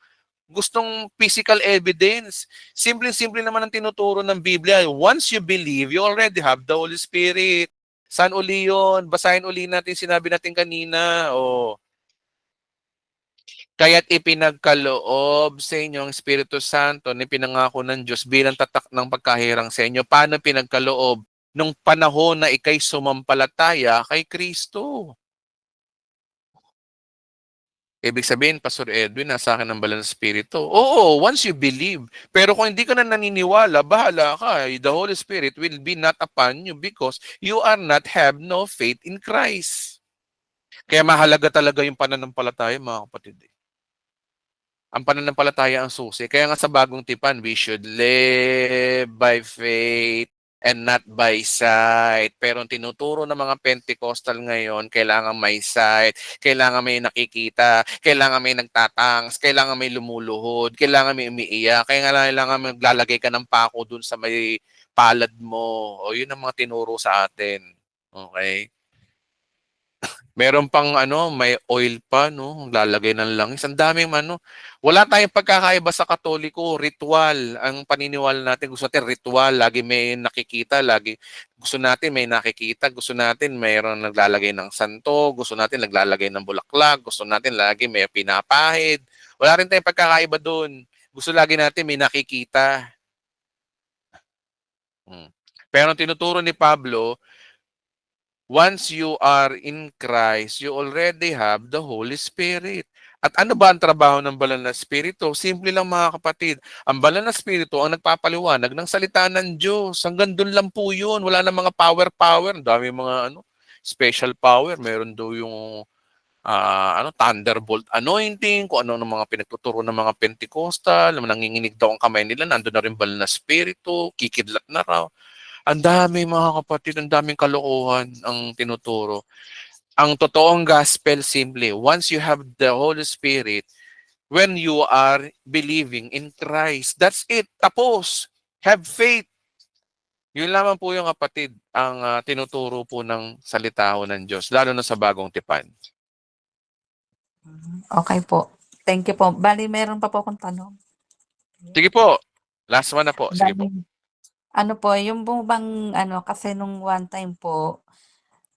gustong physical evidence. Simple-simple naman ang tinuturo ng Biblia. Once you believe, you already have the Holy Spirit. Saan uli yun? Basahin uli natin, sinabi natin kanina. Kaya't ipinagkaloob sa inyo ang Espiritu Santo na pinangako ng Diyos bilang tatak ng pagkahirang sa inyo. Paano pinagkaloob? Nung panahon na ikay sumampalataya kay Kristo. Ibig sabihin, Pastor Edwin, nasa akin ang banal na Espiritu. Oo, once you believe. Pero kung hindi ka na naniniwala, bahala ka. The Holy Spirit will be not upon you because you are not have no faith in Christ. Kaya mahalaga talaga yung pananampalataya, mga kapatid. Ang pananampalataya ang susi. Kaya nga sa bagong tipan, we should live by faith and not by sight. Pero ang tinuturo ng mga Pentecostal ngayon, kailangan may sight, kailangan may nakikita, kailangan may nagtatangs, kailangan may lumuluhod, kailangan may umiiyak, kaya nga kailangan maglalagay ka ng pako dun sa may palad mo. O yun ang mga tinuro sa atin. Okay? Meron pang ano, may oil pa, no? Lalagay ng langis. Ang daming ano. Wala tayong pagkakaiba sa Katoliko. Ritual. Ang paniniwala natin, gusto natin ritual. Lagi may nakikita. Lagi gusto natin may nakikita. Gusto natin mayroon naglalagay ng santo. Gusto natin naglalagay ng bulaklak. Gusto natin lagi may pinapahid. Wala rin tayong pagkakaiba doon. Gusto lagi natin may nakikita. Pero ang tinuturo ni Pablo, once you are in Christ, you already have the Holy Spirit. At ano ba ang trabaho ng banal na Espiritu? Simple lang, mga kapatid. Ang banal na Espiritu ang nagpapaliwanag ng salita ng Diyos. Hanggang doon lang po yun. Wala na mga power. Ang dami mga special power. Meron daw yung thunderbolt anointing, kung ano ng mga pinagtuturo ng mga Pentecostal, nanginginig daw ang kamay nila, nandun na rin banal na Espiritu, kikidlat na raw. Ang dami, mga kapatid, ang daming kalokohan ang tinuturo. Ang totoong gospel, simply, once you have the Holy Spirit, when you are believing in Christ, that's it. Tapos. Have faith. Yun lamang po yung kapatid, ang tinuturo po ng salita ng Diyos, lalo na sa bagong tipan. Okay po. Thank you po. Bali, meron pa po akong tanong. Sige po. Last one na po. Sige po. Ano po, yung bang kasi nung one time po,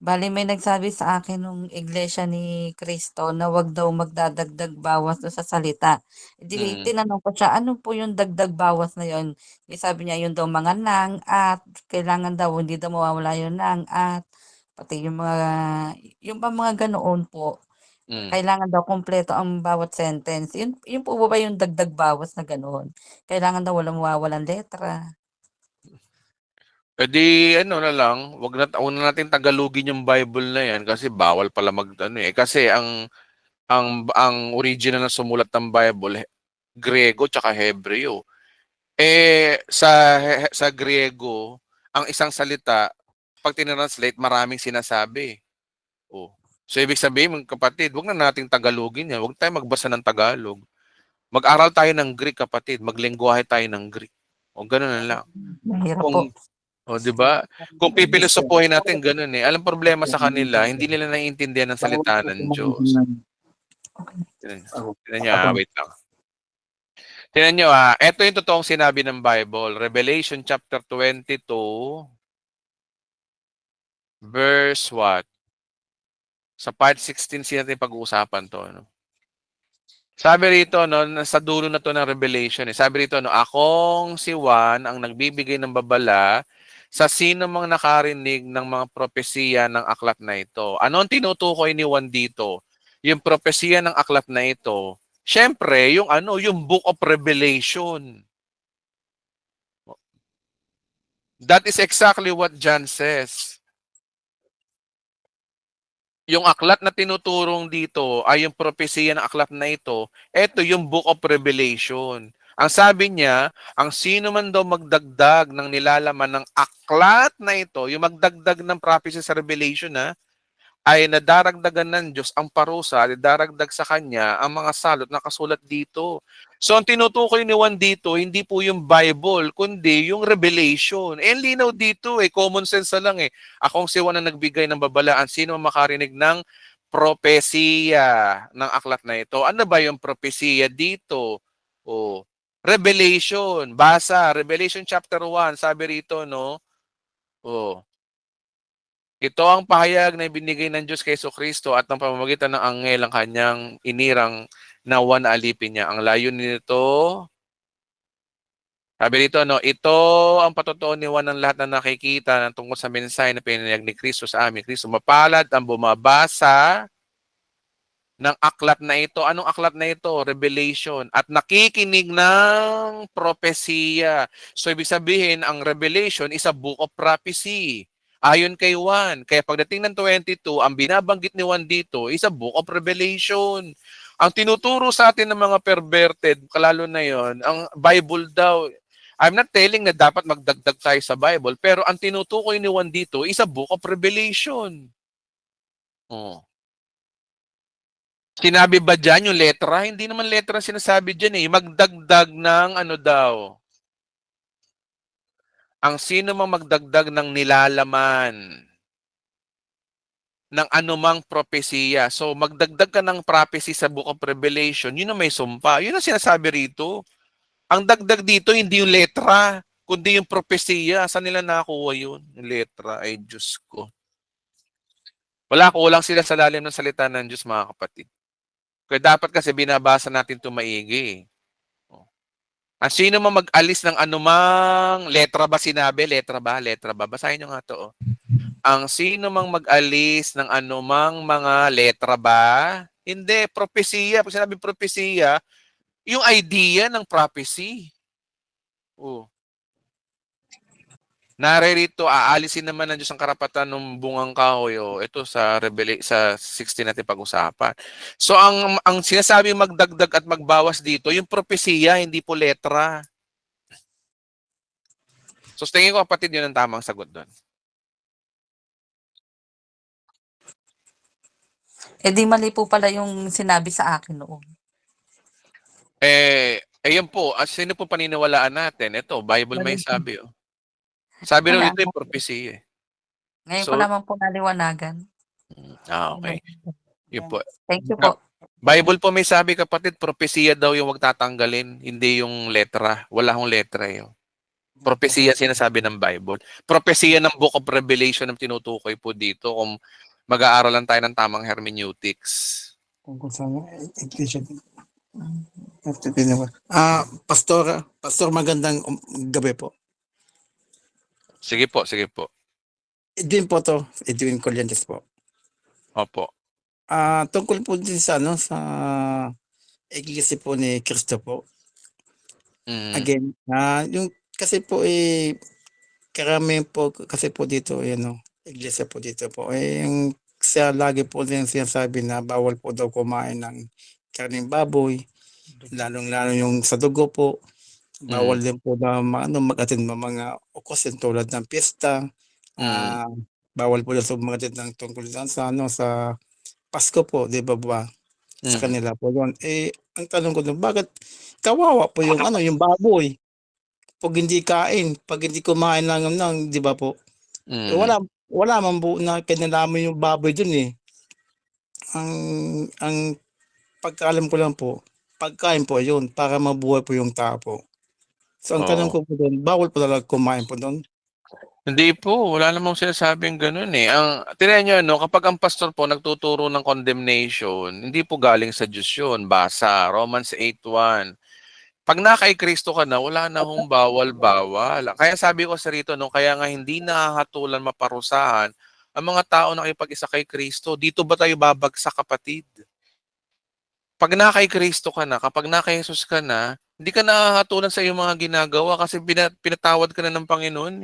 bali may nagsabi sa akin nung Iglesia ni Cristo na wag daw magdadagdag bawas doon sa salita. Di tinanong ko siya, ano po yung dagdag bawas na yun? Sabi niya, yun daw mga nang at kailangan daw, hindi daw mawawala yung nang at pati yung mga ganoon po. Kailangan daw kumpleto ang bawat sentence. Yun po ba yung dagdag bawas na ganoon? Kailangan daw walang mawawalan letra. Na lang, wag na natin tagalogin yung Bible na yan kasi bawal pala kasi ang original na sumulat ng Bible, Grego tsaka Hebreo. Sa Grego, ang isang salita, pag tinranslate, maraming sinasabi. So ibig sabihin, mga kapatid, wag na nating tagalogin yan. Wag tayong magbasa ng Tagalog. Mag-aral tayo ng Greek, kapatid. Maglengguwahe tayo ng Greek. O gano'n na lang. Mahirap po. Di ba? Kung pipilosopohin natin, ganun eh. Alam problema sa kanila, hindi nila naiintindihan ng salita ng Diyos. Tignan nyo, wait lang. Tignan nyo, ito yung totoong sinabi ng Bible. Revelation chapter 22, verse what? Sa part 16, natin pag-uusapan to. Sabi rito, sa dulo na to ng Revelation, sabi rito, akong si Juan ang nagbibigay ng babala sa sino mang nakarinig ng mga propesiya ng aklat na ito. Ano ang tinutukoy ni Juan dito? Yung propesiya ng aklat na ito, syempre, yung Book of Revelation. That is exactly what John says. Yung aklat na tinuturong dito ay yung propesiya ng aklat na ito. Ito yung Book of Revelation. Ang sabi niya, ang sino man daw magdagdag ng nilalaman ng aklat na ito, yung magdagdag ng prophecy sa Revelation, ay nadaragdagan ng Diyos ang parusa, daragdag sa kanya ang mga salot na kasulat dito. So ang tinutukoy ni Juan dito, hindi po yung Bible, kundi yung Revelation. Eh, linaw dito common sense na lang Akong si Juan ang nagbigay ng babalaan, sino ang makarinig ng propesiya ng aklat na ito? Ano ba yung propesiya dito? Revelation, basa, Revelation chapter 1, sabi rito, no? Ito ang pahayag na ibinigay ng Diyos kay Jesucristo at ng pamamagitan ng anghel ang kanyang inirang nawa na alipin niya. Ang layunin nito, sabi dito, no, ito ang patutuon ni Juan ng lahat na nakikita ng tungkol sa mensahe na pinanayag ni Kristo sa amin. Kristo, mapalad ang bumabasa ng aklat na ito. Anong aklat na ito? Revelation. At nakikinig ng propesiya. So, ibig sabihin, ang Revelation is a book of prophecy. Ayon kay Juan. Kaya pagdating ng 22, ang binabanggit ni Juan dito is a book of Revelation. Ang tinuturo sa atin ng mga perverted, kalalo na yon, ang Bible daw. I'm not telling na dapat magdagdag tayo sa Bible, pero ang tinutukoy ni Juan dito is a book of Revelation. Sinabi ba dyan yung letra? Hindi naman letra sinasabi dyan Magdagdag ng ano daw. Ang sino mang magdagdag ng nilalaman ng anumang propesiya. So, magdagdag ka ng prophecy sa Book of Revelation, yun ang may sumpa. Yun ang sinasabi rito. Ang dagdag dito, hindi yung letra, kundi yung propesiya. Saan nila nakuha yun? Yung letra, ay Diyos ko. Wala, kulang sila sa lalim ng salita ng Diyos, mga kapatid. Kaya dapat kasi binabasa natin ito maigi. Ang sino man mag-alis ng anumang letra ba sinabi? Letra ba? Letra ba? Basahin nyo nga ito. Ang sino mang mag-alis ng anumang mga letra ba? Hindi, propesiya. Pag sinabi propesiya, yung idea ng prophecy. Naririto, aalisin naman ng Diyos ang karapatan ng bungang kahoy. Ito sa sa 16 natin pag-usapan. So ang sinasabi magdagdag at magbawas dito, yung propesiya, hindi po letra. So tingin ko kapatid, yun ang tamang sagot doon. Di mali po pala yung sinabi sa akin noon. Ayun po, sino po paniniwalaan natin? Ito, Bible may sabi. Sabi rin dito yung prophecy. Ngayon ko naman po naliwanagan. Okay. Yun po. Thank you po. Bible po may sabi kapatid, propesiya daw yung wag tatanggalin, hindi yung letra. Wala hong letra yun. Propesiya sinasabi ng Bible. Propesiya ng Book of Revelation ang tinutukoy po dito kung mag-aaralan tayo ng tamang hermeneutics. Pastor, magandang gabi po. Sige po, sige po. Edwin po to, Edwin Colliantes po. Opo. Tungkol po din sa sa Iglesia po ni Cristo po. Again, yung kasi po karamihan po kasi po dito, Iglesia po dito po. Yung siya lagi po din sinasabi na bawal po daw kumain ng karneng baboy, lalong-lalo yung sa dugo po. Bawal din po na mag-attend mga okasyon tulad ng piyesta. Bawal po sa mag-attend ng tungkol sa sa Pasko po, di ba ba? Sa kanila po yun. Ang tanong ko doon, bakit kawawa po yung yung baboy? Pag hindi kain, pag hindi kumain lang di ba po? Wala man po na kinalaman yung baboy dun Ang pagkaalam ko lang po, pagkain po yun para mabuhay po yung tao po. So ang tanong ko po doon, bawal po talaga kumain po doon? Hindi po, wala namang sinasabing ganun Tingnan nyo, kapag ang pastor po nagtuturo ng condemnation, hindi po galing sa Diyos yun. Basa, Romans 8:1. Pag nakay Kristo ka na, wala na hong bawal-bawal. Kaya sabi ko sa rito, kaya nga hindi nakahatulan maparusahan ang mga tao na nakipag-isa kay Kristo. Dito ba tayo babagsak, kapatid? Pag nakay Kristo ka na, kapag nakay Jesus ka na, hindi ka nakahatulan sa iyong mga ginagawa kasi pinatawad ka na ng Panginoon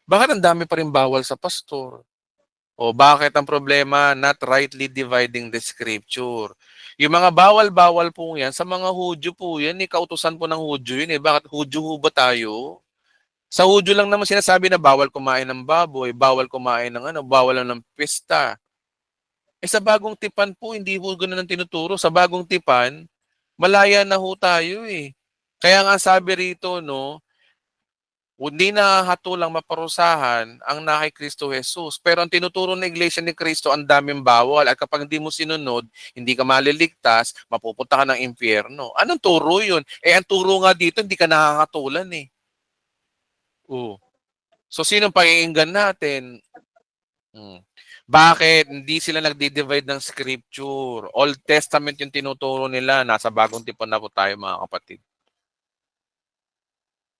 Bakit ang dami pa rin bawal sa pastor? Bakit ang problema? Not rightly dividing the scripture. Yung mga bawal-bawal po yan, sa mga Hudyo po yan, kautusan po ng Hudyo yun Bakit Hudyo ba tayo? Sa Hudyo lang naman sinasabi na bawal kumain ng baboy, bawal kumain ng bawal lang ng pista. sa bagong tipan po, hindi po ganun ang tinuturo. Sa bagong tipan, malaya na ho tayo eh. Kaya nga sabi rito, no, hindi na hatulang maparusahan ang na kay Kristo Jesus. Pero ang tinuturo ng Iglesia ni Kristo, ang daming bawal. At kapag hindi mo sinunod, hindi ka maliligtas, mapupunta ka ng impyerno. Anong turo yun? Ang turo nga dito, hindi ka nakakatulan eh. Oo. So, sinong pakinggan natin? Bakit hindi sila nagdi-divide ng scripture? Old Testament yung tinuturo nila. Nasa bagong tipan na po tayo mga kapatid.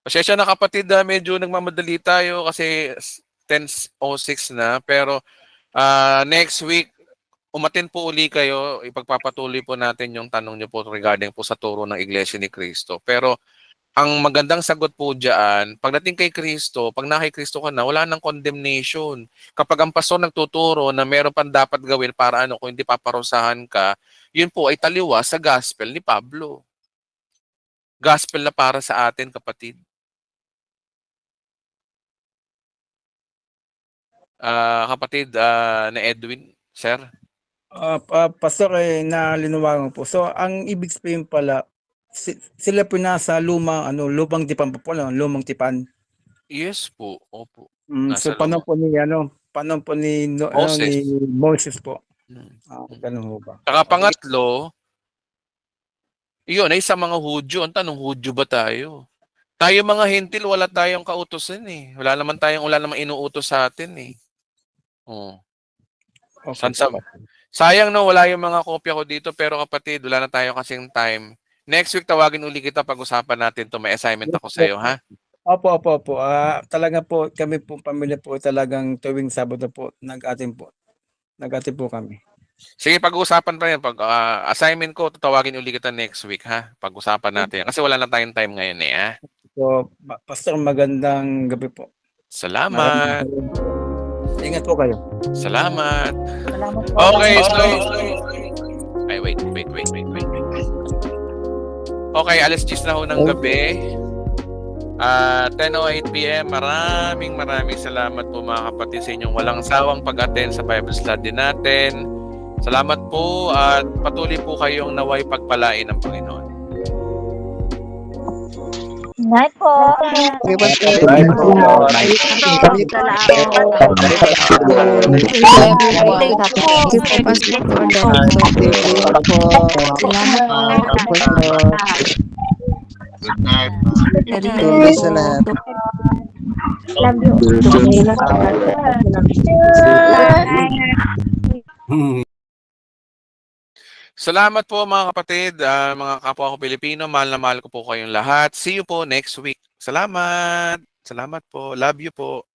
Pasensya na kapatid, medyo nagmamadali tayo kasi 10:06 na. Pero next week, umatin po uli kayo. Ipagpapatuloy po natin yung tanong niyo po regarding po sa turo ng Iglesia ni Cristo. Pero ang magandang sagot po dyan, pagdating kay Kristo, pag na kay Kristo ka na, wala nang condemnation. Kapag ang pastor nagtuturo na meron pang dapat gawin para kung hindi paparusahan ka, yun po ay taliwas sa gospel ni Pablo. Gospel na para sa atin, kapatid. Kapatid na Edwin, sir? Pastor, nalinawagan po. So, ang ibig sabihin pala, sila po nasa lumang tipan po, lumang tipan. Yes po, opo. So, paano po ni Moses. ni Moses po? Ganun ho ba? Saka pangatlo, yun ay sa mga Hudyo. Ang tanong, Hudyo ba tayo? Tayo mga Hentil, wala tayong kautusan eh. Wala namang inuutos sa atin eh. Okay. Sayang no, wala yung mga kopya ko dito, pero kapatid, wala na tayo kasing time. Next week, tawagin uli kita, pag-usapan natin to. May assignment ako sa iyo, ha? Opo. Talaga po, kami po, pamilya po, talagang tuwing Sabado po, nag-atin po kami. Sige, pag-uusapan pa yan. Pag assignment ko, tatawagin uli kita next week, ha? Pag-usapan natin yan. Kasi wala na tayong time ngayon eh, ha? So, Pastor, magandang gabi po. Salamat. Ingat po kayo. Salamat. Salamat po. Okay, so... Ay, wait. Okay, alas 10 na ho ng gabi. 10:08 p.m. Maraming salamat po mga kapatid sa inyong walang sawang pag-attend sa Bible study natin. Salamat po at patuloy po kayong naway pagpalain ng Panginoon. Night po. Good night. sa lahat. Salamat po mga kapatid, mga kapwa ko Pilipino. Mahal na mahal ko po kayong lahat. See you po next week. Salamat. Salamat po. Love you po.